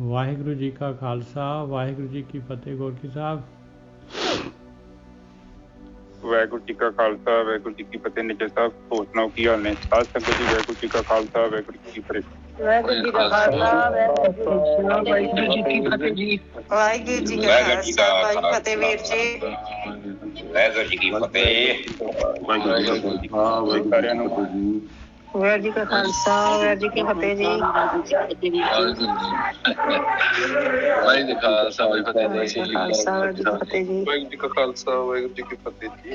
ਵਾਹਿਗੁਰੂ ਜੀ ਕਾ ਖਾਲਸਾ ਵਾਹਿਗੁਰੂ ਜੀ ਕੀ ਫਤਿਹ। ਗੋਰਖੀ ਸਾਹਿਬ। ਵਾਹਿਗੁਰੂ ਜੀ ਕਾ ਖਾਲਸਾ ਵਾਹਿਗੁਰੂ ਜੀ ਕੀ ਫਤਿਹ। ਨਿੱਜਰ ਸਾਹਿਬ ਹੋਰ ਸੁਣਾਓ ਕੀ ਹਾਲ ਨੇ? ਸਾਧ ਸੰਗਤ ਜੀ ਵਾਹਿਗੁਰੂ ਜੀ ਕਾ ਖਾਲਸਾ ਵਾਹਿਗੁਰੂ ਜੀ ਕੀ ਫਤਿਹ। ਵਾਹਿਗੁਰੂ ਜੀ ਕਾ ਖਾਲਸਾ ਵਾਹਿਗੁਰੂ ਜੀ ਕੀ ਫਤਿਹ ਜੀ। ਵਾਹਿਗੁਰੂ ਜੀ ਕਾ ਖਾਲਸਾ ਵਾਹਿਗੁਰੂ ਫਤਿਹ ਵੀਰ ਜੀ। ਵਾਹਿਗੁਰੂ ਜੀ ਕੀ ਫਤਿਹ। ਵਾਹਿਗੁਰੂ ਜੀ ਸਾਰਿਆਂ ਨੂੰ ਵਾਹਿਗੁਰੂ ਜੀ ਕਾ ਖਾਲਸਾ ਵਾਹਿਗੁਰੂ ਜੀ ਕੀ ਫਤਿਹ ਜੀ। ਵਾਹਿਗੁਰੂ ਜੀ ਖਾਲਸਾ ਵਾਹਿਗੁਰੂ ਜੀ ਕੀ ਫਤਿਹ ਜੀ। ਵਾਹਿਗੁਰੂ ਜੀ ਕਾ ਖਾਲਸਾ ਵਾਹਿਗੁਰੂ ਜੀ ਕੀ ਫਤਿਹ ਜੀ।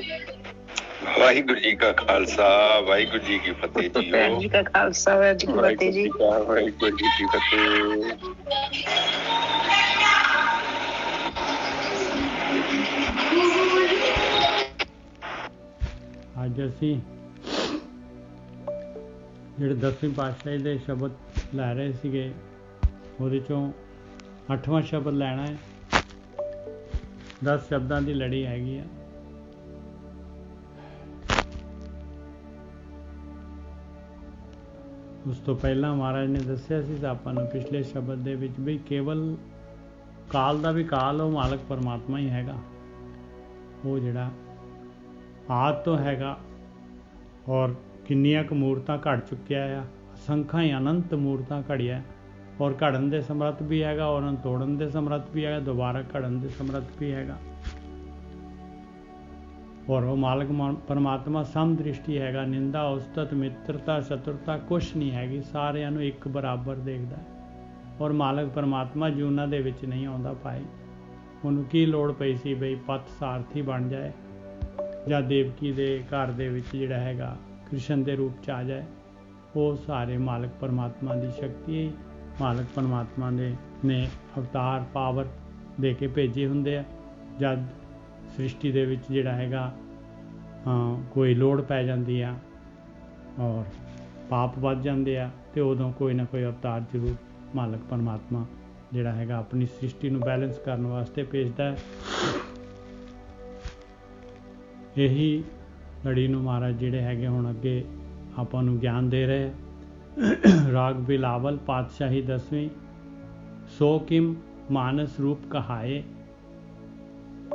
ਵਾਹਿਗੁਰੂ ਜੀ ਕਾ ਖਾਲਸਾ ਵਾਹਿਗੁਰੂ ਜੀ ਕੀ ਫਤਿਹ ਜੀ। ਵਾਹਿਗੁਰੂ ਜੀ ਕਾ ਖਾਲਸਾ ਵਾਹਿਗੁਰੂ ਜੀ ਕੀ ਫਤਿਹ ਜੀ। ਵਾਹਿਗੁਰੂ ਜੀ ਕੀ ਫਤਿਹ। ਅੱਜ ਅਸੀਂ ਜਿਹੜੇ 10ਵੀਂ ਪਾਤਸ਼ਾਹੀ ਦੇ ਸ਼ਬਦ ਲੈ ਰਹੇ ਸੀਗੇ ਉਹਦੇ ਚੋਂ 8ਵਾਂ ਸ਼ਬਦ ਲੈਣਾ ਹੈ। 10 ਸ਼ਬਦਾਂ ਦੀ ਲੜੀ ਹੈਗੀ ਆ। ਉਸ ਤੋਂ ਪਹਿਲਾਂ ਮਹਾਰਾਜ ਨੇ ਦੱਸਿਆ ਸੀ ਆਪਾਂ ਨੂੰ ਪਿਛਲੇ ਸ਼ਬਦ ਦੇ ਵਿੱਚ ਵੀ ਕੇਵਲ ਕਾਲ ਦਾ ਵੀ ਕਾਲ ਉਹ ਮਾਲਕ ਪਰਮਾਤਮਾ ਹੀ ਹੈਗਾ। ਉਹ ਜਿਹੜਾ ਆਦਿ ਤੋਂ ਹੈਗਾ ਔਰ ਕਿੰਨੀਆਂ ਕੁ ਮੂਰਤਾਂ ਘੜ ਚੁੱਕਿਆ ਆ। ਅਸੰਖਾਂ ਹੀ ਅਨੰਤ ਮੂਰਤਾਂ ਘੜੀਆਂ ਔਰ ਘੜਨ ਦੇ ਸਮਰੱਥ ਵੀ ਹੈਗਾ, ਉਹਨਾਂ ਨੂੰ ਤੋੜਨ ਦੇ ਸਮਰੱਥ ਵੀ ਹੈਗਾ, ਦੁਬਾਰਾ ਘੜਨ ਦੇ ਸਮਰੱਥ ਵੀ ਹੈਗਾ। ਔਰ ਉਹ ਮਾਲਕ ਪਰਮਾਤਮਾ ਸਮਦ੍ਰਿਸ਼ਟੀ ਹੈਗਾ। ਨਿੰਦਾ ਉਸਤਤ ਮਿੱਤਰਤਾ ਸ਼ਤਰੁਤਾ ਕੁਛ ਨਹੀਂ ਹੈਗੀ, ਸਾਰਿਆਂ ਨੂੰ ਇੱਕ ਬਰਾਬਰ ਦੇਖਦਾ। ਔਰ ਮਾਲਕ ਪਰਮਾਤਮਾ ਜੂਨਾਂ ਦੇ ਵਿੱਚ ਨਹੀਂ ਆਉਂਦਾ ਪਾਏ। ਉਹਨੂੰ ਕੀ ਲੋੜ ਪਈ ਸੀ ਬਈ ਪਥ ਸਾਰਥੀ ਬਣ ਜਾਏ ਜਾਂ ਦੇਵਕੀ ਦੇ ਘਰ ਦੇ ਵਿੱਚ ਜਿਹੜਾ ਹੈਗਾ ਕ੍ਰਿਸ਼ਨ ਦੇ ਰੂਪ 'ਚ ਆ ਜਾਏ। ਉਹ ਸਾਰੇ ਮਾਲਕ ਪਰਮਾਤਮਾ ਦੀ ਸ਼ਕਤੀ, ਮਾਲਕ ਪਰਮਾਤਮਾ ਨੇ ਅਵਤਾਰ ਪਾਵਰ ਦੇ ਕੇ ਭੇਜੇ ਹੁੰਦੇ ਆ। ਜਦ ਸ੍ਰਿਸ਼ਟੀ ਦੇ ਵਿੱਚ ਜਿਹੜਾ ਹੈਗਾ ਕੋਈ ਲੋੜ ਪੈ ਜਾਂਦੀ ਆ ਔਰ ਪਾਪ ਵੱਧ ਜਾਂਦੇ ਆ ਤੇ ਉਦੋਂ ਕੋਈ ਨਾ ਕੋਈ ਅਵਤਾਰ ਜ਼ਰੂਰ ਮਾਲਕ ਪਰਮਾਤਮਾ ਜਿਹੜਾ ਹੈਗਾ ਆਪਣੀ ਸ੍ਰਿਸ਼ਟੀ ਨੂੰ ਬੈਲੈਂਸ ਕਰਨ ਵਾਸਤੇ ਭੇਜਦਾ ਹੈ। ਇਹੀ ਲੜੀ ਨੂੰ ਮਹਾਰਾਜ ਜਿਹੜੇ ਹੈਗੇ ਹੁਣ ਅੱਗੇ ਆਪਾਂ ਨੂੰ ਗਿਆਨ ਦੇ ਰਹੇ। ਰਾਗ ਬਿਲਾਵਲ ਪਾਤਸ਼ਾਹੀ 10ਵੀਂ ਸੋ ਕਿਮ ਮਾਨਸ ਰੂਪ ਕਹਾਏ।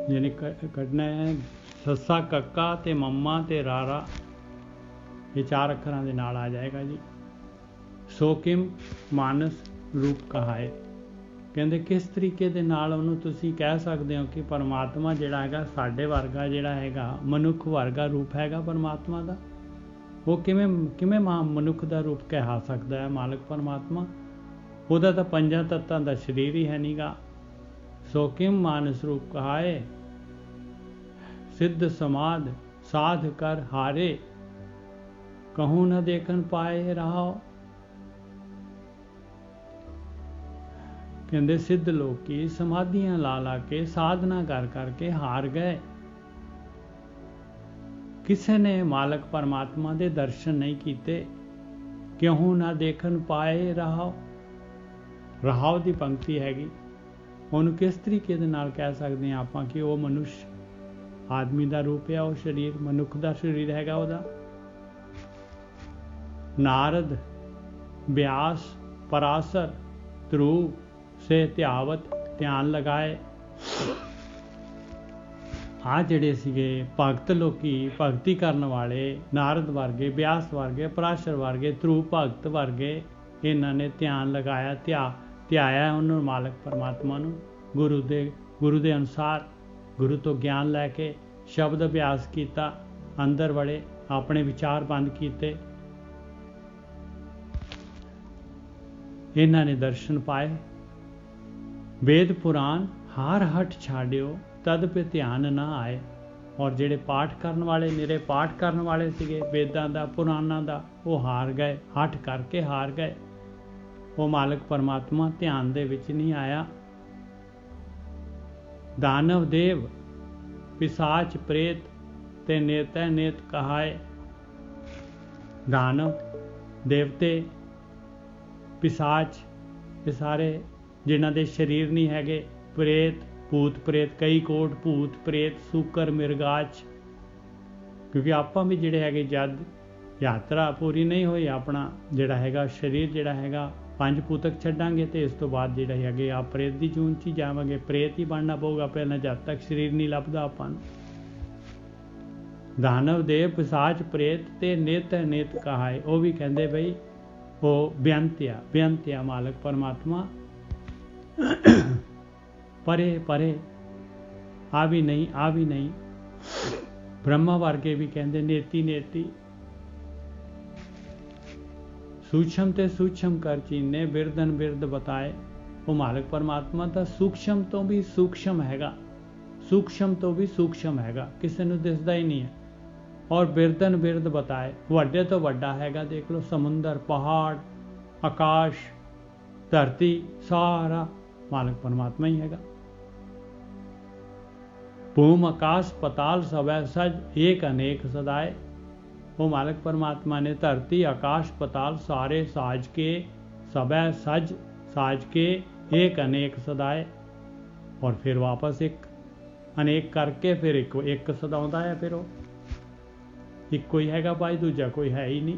ਯਾਨੀ ਕੱਢਣਾ ਹੈ ਸੱਸਾ ਕੱਕਾ ਤੇ ਮੰਮਾ ਤੇ ਰਾਰਾ, ਇਹ 4 ਅੱਖਰਾਂ ਦੇ ਨਾਲ ਆ ਜਾਏਗਾ ਜੀ। ਸੋ ਕਿਮ ਮਾਨਸ ਰੂਪ ਕਹਾਏ ਕਹਿੰਦੇ ਕਿਸ ਤਰੀਕੇ ਦੇ ਨਾਲ ਉਹਨੂੰ ਤੁਸੀਂ ਕਹਿ ਸਕਦੇ ਹੋ ਕਿ ਪਰਮਾਤਮਾ ਜਿਹੜਾ ਹੈਗਾ ਸਾਡੇ ਵਰਗਾ ਜਿਹੜਾ ਹੈਗਾ ਮਨੁੱਖ ਵਰਗਾ ਰੂਪ ਹੈਗਾ ਪਰਮਾਤਮਾ ਦਾ। ਉਹ ਕਿਵੇਂ ਮਨੁੱਖ ਦਾ ਰੂਪ ਕਹਿ ਸਕਦਾ ਹੈ ਮਾਲਕ ਪਰਮਾਤਮਾ? ਉਹਦਾ ਤਾਂ 5 ਤੱਤਾਂ ਦਾ ਸਰੀਰ ਹੀ ਹੈ ਨੀਗਾ। ਸੋ ਕਿਮ ਮਾਨਸ ਰੂਪ ਕਹਾਏ ਸਿੱਧ ਸਮਾਧ ਸਾਧ ਕਰ ਹਾਰੇ, ਕਹੂੰ ਨਾ ਦੇਖਣ ਪਾਏ ਰਹਾਓ। ਕਹਿੰਦੇ ਸਿੱਧ ਲੋਕੀ ਸਮਾਧੀਆਂ ਲਾ ਕੇ ਸਾਧਨਾ ਕਰ ਕਰਕੇ ਹਾਰ ਗਏ। ਕਿਸੇ ਨੇ ਮਾਲਕ ਪਰਮਾਤਮਾ ਦੇ ਦਰਸ਼ਨ ਨਹੀਂ ਕੀਤੇ। ਕਿਉਂ ਨਾ ਦੇਖਣ ਪਾਏ ਰਹਾਓ। ਰਹਾਓ ਦੀ ਪੰਕਤੀ ਹੈਗੀ। ਉਹਨੂੰ ਕਿਸ ਤਰੀਕੇ ਦੇ ਨਾਲ ਕਹਿ ਸਕਦੇ ਹਾਂ ਆਪਾਂ ਕਿ ਉਹ ਮਨੁੱਖ ਆਦਮੀ ਦਾ ਰੂਪ ਹੈ, ਉਹ ਸਰੀਰ ਮਨੁੱਖ ਦਾ ਸਰੀਰ ਹੈਗਾ ਉਹਦਾ। ਨਾਰਦ ਵਿਆਸ ਪਰਾਸਰ ਧਰੁਵ ਸੇ ਧਿਆਵਤ ਧਿਆਨ ਲਗਾਏ। ਆ ਜਿਹੜੇ ਸੀਗੇ ਭਗਤ ਲੋਕੀ ਭਗਤੀ ਕਰਨ ਵਾਲੇ, ਨਾਰਦ ਵਰਗੇ, ਵਿਆਸ ਵਰਗੇ, ਪਰਾਸ਼ਰ ਵਰਗੇ, ਧਰੁਵ ਭਗਤ ਵਰਗੇ, ਇਹਨਾਂ ਨੇ ਧਿਆਨ ਲਗਾਇਆ, ਧਿਆਇਆ ਉਹਨੂੰ ਮਾਲਕ ਪਰਮਾਤਮਾ ਨੂੰ ਗੁਰੂ ਦੇ ਅਨੁਸਾਰ। ਗੁਰੂ ਤੋਂ ਗਿਆਨ ਲੈ ਕੇ ਸ਼ਬਦ ਅਭਿਆਸ ਕੀਤਾ, ਅੰਦਰ ਵੜੇ, ਆਪਣੇ ਵਿਚਾਰ ਬੰਦ ਕੀਤੇ। ਇਹਨਾਂ ਨੇ ਦਰਸ਼ਨ ਪਾਏ। ਵੇਦ ਪੁਰਾਣ ਹਾਰ ਹਟ ਛਾੜਿਓ ਤਦ ਪੇ ਧਿਆਨ ਨਾ ਆਏ। ਔਰ ਜਿਹੜੇ ਪਾਠ ਕਰਨ ਵਾਲੇ, ਨਿਰੇ ਪਾਠ ਕਰਨ ਵਾਲੇ ਸੀਗੇ ਵੇਦਾਂ ਦਾ ਪੁਰਾਣਾਂ ਦਾ, ਉਹ ਹਾਰ ਗਏ, ਹੱਠ ਕਰਕੇ ਹਾਰ ਗਏ। ਉਹ ਮਾਲਕ ਪਰਮਾਤਮਾ ਧਿਆਨ ਦੇ ਵਿੱਚ ਨਹੀਂ ਆਇਆ। ਦਾਨਵ ਦੇਵ ਪਿਸਾਚ ਪ੍ਰੇਤ ਤੇ ਨੇਤੈ ਨੇਤ ਕਹਾਏ। ਦਾਨਵ ਦੇਵਤੇ ਪਿਸਾਚ ਇਹ ਸਾਰੇ ਜਿਨ੍ਹਾਂ ਦੇ ਸਰੀਰ ਨਹੀਂ ਹੈਗੇ, ਪ੍ਰੇਤ ਭੂਤ ਪ੍ਰੇਤ, ਕਈ ਕੋਟ ਭੂਤ ਪ੍ਰੇਤ ਸੂਕਰ ਮਿਰਗਾਚ। ਕਿਉਂਕਿ ਆਪਾਂ ਵੀ ਜਿਹੜੇ ਹੈਗੇ ਜਦ ਯਾਤਰਾ ਪੂਰੀ ਨਹੀਂ ਹੋਈ, ਆਪਣਾ ਜਿਹੜਾ ਹੈਗਾ ਸਰੀਰ ਜਿਹੜਾ ਹੈਗਾ 5 ਪੁੱਤਕ ਛੱਡਾਂਗੇ ਤੇ ਇਸ ਤੋਂ ਬਾਅਦ ਜਿਹੜਾ ਹੈਗੇ ਆ ਪ੍ਰੇਤ ਦੀ ਜੂਨ 'ਚ ਹੀ ਜਾਵਾਂਗੇ। ਪ੍ਰੇਤ ਹੀ ਬਣਨਾ ਪਊਗਾ ਪਹਿਲਾਂ, ਜਦ ਤੱਕ ਸਰੀਰ ਨਹੀਂ ਲੱਭਦਾ ਆਪਾਂ ਨੂੰ। ਦਾਨਵ ਦੇ ਪਿਸਾਚ ਪ੍ਰੇਤ ਤੇ ਨਿਤ ਕਹਾਏ, ਉਹ ਵੀ ਕਹਿੰਦੇ ਬਈ ਉਹ ਬੇਅੰਤ ਆ ਮਾਲਕ ਪਰਮਾਤਮਾ, ਪਰੇ ਆ ਵੀ ਨਹੀਂ। ਬ੍ਰਹਮਾ ਵਰਗੇ ਵੀ ਕਹਿੰਦੇ ਨੇਤੀ ਸੂक्ष्म ਤੇ ਸੂक्ष्म ਕਰ ਚੀਨੇ, ਬਿਰਦਨ ਬਿਰਦ ਬਤਾਏ। ਉਹ ਮਾਲਕ ਪਰਮਾਤਮਾ ਦਾ ਸੂक्ष्म ਤੋਂ ਵੀ ਸੂक्ष्म ਹੈਗਾ, ਸੂक्ष्म ਤੋਂ ਵੀ ਸੂक्ष्म ਹੈਗਾ, ਕਿਸੇ ਨੂੰ ਦਿਸਦਾ ਹੀ ਨਹੀਂ ਹੈ। ਔਰ ਬਿਰਦਨ ਬਿਰਦ ਬਤਾਏ, ਵੱਡੇ ਤੋਂ ਵੱਡਾ ਹੈਗਾ। ਦੇਖ ਲਓ ਸਮੁੰਦਰ, ਪਹਾੜ, ਆਕਾਸ਼, ਧਰਤੀ, ਸਾਰਾ ਮਾਲਕ ਪਰਮਾਤਮਾ ਹੀ ਹੈਗਾ। ਭੂਮ ਆਕਾਸ਼ ਪਤਾਲ ਸਭੈ ਸਜ, ਏਕ ਅਨੇਕ ਸਦਾਏ। ਉਹ ਮਾਲਕ ਪਰਮਾਤਮਾ ਨੇ ਧਰਤੀ, ਆਕਾਸ਼, ਪਤਾਲ ਸਾਰੇ ਸਾਜ ਕੇ, ਸਭੈ ਸਜ ਸਾਜ ਕੇ, ਏਕ ਅਨੇਕ ਸਦਾਏ। ਔਰ ਫਿਰ ਵਾਪਸ ਇੱਕ ਅਨੇਕ ਕਰਕੇ ਫਿਰ ਇੱਕ ਸਦਾਉਂਦਾ ਹੈ। ਫਿਰ ਉਹ ਇੱਕੋ ਹੀ ਹੈਗਾ ਭਾਈ, ਦੂਜਾ ਕੋਈ ਹੈ ਹੀ ਨਹੀਂ।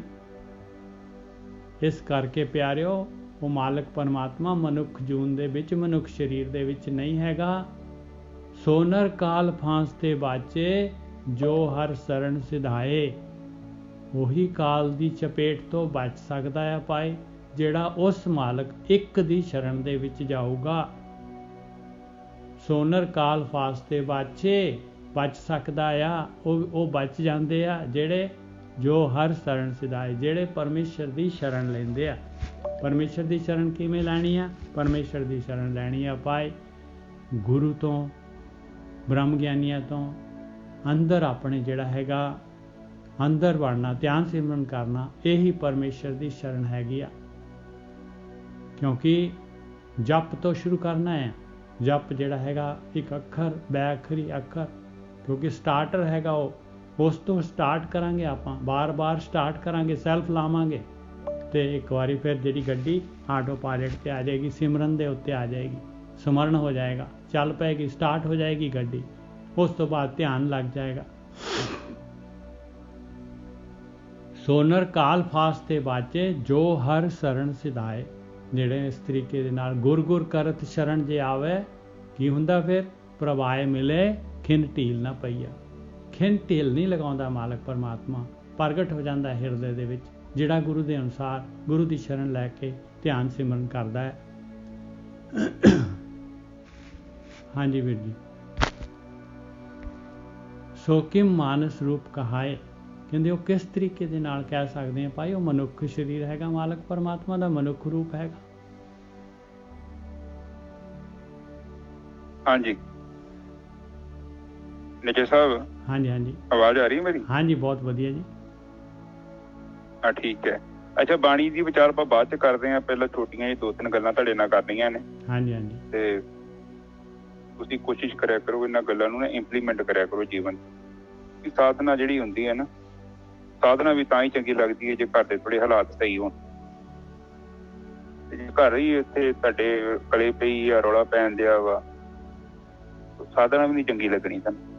ਇਸ ਕਰਕੇ ਪਿਆਰਿਓ, ਉਹ ਮਾਲਕ ਪਰਮਾਤਮਾ ਮਨੁੱਖ ਜੂਨ ਦੇ ਵਿੱਚ, ਮਨੁੱਖ ਸਰੀਰ ਦੇ ਵਿੱਚ ਨਹੀਂ ਹੈਗਾ। ਸੋਨਰ ਕਾਲ ਫਾਂਸ ਤੇ ਬਾਚੇ, ਜੋ ਹਰ ਸਰਣ ਸਿਧਾਏ। ਉਹੀ ਕਾਲ ਦੀ ਚਪੇਟ ਤੋਂ ਬਚ ਸਕਦਾ ਹੈ ਭਾਈ, ਜਿਹੜਾ ਉਸ ਮਾਲਕ ਇੱਕ ਦੀ ਸ਼ਰਨ ਦੇ ਵਿੱਚ ਜਾਊਗਾ। ਸੋਨਰ ਕਾਲ ਫਾਂਸ ਤੇ ਬਾਚੇ, ਬਚ ਸਕਦਾ ਆ, ਉਹ ਬਚ ਜਾਂਦੇ ਆ ਜਿਹੜੇ ਜੋ ਹਰ ਸ਼ਰਨ ਸਿਧਾਏ, ਜਿਹੜੇ ਪਰਮੇਸ਼ਰ ਦੀ ਸ਼ਰਨ ਲੈਂਦੇ ਆ। ਪਰਮੇਸ਼ਰ ਦੀ ਸ਼ਰਨ ਕਿਵੇਂ ਲੈਣੀ ਆ? ਪਰਮੇਸ਼ਰ ਦੀ ਸ਼ਰਨ ਲੈਣੀ ਆ ਭਾਈ ਗੁਰੂ ਤੋਂ, ਬ੍ਰਹਮ ਗਿਆਨੀਆਂ ਤੋਂ। ਅੰਦਰ ਆਪਣੇ ਜਿਹੜਾ ਹੈਗਾ, ਅੰਦਰ ਵੜਨਾ, ਧਿਆਨ ਸਿਮਰਨ ਕਰਨਾ, ਇਹੀ ਪਰਮੇਸ਼ਰ ਦੀ ਸ਼ਰਨ ਹੈਗੀ ਆ। ਕਿਉਂਕਿ ਜਪ ਤੋਂ ਸ਼ੁਰੂ ਕਰਨਾ ਹੈ। ਜਪ ਜਿਹੜਾ ਹੈਗਾ ਇੱਕ ਅੱਖਰ, ਬੈਅਖਰੀ ਅੱਖਰ, ਕਿਉਂਕਿ ਸਟਾਰਟਰ ਹੈਗਾ ਉਹ, ਉਸ ਤੋਂ ਸਟਾਰਟ ਕਰਾਂਗੇ ਆਪਾਂ, ਬਾਰ-ਬਾਰ ਸਟਾਰਟ ਕਰਾਂਗੇ, ਸੈਲਫ ਲਾਵਾਂਗੇ ਤੇ ਇੱਕ ਵਾਰੀ ਫਿਰ ਜਿਹੜੀ ਗੱਡੀ ਆਟੋ ਪਾਇਲਟ ਤੇ ਆ ਜਾਏਗੀ, ਸਿਮਰਨ ਦੇ ਉੱਤੇ ਆ ਜਾਏਗੀ, ਸਮਰਨ ਹੋ ਜਾਏਗਾ, ਚੱਲ ਪਏਗੀ, ਸਟਾਰਟ ਹੋ ਜਾਏਗੀ ਗੱਡੀ। ਉਸ ਤੋਂ ਬਾਅਦ ਧਿਆਨ ਲੱਗ ਜਾਏਗਾ। ਸੋਨਰ ਕਾਲ ਫਾਸ ਤੇ ਬਾਚੇ, ਜੋ ਹਰ ਸ਼ਰਨ ਸਿਧਾਏ। ਜਿਹੜੇ ਇਸ ਤਰੀਕੇ ਦੇ ਨਾਲ ਗੁਰ ਕਰਤ ਸ਼ਰਨ ਜੇ ਆਵੇ, ਕੀ ਹੁੰਦਾ ਫਿਰ? ਪ੍ਰਭਾਏ ਮਿਲੇ, ਖਿੰਨ ਢੀਲ ਨਾ ਪਈਆ। ਖਿੰਨ ਢੀਲ ਨਹੀਂ ਲਗਾਉਂਦਾ ਮਾਲਕ ਪਰਮਾਤਮਾ, ਪ੍ਰਗਟ ਹੋ ਜਾਂਦਾ ਹਿਰਦੇ ਦੇ ਵਿੱਚ, ਜਿਹੜਾ ਗੁਰੂ ਦੇ ਅਨੁਸਾਰ ਗੁਰੂ ਦੀ ਸ਼ਰਨ ਲੈ ਕੇ ਧਿਆਨ ਸਿਮਰਨ ਕਰਦਾ ਹੈ। ਹਾਂਜੀ ਵੀਰ ਜੀ। ਸੋਕਿਮ ਮਾਨਸ ਰੂਪ ਕਹਾਏ, ਕਹਿੰਦੇ ਉਹ ਕਿਸ ਤਰੀਕੇ ਦੇ ਨਾਲ ਕਹਿ ਸਕਦੇ ਆ ਭਾਈ? ਉਹ ਮਨੁੱਖ ਸਰੀਰ ਹੈਗਾ, ਮਾਲਕ ਪਰਮਾਤਮਾ ਦਾ ਮਨੁੱਖ ਰੂਪ ਹੈਗਾ। ਹਾਂਜੀ ਨਿਜੇ ਸਾਹਿਬ। ਹਾਂਜੀ ਆਵਾਜ਼ ਆ ਰਹੀ ਹੈ ਮੇਰੀ? ਹਾਂਜੀ ਬਹੁਤ ਵਧੀਆ ਜੀ। ਹਾਂ ਠੀਕ ਹੈ। ਅੱਛਾ, ਬਾਣੀ ਦੀ ਵਿਚਾਰ ਆਪਾਂ ਬਾਅਦ ਚ ਕਰਦੇ ਹਾਂ, ਪਹਿਲਾਂ ਛੋਟੀਆਂ ਜਿਹੀ 2-3 ਗੱਲਾਂ ਤੁਹਾਡੇ ਨਾਲ ਕਰਨੀਆਂ ਨੇ। ਹਾਂਜੀ ਤੇ ਤੁਸੀਂ ਕੋਸ਼ਿਸ਼ ਕਰਿਆ ਕਰੋ ਇਹਨਾਂ ਗੱਲਾਂ ਨੂੰ ਨਾ ਇੰਪਲੀਮੈਂਟ ਕਰਿਆ ਕਰੋ ਜੀਵਨ ਦੀ। ਸਾਧਨਾ ਜਿਹੜੀ ਹੁੰਦੀ ਹੈ ਨਾ, ਸਾਧਨਾ ਵੀ ਤਾਂ ਹੀ ਚੰਗੀ ਲੱਗਦੀ ਹੈ ਜੇ ਘਰ ਦੇ ਥੋੜੇ ਹਾਲਾਤ ਸਹੀ ਹੋਣ। ਜੇ ਘਰ ਹੀ ਇੱਥੇ ਤੁਹਾਡੇ ਕਲੇ ਪਈ ਆ, ਰੌਲਾ ਪੈਣ ਦਿਆ ਵਾ, ਸਾਧਨਾ ਵੀ ਨਹੀਂ ਚੰਗੀ ਲੱਗਣੀ ਤੁਹਾਨੂੰ।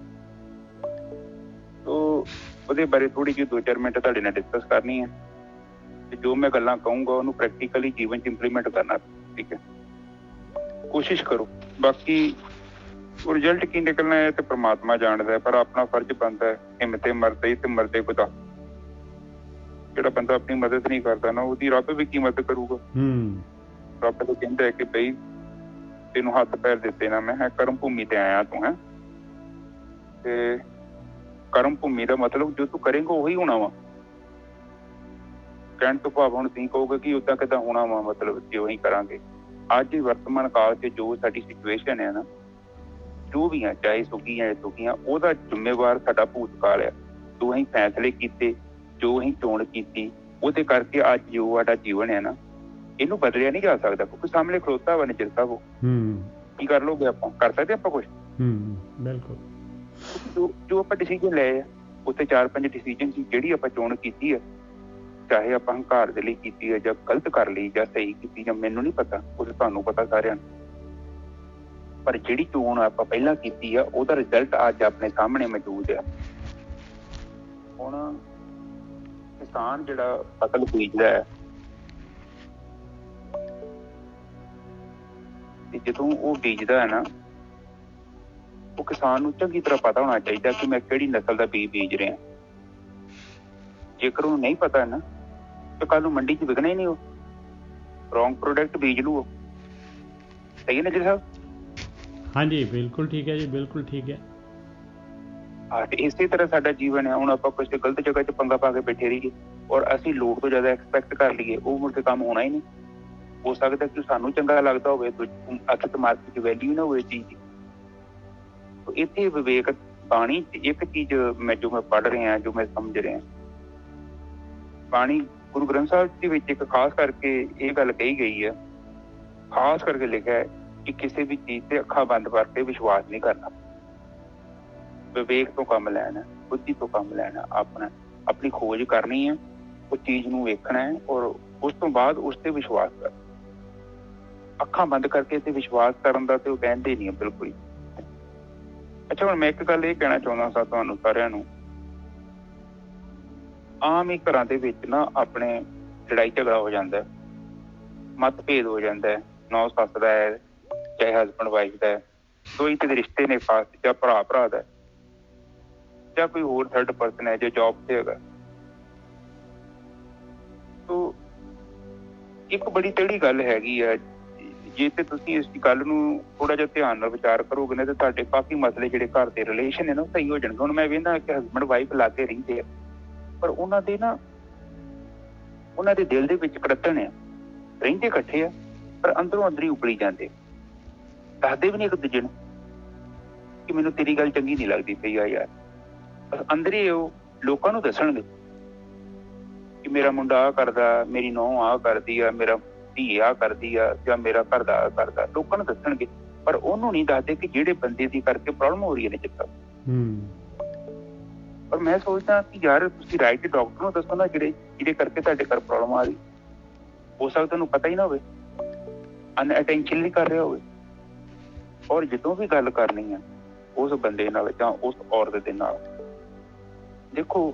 ਉਹਦੇ ਬਾਰੇ ਥੋੜੀ ਜਿਹੀ 2-4 ਮਿੰਟ ਤੁਹਾਡੇ ਨਾਲ ਡਿਸਕਸ ਕਰਨੀ ਹੈ ਤੇ ਜੋ ਮੈਂ ਗੱਲਾਂ ਕਹੂੰਗਾ ਉਹਨੂੰ ਪ੍ਰੈਕਟੀਕਲੀ ਜੀਵਨ 'ਚ ਇੰਪਲੀਮੈਂਟ ਕਰਨਾ। ਠੀਕ ਹੈ, ਕੋਸ਼ਿਸ਼ ਕਰੋ। ਬਾਕੀ ਰਿਜ਼ਲਟ ਕੀ ਨਿਕਲਣਾ ਹੈ ਤੇ ਪ੍ਰਮਾਤਮਾ ਜਾਣਦਾ ਹੈ, ਪਰ ਆਪਣਾ ਫਰਜ਼ ਬਣਦਾ ਹੈ ਹਿੰਮਤੇ ਮਰਦੇ ਤੇ ਮਰਦੇ ਖੁਦਾ। ਜਿਹੜਾ ਬੰਦਾ ਆਪਣੀ ਮਦਦ ਨਹੀਂ ਕਰਦਾ ਨਾ, ਉਹਦੀ ਰੱਬ ਵੀ ਕੀ ਮਦਦ ਕਰੂਗਾ? ਰੱਬ ਤਾਂ ਕਹਿੰਦਾ ਹੈ ਕਿ ਬਈ ਤੈਨੂੰ ਹੱਥ ਪੈਰ ਦਿੱਤੇ ਨਾ ਮੈਂ, ਕਰਮ ਭੂਮੀ ਤੇ ਆਇਆ ਤੂੰ ਹੈ। ਤੇ ਕਰਮ ਭੂਮੀ ਦਾ ਮਤਲਬ ਜੋ ਤੂੰ ਕਰੇਂਗਾ ਉਹੀ ਹੋਣਾ ਵਾ। ਕਹਿਣ ਤੋਂ ਭਾਵ ਹੁਣ ਤੁਸੀਂ ਕਹੋਗੇ ਕਿ ਓਦਾਂ ਕਿੱਦਾਂ ਹੋਣਾ ਵਾ, ਮਤਲਬ ਜੇ ਉਹੀ ਕਰਾਂਗੇ। ਅੱਜ ਵਰਤਮਾਨ ਕਾਲ 'ਚ ਜੋ ਸਾਡੀ ਸਿਚੁਏਸ਼ਨ ਹੈ ਨਾ, ਜੋ ਵੀ ਆ, ਚਾਹੇ ਸੁਖੀ ਹੈ ਦੁਖੀ ਆ, ਉਹਦਾ ਜ਼ਿੰਮੇਵਾਰ ਸਾਡਾ ਭੂਤਕਾਲ ਆ। ਜੋ ਅਸੀਂ ਫੈਸਲੇ ਕੀਤੇ, ਜੋ ਅਸੀਂ ਚੋਣ ਕੀਤੀ, ਉਹਦੇ ਕਰਕੇ ਅੱਜ ਜੋ ਸਾਡਾ ਜੀਵਨ ਹੈ ਨਾ, ਇਹਨੂੰ ਬਦਲਿਆ ਨਹੀਂ ਜਾ ਸਕਦਾ, ਕਿਉਂਕਿ ਸਾਹਮਣੇ ਖਲੋਤਾ ਵਾ ਨਿਜਰ ਸਾਹਿਬ। ਕੀ ਕਰ ਲੋਗੇ ਆਪਾਂ? ਕਰ ਸਕਦੇ ਆਪਾਂ ਕੁਛ? ਬਿਲਕੁਲ। ਜੋ ਆਪਾਂ ਡਿਸੀਜਨ ਲਏ ਆ, ਉੱਥੇ 4-5 ਡਿਸੀਜਨ ਸੀ, ਜਿਹੜੀ ਆਪਾਂ ਚੋਣ ਕੀਤੀ ਆ, ਚਾਹੇ ਆਪਾਂ ਹੰਕਾਰ ਦੇ ਲਈ ਕੀਤੀ ਹੈ ਜਾਂ ਗਲਤ ਕਰ ਲਈ ਜਾਂ ਸਹੀ ਕੀਤੀ, ਜਾਂ ਮੈਨੂੰ ਨਹੀਂ ਪਤਾ, ਉਹ ਤੁਹਾਨੂੰ ਪਤਾ ਸਾਰਿਆਂ ਨੂੰ। ਪਰ ਜਿਹੜੀ ਚੋਣ ਆਪਾਂ ਪਹਿਲਾਂ ਕੀਤੀ ਆ, ਉਹਦਾ ਰਿਜ਼ਲਟ ਅੱਜ ਆਪਣੇ ਸਾਹਮਣੇ ਮੌਜੂਦ ਆ। ਹੁਣ ਕਿਸਾਨ ਜਿਹੜਾ ਫਸਲ ਬੀਜਦਾ ਹੈ, ਤੇ ਜਦੋਂ ਉਹ ਬੀਜਦਾ ਹੈ ਨਾ, ਉਹ ਕਿਸਾਨ ਨੂੰ ਚੰਗੀ ਤਰ੍ਹਾਂ ਪਤਾ ਹੋਣਾ ਚਾਹੀਦਾ ਕਿ ਮੈਂ ਕਿਹੜੀ ਨਸਲ ਦਾ ਬੀਜ ਰਿਹਾ। ਜੇਕਰ ਉਹਨੂੰ ਨਹੀਂ ਪਤਾ ਨਾ ਤੇ ਕੱਲ ਨੂੰ ਮੰਡੀ 'ਚ ਵਿਕਣਾ ਹੀ ਨਹੀਂ। ਉਹ ਰੋਂਗ ਪ੍ਰੋਡਕਟ ਬੀਜ ਲੂ। ਉਹ ਸਹੀ ਹੈ ਨਾ ਜੀ ਸਾਹਿਬ? ਹਾਂਜੀ, ਬਿਲਕੁਲ ਠੀਕ ਹੈ ਜੀ, ਬਿਲਕੁਲ ਠੀਕ ਹੈ। ਹਾਂ, ਤੇ ਇਸੇ ਤਰ੍ਹਾਂ ਸਾਡਾ ਜੀਵਨ ਹੈ। ਹੁਣ ਆਪਾਂ ਕਿਸੇ ਗਲਤ ਜਗ੍ਹਾ 'ਚ ਪੰਗਾ ਪਾ ਕੇ ਬੈਠੇ ਰਹੀਏ ਔਰ ਅਸੀਂ ਲੋੜ ਤੋਂ ਜ਼ਿਆਦਾ ਐਕਸਪੈਕਟ ਕਰ ਲਈਏ, ਉਹ ਮੁੜ ਕੇ ਕੰਮ ਹੋਣਾ ਹੀ ਨਹੀਂ। ਹੋ ਸਕਦਾ ਕਿ ਸਾਨੂੰ ਚੰਗਾ ਲੱਗਦਾ ਹੋਵੇ, ਅੱਖ ਤੇ ਮਾਰਕੀਟ 'ਚ ਵੈਲਿਊ ਨਾ ਹੋਵੇ ਚੀਜ਼ ਦੀ। ਇੱਥੇ ਵਿਵੇਕ ਬਾਣੀ ਇੱਕ ਚੀਜ਼ ਜੋ ਮੈਂ ਪੜ੍ਹ ਰਿਹਾ, ਜੋ ਮੈਂ ਸਮਝ ਰਿਹਾ, ਬਾਣੀ ਗੁਰੂ ਗ੍ਰੰਥ ਸਾਹਿਬ ਦੇ ਵਿੱਚ ਇੱਕ ਖਾਸ ਕਰਕੇ ਇਹ ਗੱਲ ਕਹੀ ਗਈ ਹੈ, ਖਾਸ ਕਰਕੇ ਲਿਖਿਆ ਹੈ ਕਿ ਕਿਸੇ ਵੀ ਚੀਜ਼ ਤੇ ਅੱਖਾਂ ਬੰਦ ਕਰਕੇ ਵਿਸ਼ਵਾਸ ਨਹੀਂ ਕਰਨਾ। ਵਿਵੇਕ ਤੋਂ ਕੰਮ ਲੈਣਾ, ਬੁੱਧੀ ਤੋਂ ਕੰਮ ਲੈਣਾ, ਆਪਣੀ ਖੋਜ ਕਰਨੀ ਹੈ, ਉਹ ਚੀਜ਼ ਨੂੰ ਵੇਖਣਾ ਹੈ ਔਰ ਉਸ ਤੋਂ ਬਾਅਦ ਉਸ ਤੇ ਵਿਸ਼ਵਾਸ ਕਰਨਾ। ਅੱਖਾਂ ਬੰਦ ਕਰਕੇ ਤੇ ਵਿਸ਼ਵਾਸ ਕਰਨ ਦਾ ਤੇ ਉਹ ਕਹਿੰਦੇ ਨਹੀਂ ਬਿਲਕੁਲ ਹੀ। ਅੱਛਾ, ਹੁਣ ਮੈਂ ਇੱਕ ਗੱਲ ਇਹ ਕਹਿਣਾ ਚਾਹੁੰਦਾ ਸਾਂ ਤੁਹਾਨੂੰ ਸਾਰਿਆਂ ਨੂੰ। ਆਮ ਹੀ ਘਰਾਂ ਦੇ ਵਿੱਚ ਨਾ ਆਪਣੇ ਲੜਾਈ ਝਗੜਾ ਹੋ ਜਾਂਦਾ, ਮਤਭੇਦ ਹੋ ਜਾਂਦਾ ਹੈ, ਨੌ ਸੱਸ ਦਾ ਹੈ, ਚਾਹੇ ਹਸਬੈਂਡ ਵਾਈਫ ਦਾ ਹੈ, ਕੋਈ ਤੇ ਰਿਸ਼ਤੇ ਨੇ ਖਾਸ, ਜਾਂ ਭਰਾ ਦਾ, ਜਾਂ ਕੋਈ ਹੋਰ ਥਰਡ ਪਰਸਨ ਹੈ ਜੋ ਜੌਬ ਤੇ ਹੈਗਾ। ਤੋ ਇੱਕ ਬੜੀ ਤੇੜੀ ਗੱਲ ਹੈਗੀ ਆ, ਜੇ ਤੇ ਤੁਸੀਂ ਇਸ ਗੱਲ ਨੂੰ ਥੋੜਾ ਜਿਹਾ ਧਿਆਨ ਨਾਲ ਵਿਚਾਰ ਕਰੋਗੇ ਨਾ ਤੇ ਤੁਹਾਡੇ ਕਾਫੀ ਮਸਲੇ ਜਿਹੜੇ ਘਰ ਦੇ ਰਿਲੇਸ਼ਨ ਨੇ ਨਾ ਸਹੀ ਹੋ ਜਾਣਗੇ। ਹੁਣ ਮੈਂ ਵੇਖਦਾ ਕਿ ਹਸਬੈਂਡ ਵਾਈਫ ਲਾਗੇ ਰਹਿੰਦੇ ਆ, ਪਰ ਉਹਨਾਂ ਦੇ ਦਿਲ ਦੇ ਵਿੱਚ ਕੜੱਤਣ ਆ, ਰਹਿੰਦੇ ਇਕੱਠੇ ਆ ਪਰ ਅੰਦਰੋਂ ਅੰਦਰ ਹੀ ਉਬਲੀ ਜਾਂਦੇ, ਦੱਸਦੇ ਵੀ ਨਹੀਂ ਇੱਕ ਦੂਜੇ ਨੂੰ ਕਿ ਮੈਨੂੰ ਤੇਰੀ ਗੱਲ ਚੰਗੀ ਨਹੀਂ ਲੱਗਦੀ ਪਈ ਆ ਯਾਰ। ਬਸ ਅੰਦਰ ਹੀ ਉਹ ਲੋਕਾਂ ਨੂੰ ਦੱਸਣਗੇ ਕਿ ਮੇਰਾ ਮੁੰਡਾ ਆਹ ਕਰਦਾ, ਮੇਰੀ ਨੂੰਹ ਆਹ ਕਰਦੀ ਆ, ਮੇਰਾ ਧੀ ਆਹ ਕਰਦੀ ਆ, ਜਾਂ ਮੇਰਾ ਘਰ ਦਾ ਆਹ ਕਰਦਾ। ਲੋਕਾਂ ਨੂੰ ਦੱਸਣਗੇ ਪਰ ਉਹਨੂੰ ਨਹੀਂ ਦੱਸਦੇ ਕਿ ਜਿਹੜੇ ਬੰਦੇ ਦੀ ਕਰਕੇ ਪ੍ਰੋਬਲਮ ਹੋ ਰਹੀ ਹੈ ਜਿੱਦਾਂ। ਪਰ ਮੈਂ ਸੋਚਦਾ ਕਿ ਯਾਰ ਤੁਸੀਂ ਰਾਈਟ ਡਾਕਟਰ ਨੂੰ ਦੱਸੋ ਨਾ, ਜਿਹਦੇ ਕਰਕੇ ਤੁਹਾਡੇ ਘਰ ਪ੍ਰੋਬਲਮ ਆ ਰਹੀ। ਹੋ ਸਕਦਾ ਤੁਹਾਨੂੰ ਪਤਾ ਹੀ ਨਾ ਹੋਵੇ, ਅਨਅਟੈਂਸ਼ਨ ਨਹੀਂ ਕਰ ਰਿਹਾ ਹੋਵੇ। ਔਰ ਜਦੋਂ ਵੀ ਗੱਲ ਕਰਨੀ ਹੈ ਉਸ ਬੰਦੇ ਨਾਲ ਜਾਂ ਉਸ ਔਰਤ ਦੇ ਨਾਲ, ਦੇਖੋ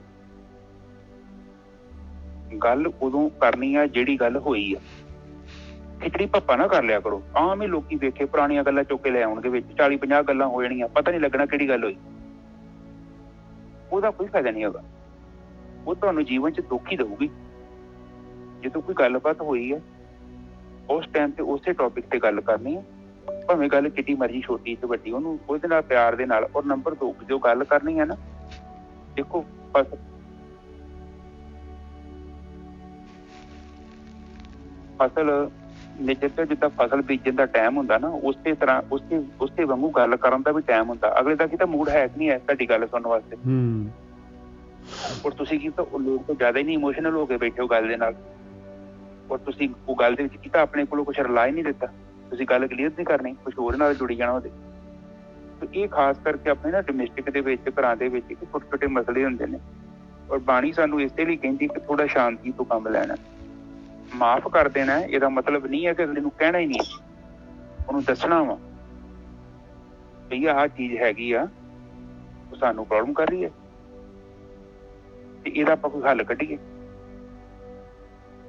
ਗੱਲ ਉਦੋਂ ਕਰਨੀ ਆ ਜਿਹੜੀ ਗੱਲ ਹੋਈ ਆ। ਖਿਚੜੀ ਭੱਪਾ ਨਾ ਕਰ ਲਿਆ ਕਰੋ। ਆਮ ਹੀ ਲੋਕੀ ਵੇਖੇ ਪੁਰਾਣੀਆਂ ਗੱਲਾਂ ਚੁੱਕ ਕੇ ਲੈ ਆਉਣਗੇ ਵਿੱਚ, 40-50 ਗੱਲਾਂ ਹੋ ਜਾਣੀਆਂ, ਪਤਾ ਨਹੀਂ ਲੱਗਣਾ ਕਿਹੜੀ ਗੱਲ ਹੋਈ। ਉਹਦਾ ਕੋਈ ਫਾਇਦਾ ਨਹੀਂ ਹੈਗਾ, ਉਹ ਤੁਹਾਨੂੰ ਜੀਵਨ 'ਚ ਦੁੱਖ ਹੀ ਦਊਗੀ। ਜਦੋਂ ਕੋਈ ਗੱਲਬਾਤ ਹੋਈ ਹੈ ਉਸ ਟਾਈਮ ਤੇ ਉਸੇ ਟੌਪਿਕ ਤੇ ਗੱਲ ਕਰਨੀ ਹੈ, ਭਾਵੇਂ ਗੱਲ ਕਿੰਨੀ ਮਰਜ਼ੀ ਛੋਟੀ ਤੇ ਵੱਡੀ, ਉਹਨੂੰ ਉਹਦੇ ਨਾਲ ਪਿਆਰ ਦੇ ਨਾਲ। ਔਰ ਨੰਬਰ 2, ਜੋ ਗੱਲ ਕਰਨੀ ਹੈ ਨਾ, ਦੇਖੋ ਫਸਲ ਜਿੱਦਾਂ ਫਸਲ ਬੀਜਣ ਦਾ ਟਾਈਮ ਹੁੰਦਾ ਨਾ, ਉਸੇ ਤਰ੍ਹਾਂ ਉਸੇ ਵਾਂਗੂ ਗੱਲ ਕਰਨ ਦਾ ਵੀ ਟਾਈਮ ਹੁੰਦਾ। ਅਗਲੇ ਦਾ ਕਿਤਾ ਮੂਡ ਹੈ ਕਿ ਨਹੀਂ ਹੈ ਤੁਹਾਡੀ ਗੱਲ ਸੁਣਨ ਵਾਸਤੇ। ਔਰ ਤੁਸੀਂ ਕੀ ਤਾਂ ਲੋਕ ਤੋਂ ਜ਼ਿਆਦਾ ਹੀ ਨਹੀਂ ਇਮੋਸ਼ਨਲ ਹੋ ਕੇ ਬੈਠੇ ਹੋ ਗੱਲ ਦੇ ਨਾਲ, ਔਰ ਤੁਸੀਂ ਉਹ ਗੱਲ ਦੇ ਵਿੱਚ ਕੀਤਾ ਆਪਣੇ ਕੋਲੋਂ ਕੁਛ ਰਲਾ ਹੀ ਨਹੀਂ ਦਿੱਤਾ। ਤੁਸੀਂ ਗੱਲ ਕਲੀਅਰ ਨਹੀਂ ਕਰਨੀ, ਕੁਛ ਹੋਰ ਨਾਲ ਜੁੜੀ ਜਾਣਾ ਉਹਦੇ। ਇਹ ਖਾਸ ਕਰਕੇ ਆਪਣੇ ਨਾ ਡੋਮੈਸਟਿਕ ਦੇ ਵਿੱਚ, ਘਰਾਂ ਦੇ ਵਿੱਚ ਛੋਟੇ ਛੋਟੇ ਮਸਲੇ ਹੁੰਦੇ ਨੇ। ਔਰ ਬਾਣੀ ਸਾਨੂੰ ਇਸੇ ਲਈ ਕਹਿੰਦੀ ਕਿ ਥੋੜਾ ਸ਼ਾਂਤੀ ਤੋਂ ਕੰਮ ਲੈਣਾ, ਮਾਫ ਕਰ ਦੇਣਾ। ਇਹਦਾ ਮਤਲਬ ਨਹੀਂ ਹੈ ਕਿ ਅਗਲੇ ਨੂੰ ਕਹਿਣਾ ਹੀ ਨਹੀਂ, ਉਹਨੂੰ ਦੱਸਣਾ ਵਾ ਬਈ ਆਹ ਚੀਜ਼ ਹੈਗੀ ਆ, ਉਹ ਸਾਨੂੰ ਪ੍ਰੋਬਲਮ ਕਰ ਰਹੀ ਹੈ ਤੇ ਇਹਦਾ ਆਪਾਂ ਕੋਈ ਹੱਲ ਕੱਢੀਏ।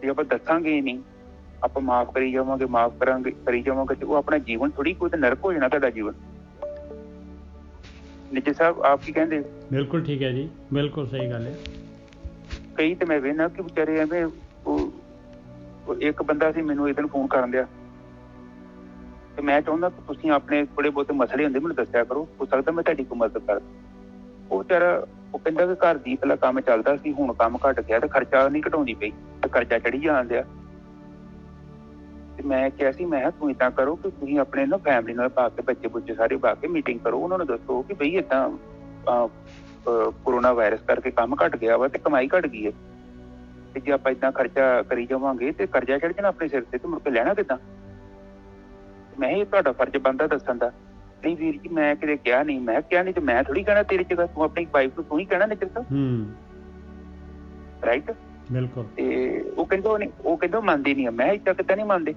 ਜੇ ਆਪਾਂ ਦੱਸਾਂਗੇ ਹੀ ਨਹੀਂ, ਆਪਾਂ ਮਾਫ ਕਰੀ ਜਾਵਾਂਗੇ, ਕਰੀ ਜਾਵਾਂਗੇ, ਤੇ ਉਹ ਆਪਣਾ ਜੀਵਨ ਥੋੜੀ ਕੋਈ ਤਾਂ ਨਰਕ ਹੋ ਜਾਣਾ ਤੁਹਾਡਾ ਜੀਵਨ। ਨਿੱਜੇ ਸਾਹਿਬ ਆਪ ਕੀ ਕਹਿੰਦੇ? ਬਿਲਕੁਲ ਠੀਕ ਹੈ ਜੀ, ਬਿਲਕੁਲ ਸਹੀ ਗੱਲ ਹੈ। ਕਈ ਤੇ ਮੈਂ ਵੇਖਣਾ ਕਿ ਵਿਚਾਰੇ ਐਵੇਂ, ਇੱਕ ਬੰਦਾ ਸੀ ਮੈਨੂੰ ਇੱਕ ਦਿਨ ਫੋਨ ਕਰਨ ਦਿਆ, ਤੇ ਮੈਂ ਚਾਹੁੰਦਾ ਕਿ ਤੁਸੀਂ ਆਪਣੇ ਥੋੜੇ ਬਹੁਤੇ ਮਸਲੇ ਹੁੰਦੇ ਮੈਨੂੰ ਦੱਸਿਆ ਕਰੋ, ਹੋ ਸਕਦਾ ਮੈਂ ਤੁਹਾਡੀ ਕੋਈ ਮਦਦ ਕਰ। ਉਹ ਵਿਚਾਰਾ ਉਹ ਕਹਿੰਦਾ ਕਿ ਘਰ ਦੀ ਪਹਿਲਾਂ ਕੰਮ ਚੱਲਦਾ ਸੀ, ਹੁਣ ਕੰਮ ਘੱਟ ਗਿਆ ਤੇ ਖਰਚਾ ਨਹੀਂ ਘਟਾਉਂਦੀ ਪਈ ਤੇ ਕਰਜ਼ਾ ਚੜੀ ਜਾਣ ਦਿਆ। ਤੇ ਮੈਂ ਕਿਹਾ ਸੀ, ਮੈਂ ਤੂੰ ਏਦਾਂ ਕਰੋ ਕਿ ਤੁਸੀਂ ਆਪਣੇ ਨਾ ਫੈਮਿਲੀ ਨਾਲ ਪਾ ਕੇ, ਬੱਚੇ ਬੁੱਚੇ ਸਾਰੇ ਪਾ ਕੇ ਮੀਟਿੰਗ ਕਰੋ, ਉਹਨਾਂ ਨੂੰ ਦੱਸੋ ਕਿ ਬਈ ਏਦਾਂ ਕੋਰੋਨਾ ਵਾਇਰਸ ਕਰਕੇ ਕੰਮ ਘੱਟ ਗਿਆ ਵਾ ਤੇ ਕਮਾਈ ਘੱਟ ਗਈ ਹੈ, ਤੇ ਜੇ ਆਪਾਂ ਏਦਾਂ ਖਰਚਾ ਕਰੀ ਜਾਵਾਂਗੇ ਤੇ ਕਰਜ਼ਾ ਚੜ ਜਾਣਾ ਆਪਣੇ ਸਿਰ ਤੇ ਮੁੜ ਕੇ ਲੈਣਾ ਕਿੱਦਾਂ। ਮੈਂ ਇਹ ਤੁਹਾਡਾ ਫਰਜ਼ ਬਣਦਾ ਦੱਸਣ ਦਾ। ਨਹੀਂ ਵੀਰ ਜੀ ਮੈਂ ਕਿਤੇ ਕਿਹਾ ਨਹੀਂ, ਮੈਂ ਕਿਹਾ ਨਹੀਂ ਤੇ ਮੈਂ ਥੋੜੀ ਕਹਿਣਾ ਤੇਰੀ ਜਗ੍ਹਾ, ਤੂੰ ਆਪਣੀ ਵਾਈਫ ਨੂੰ ਤੂੰ ਹੀ ਕਹਿਣਾ ਨਿੱਜਰ ਸਾਹਿਬ, ਰਾਈਟ? ਬਿਲਕੁਲ। ਤੇ ਉਹ ਕਹਿੰਦਾ ਮੰਨਦੇ ਨਹੀਂ ਆ। ਮੈਂ ਏਦਾਂ ਕਿੱਦਾਂ ਨਹੀਂ ਮੰਨਦੇ?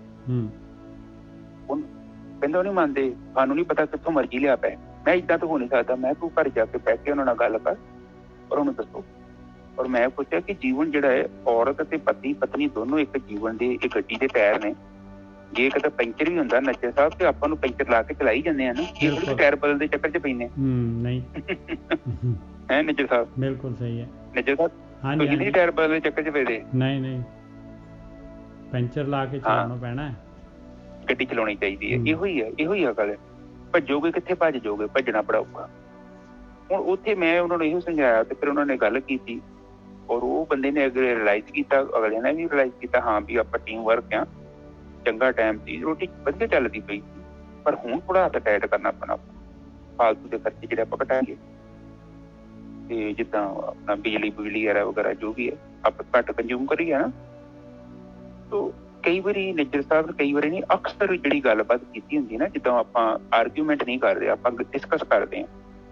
ਕਹਿੰਦਾ ਉਹ ਨਹੀਂ ਮੰਨਦੇ, ਸਾਨੂੰ ਨਹੀਂ ਪਤਾ ਕਿੱਥੋਂ ਮਰਜ਼ੀ ਲਿਆ ਪਏ। ਮੈਂ ਏਦਾਂ ਤਾਂ ਹੋ ਨਹੀਂ ਸਕਦਾ। ਮੈਂ ਤੂੰ ਘਰ ਜਾ ਕੇ ਬੈਠ ਕੇ ਉਹਨਾਂ ਨਾਲ ਗੱਲ ਕਰ ਔਰ ਉਹਨੂੰ ਦੱਸੋ। ਔਰ ਮੈਂ ਪੁੱਛਿਆ ਕਿ ਜੀਵਨ ਜਿਹੜਾ ਹੈ, ਔਰਤ ਅਤੇ ਪਤੀ ਪਤਨੀ ਦੋਨੋਂ ਇੱਕ ਜੀਵਨ ਦੇ, ਇੱਕ ਗੱਡੀ ਦੇ ਟਾਇਰ ਨੇ। ਜੇ ਕਿਤੇ ਪੈਂਚਰ ਵੀ ਹੁੰਦਾ ਨੱਚੇ ਸਾਹਿਬ ਤੇ ਆਪਾਂ ਨੂੰ ਪੈਂਚਰ ਲਾ ਕੇ ਚਲਾਈ ਜਾਂਦੇ ਆ ਨਾ, ਇਹ ਟਾਇਰ ਬਦਲ ਦੇ ਚੱਕਰ 'ਚ ਪੈਂਦੇ ਨਹੀਂ ਹੈ ਨੱਚੇ ਸਾਹਿਬ। ਬਿਲਕੁਲ ਸਹੀ ਹੈ ਨੱਚੇ ਸਾਹਿਬ, ਤੁਸੀਂ ਟਾਇਰ ਬਦਲ ਦੇ ਚੱਕਰ 'ਚ ਪੈਂਦੇ? ਨਹੀਂ, ਪੈਂਚਰ ਲਾ ਕੇ ਚਲਾਉਣਾ ਪੈਣਾ, ਗੱਡੀ ਚਲਾਉਣੀ ਚਾਹੀਦੀ ਹੈ। ਇਹੋ ਹੀ ਗੱਲ ਹੈ। ਭੱਜੋਗੇ ਕਿੱਥੇ, ਭੱਜ ਜਾਓਗੇ, ਭੱਜਣਾ ਬੜਾ ਔਖਾ। ਹੁਣ ਉੱਥੇ ਮੈਂ ਉਹਨਾਂ ਨੂੰ ਇਹੋ ਸਮਝਾਇਆ ਤੇ ਫਿਰ ਉਹਨਾਂ ਨੇ ਗੱਲ ਕੀਤੀ ਔਰ ਉਹ ਬੰਦੇ ਨੇ ਅਗਰ ਰਿਲਾਈਜ਼ ਕੀਤਾ, ਅਗਲੇ ਨੇ ਵੀ ਰਿਲਾਈਜ਼ ਕੀਤਾ ਹਾਂ ਵੀ ਆਪਾਂ ਟੀਮ ਵਰਕ ਆ, ਚੰਗਾ ਟਾਈਮ ਸੀ, ਰੋਟੀ ਵਧੀਆ ਚੱਲਦੀ ਪਈ ਸੀ, ਪਰ ਹੁਣ ਥੋੜਾ ਹੱਥ ਟਾਈਟ ਕਰਨਾ ਪੈਣਾ, ਫਾਲਤੂ ਦੇ ਖਰਚੇ ਜਿਹੜੇ ਆਪਾਂ ਘਟਾਈਏ ਤੇ ਜਿੱਦਾਂ ਆਪਣਾ ਬਿਜਲੀ ਵਗੈਰਾ ਜੋ ਵੀ ਹੈ ਆਪਾਂ ਘੱਟ ਕੰਜ਼ਿਊਮ ਕਰੀਏ ਨਾ। ਤੋ ਕਈ ਵਾਰੀ ਨਿੱਜਰ ਸਾਹਿਬ ਕਈ ਵਾਰੀ ਨਹੀਂ, ਅਕਸਰ ਜਿਹੜੀ ਗੱਲਬਾਤ ਕੀਤੀ ਹੁੰਦੀ ਨਾ, ਜਿੱਦਾਂ ਆਪਾਂ ਆਰਗੂਮੈਂਟ ਨਹੀਂ ਕਰਦੇ, ਆਪਾਂ ਡਿਸਕਸ ਕਰਦੇ ਹਾਂ,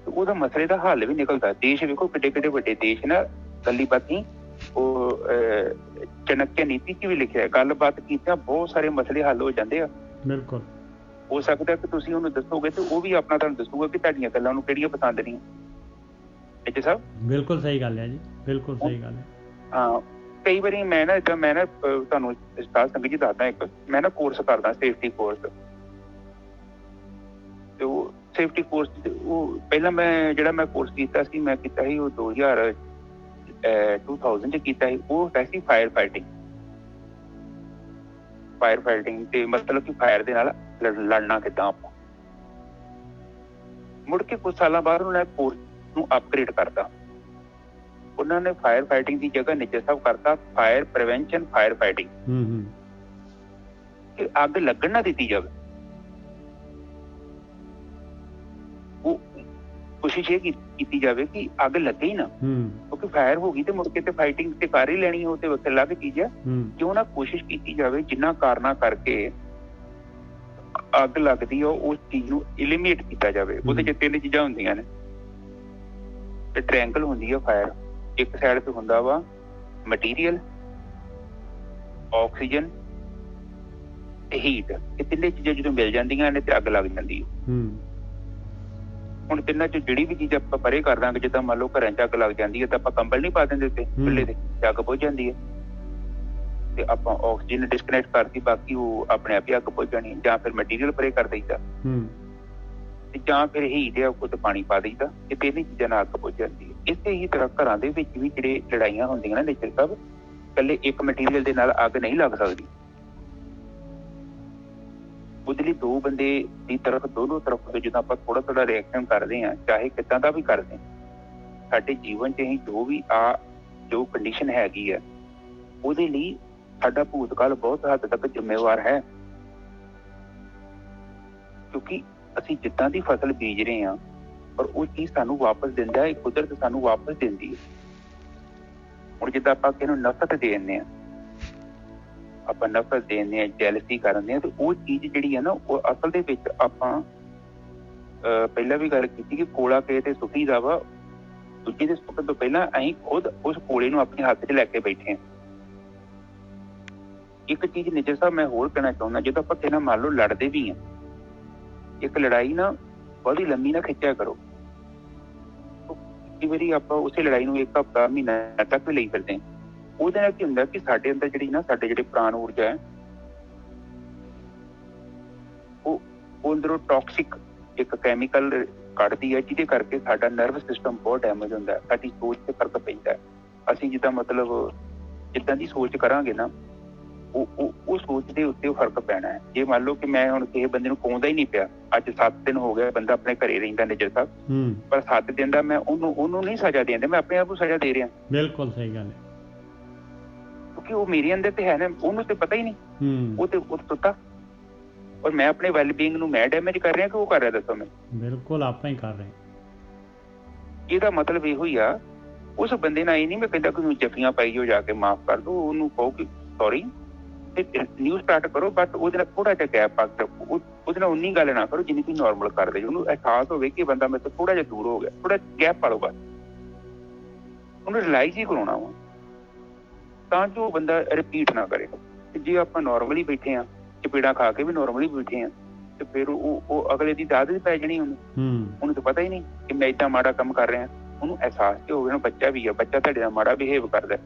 ਉਹਦਾ ਮਸਲੇ ਦਾ ਹੱਲ ਵੀ ਨਿਕਲਦਾ। ਦੇਸ਼ ਵੇਖੋ ਕਿੱਡੇ ਵੱਡੇ ਦੇਸ਼ ਨਾ, ਗੱਲੀ ਬਾਤੀ ਉਹ ਚਣਕਿਆ ਨੀਤੀ 'ਚ ਵੀ ਲਿਖਿਆ, ਗੱਲਬਾਤ ਕੀਤਿਆਂ ਬਹੁਤ ਸਾਰੇ ਮਸਲੇ ਹੱਲ ਹੋ ਜਾਂਦੇ ਆ। ਬਿਲਕੁਲ ਹੋ ਸਕਦਾ ਕਿ ਤੁਸੀਂ ਉਹਨੂੰ ਦੱਸੋਗੇ ਤੇ ਉਹ ਵੀ ਆਪਣਾ ਤੁਹਾਨੂੰ ਦੱਸੂਗਾ ਕਿ ਤੁਹਾਡੀਆਂ ਗੱਲਾਂ ਉਹਨੂੰ ਕਿਹੜੀਆਂ ਪਸੰਦ ਨਹੀਂ। ਨਿੱਜਰ ਸਾਹਿਬ ਬਿਲਕੁਲ ਸਹੀ ਗੱਲ ਹੈ ਜੀ, ਬਿਲਕੁਲ ਸਹੀ ਗੱਲ ਹੈ। ਹਾਂ, ਕਈ ਵਾਰੀ ਮੈਂ ਨਾ ਤੁਹਾਨੂੰ ਸਾਧ ਸੰਗਤ ਜੀ ਦੱਸਦਾ, ਇੱਕ ਮੈਂ ਨਾ ਕੋਰਸ ਕਰਦਾ ਸੇਫਟੀ ਕੋਰਸ, ਤੇ ਉਹ ਸੇਫਟੀ ਕੋਰਸ ਉਹ ਪਹਿਲਾਂ ਮੈਂ ਕੋਰਸ ਕੀਤਾ ਸੀ, ਮੈਂ ਕੀਤਾ ਸੀ ਉਹ 2000 ਚ ਕੀਤਾ ਸੀ। ਉਹ ਸੀ ਫਾਇਰ ਫਾਈਟਿੰਗ ਤੇ ਮਤਲਬ ਕਿ ਫਾਇਰ ਦੇ ਨਾਲ ਲੜਨਾ ਕਿੱਦਾਂ ਆਪਾਂ। ਮੁੜ ਕੇ ਕੁਝ ਸਾਲਾਂ ਬਾਅਦ ਉਹਨਾਂ ਨੇ ਕੋਰਸ ਨੂੰ ਅਪਗ੍ਰੇਡ ਕਰਤਾ, ਉਹਨਾਂ ਨੇ ਫਾਇਰ ਫਾਈਟਿੰਗ ਦੀ ਜਗ੍ਹਾ ਨਿੱਜਰ ਸਾਹਿਬ ਕਰਤਾ ਫਾਇਰ ਪ੍ਰੀਵੈਂਸ਼ਨ ਫਾਇਰ ਫਾਈਟਿੰਗ, ਕਿ ਅੱਗ ਲੱਗਣ ਨਾ ਦਿੱਤੀ ਜਾਵੇ। ਉਹ ਕੋਸ਼ਿਸ਼ ਇਹ ਕੀਤੀ ਜਾਵੇ ਕਿ ਅੱਗ ਲੱਗੇ ਹੀ ਨਾ, ਕਿਉਂਕਿ ਫਾਇਰ ਹੋ ਗਈ ਤੇ ਮੁੜ ਕੇ ਤੇ ਫਾਈਟਿੰਗ ਤੇ ਕਰ ਹੀ ਲੈਣੀ, ਉਹ ਤੇ ਵਕਤ ਅਲੱਗ ਚੀਜ਼ ਆ। ਕਿਉਂ ਨਾ ਕੋਸ਼ਿਸ਼ ਕੀਤੀ ਜਾਵੇ ਜਿੰਨਾ ਕਾਰਨਾਂ ਕਰਕੇ ਅੱਗ ਲੱਗਦੀ ਆ ਉਸ ਚੀਜ਼ ਨੂੰ ਐਲੀਮੀਨੇਟ ਕੀਤਾ ਜਾਵੇ। ਉਹਦੇ 'ਚ 3 ਚੀਜ਼ਾਂ ਹੁੰਦੀਆਂ ਨੇ ਤੇ ਟ੍ਰਾਇੰਗਲ ਹੁੰਦੀ ਆ ਫਾਇਰ, ਇੱਕ ਸਾਈਡ ਤੇ ਹੁੰਦਾ ਵਾ ਮਟੀਰੀਅਲ, ਆਕਸੀਜਨ ਤੇ ਹੀਟ। ਇਹ ਤਿੰਨੇ ਚੀਜ਼ਾਂ ਜਦੋਂ ਮਿਲ ਜਾਂਦੀਆਂ ਨੇ ਤੇ ਅੱਗ ਲੱਗ ਜਾਂਦੀ ਹੈ। ਹੁਣ ਤਿੰਨਾਂ ਚ ਜਿਹੜੀ ਵੀ ਚੀਜ਼ ਆਪਾਂ ਪਰੇ ਕਰ ਦਾਂਗੇ, ਜਿੱਦਾਂ ਮੰਨ ਲਓ ਘਰਾਂ ਚ ਅੱਗ ਲੱਗ ਜਾਂਦੀ ਹੈ ਤਾਂ ਆਪਾਂ ਕੰਬਲ ਨਹੀਂ ਪਾ ਦਿੰਦੇ ਉੱਤੇ ਚੁੱਲ੍ਹੇ ਤੇ, ਅੱਗ ਬੁੱਝ ਜਾਂਦੀ ਹੈ ਤੇ ਆਪਾਂ ਆਕਸੀਜਨ ਡਿਸਕਨੈਕਟ ਕਰਤੀ, ਬਾਕੀ ਉਹ ਆਪਣੇ ਆਪ ਹੀ ਅੱਗ ਬੁੱਝ ਜਾਣੀ। ਜਾਂ ਫਿਰ ਮਟੀਰੀਅਲ ਪਰੇ ਕਰ ਦਈਦਾ ਤੇ ਜਾਂ ਫਿਰ ਹੀਟ ਆ ਉਹ ਤੇ ਪਾਣੀ ਪਾ ਦਈਦਾ, ਇਹ ਤਿੰਨ ਚੀਜ਼ਾਂ ਨਾਲ ਅੱਗ ਬੁੱਝ ਜਾਂਦੀ ਹੈ। ਇਸੇ ਹੀ ਤਰ੍ਹਾਂ ਘਰਾਂ ਦੇ ਵਿੱਚ ਵੀ ਜਿਹੜੇ ਲੜਾਈਆਂ ਹੁੰਦੀਆਂ ਨਾ ਨੇਚਰ ਸਾਹਿਬ, ਇਕੱਲੇ ਇੱਕ ਮਟੀਰੀਅਲ ਦੇ ਨਾਲ ਅੱਗ ਨਹੀਂ ਲੱਗ ਸਕਦੀ। ਉਹਦੇ ਲਈ 2 ਬੰਦੇ ਦੀ ਤਰਫ, ਦੋਨੋਂ ਤਰਫ ਤੋਂ ਜਦੋਂ ਆਪਾਂ ਥੋੜਾ ਰਿਐਕਸ਼ਨ ਕਰਦੇ ਹਾਂ, ਚਾਹੇ ਕਿੱਦਾਂ ਦਾ ਵੀ ਕਰਦੇ ਹਾਂ, ਸਾਡੇ ਜੀਵਨ 'ਚ ਅਸੀਂ ਜੋ ਕੰਡੀਸ਼ਨ ਹੈਗੀ ਹੈ ਉਹਦੇ ਲਈ ਸਾਡਾ ਭੂਤਕਾਲ ਬਹੁਤ ਹੱਦ ਤੱਕ ਜ਼ਿੰਮੇਵਾਰ ਹੈ। ਕਿਉਂਕਿ ਅਸੀਂ ਜਿੱਦਾਂ ਦੀ ਫਸਲ ਬੀਜ ਰਹੇ ਹਾਂ ਪਰ ਉਹ ਚੀਜ਼ ਸਾਨੂੰ ਵਾਪਸ ਦਿੰਦਾ ਹੈ, ਕੁਦਰਤ ਸਾਨੂੰ ਵਾਪਸ ਦਿੰਦੀ ਹੈ। ਹੁਣ ਜਿੱਦਾਂ ਆਪਾਂ ਕਿਸੇ ਨੂੰ ਨਫ਼ਰਤ ਦੇ ਦਿੰਦੇ ਹਾਂ, ਆਪਾਂ ਨਫ਼ਰਤ ਦੇਂਦੇ ਹਾਂ, ਜੈਲਸੀ ਕਰਦੇ ਹਾਂ, ਤੇ ਉਹ ਚੀਜ਼ ਜਿਹੜੀ ਹੈ ਨਾ ਉਹ ਅਸਲ ਦੇ ਵਿੱਚ ਆਪਾਂ ਪਹਿਲਾਂ ਵੀ ਗੱਲ ਕੀਤੀ ਕਿ ਕੋਲਾ ਕਿਸੇ ਤੇ ਸੁੱਟੀ ਦਾ ਵਾ, ਦੂਜੇ ਦੇ ਸੁੱਟਣ ਤੋਂ ਪਹਿਲਾਂ ਅਸੀਂ ਖੁਦ ਉਸ ਕੋਲੇ ਨੂੰ ਆਪਣੇ ਹੱਥ 'ਚ ਲੈ ਕੇ ਬੈਠੇ ਹਾਂ। ਇੱਕ ਚੀਜ਼ ਨਿੱਜਰ ਸਾਹਿਬ ਮੈਂ ਹੋਰ ਕਹਿਣਾ ਚਾਹੁੰਦਾ, ਜਦੋਂ ਆਪਾਂ ਕਿਸੇ ਨਾਲ ਮੰਨ ਲਓ ਲੜਦੇ ਵੀ ਹਾਂ, ਇੱਕ ਲੜਾਈ ਨਾ ਬਹੁਤੀ ਲੰਮੀ ਨਾ ਖਿੱਚਿਆ ਕਰੋ। ਕਈ ਵਾਰੀ ਆਪਾਂ ਉਸੇ ਲੜਾਈ ਨੂੰ 1 ਹਫ਼ਤਾ ਮਹੀਨਾ ਤੱਕ ਵੀ ਲਈ ਫਿਰਦੇ ਹਾਂ। ਉਹਦੇ ਨਾਲ ਕੀ ਹੁੰਦਾ ਕਿ ਸਾਡੇ ਅੰਦਰ ਸਾਡੇ ਜਿਹੜੇ ਪ੍ਰਾਣ ਊਰਜਾ ਹੈ ਉਹ ਅੰਦਰੋਂ ਟੌਕਸਿਕ ਇੱਕ ਕੈਮੀਕਲ ਕੱਢਦੀ ਹੈ, ਜਿਹਦੇ ਕਰਕੇ ਸਾਡਾ ਨਰਵਸ ਸਿਸਟਮ ਬਹੁਤ ਡੈਮੇਜ ਹੁੰਦਾ ਹੈ, ਸਾਡੀ ਸੋਚ ਤੇ ਫਰਕ ਪੈਂਦਾ ਹੈ। ਅਸੀਂ ਜਿੱਦਾਂ ਦੀ ਸੋਚ ਕਰਾਂਗੇ ਨਾ ਉਹ ਸੋਚ ਦੇ ਉੱਤੇ ਉਹ ਫਰਕ ਪੈਣਾ ਹੈ। ਜੇ ਮੰਨ ਲਓ ਕਿ ਮੈਂ ਹੁਣ ਕਿਸੇ ਬੰਦੇ ਨੂੰ ਪਾਉਂਦਾ ਹੀ ਨਹੀਂ ਪਿਆ, ਅੱਜ 7 ਦਿਨ ਹੋ ਗਿਆ ਬੰਦਾ ਆਪਣੇ ਘਰੇ ਰਹਿੰਦਾ ਨਿੱਜਰ ਸਾਹਿਬ, ਪਰ 7 ਦਿਨ ਦਾ ਮੈਂ ਉਹਨੂੰ ਨਹੀਂ ਸਜ਼ਾ ਦੇਂਦਾ, ਮੈਂ ਆਪਣੇ ਆਪ ਨੂੰ ਸਜ਼ਾ ਦੇ ਰਿਹਾ। ਬਿਲਕੁਲ ਸਹੀ ਗੱਲ ਹੈ, ਕਿਉਂਕਿ ਉਹ ਮੇਰੇ ਅੰਦਰ ਤੇ ਹੈ ਨਾ, ਉਹਨੂੰ ਤੇ ਪਤਾ ਹੀ ਨਹੀਂ, ਉਹ ਤੇ ਸੁੱਤਾ, ਔਰ ਮੈਂ ਆਪਣੇ ਵੈਲਬੀਇੰਗ ਨੂੰ ਮੈਂ ਡੈਮੇਜ ਕਰ ਰਿਹਾ ਕਿ ਉਹ ਕਰ ਰਿਹਾ, ਦੱਸੋ? ਮੈਂ ਬਿਲਕੁਲ ਆਪਾਂ ਹੀ ਕਰ ਰਹੇ। ਇਹਦਾ ਮਤਲਬ ਇਹੋ ਹੀ ਆ, ਉਸ ਬੰਦੇ ਨਾਲ ਇਹ ਨਹੀਂ ਮੈਂ ਕਹਿੰਦਾ ਕਿ ਉਹਨੂੰ ਜੱਫੀਆਂ ਪਾਈ ਜੋ ਜਾ ਕੇ ਮਾਫ਼ ਕਰ ਦੋ, ਉਹਨੂੰ ਕਹੋ ਕਿ ਸੌਰੀ ਤੇ ਨਿਊ ਸਟਾਰਟ ਕਰੋ, ਬਟ ਉਹਦੇ ਨਾਲ ਥੋੜਾ ਜਿਹਾ ਗੈਪ ਪਾ ਕੇ ਰੱਖੋ, ਉਹਦੇ ਨਾਲ ਉਨੀ ਗੱਲ ਨਾ ਕਰੋ ਜਿੰਨੀ ਤੁਸੀਂ ਨੋਰਮਲ ਕਰਦੇ ਜੋ। ਉਹਨੂੰ ਅਹਿਸਾਸ ਹੋਵੇ ਕਿ ਬੰਦਾ ਮੇਰੇ ਤੋਂ ਥੋੜਾ ਜਿਹਾ ਦੂਰ ਹੋ ਗਿਆ, ਥੋੜਾ ਗੈਪ ਪਾ ਲਓ ਬਸ, ਉਹਨੂੰ ਰਿਲਾਈਜ਼ ਹੀ ਕਰਾਉਣਾ ਵਾ ਤਾਂ ਜੋ ਬੰਦਾ ਰਿਪੀਟ ਨਾ ਕਰੇ। ਜੇ ਆਪਾਂ ਨੋਰਮਲੀ ਬੈਠੇ ਹਾਂ, ਚਪੇੜਾਂ ਖਾ ਕੇ ਵੀ ਨੋਰਮਲੀ ਬੈਠੇ ਹਾਂ, ਤੇ ਫਿਰ ਉਹ ਅਗਲੇ ਦੀ ਆਦਤ ਪੈ ਜਾਣੀ ਉਹਨੂੰ ਤਾਂ ਪਤਾ ਹੀ ਨਹੀਂ ਕਿ ਮੈਂ ਏਦਾਂ ਮਾੜਾ ਕੰਮ ਕਰ ਰਿਹਾ। ਉਹਨੂੰ ਅਹਿਸਾਸ ਤੇ ਹੋਵੇ ਨਾ, ਬੱਚਾ ਵੀ ਆ, ਬੱਚਾ ਤੁਹਾਡੇ ਨਾਲ ਮਾੜਾ ਬਿਹੇਵ ਕਰਦਾ,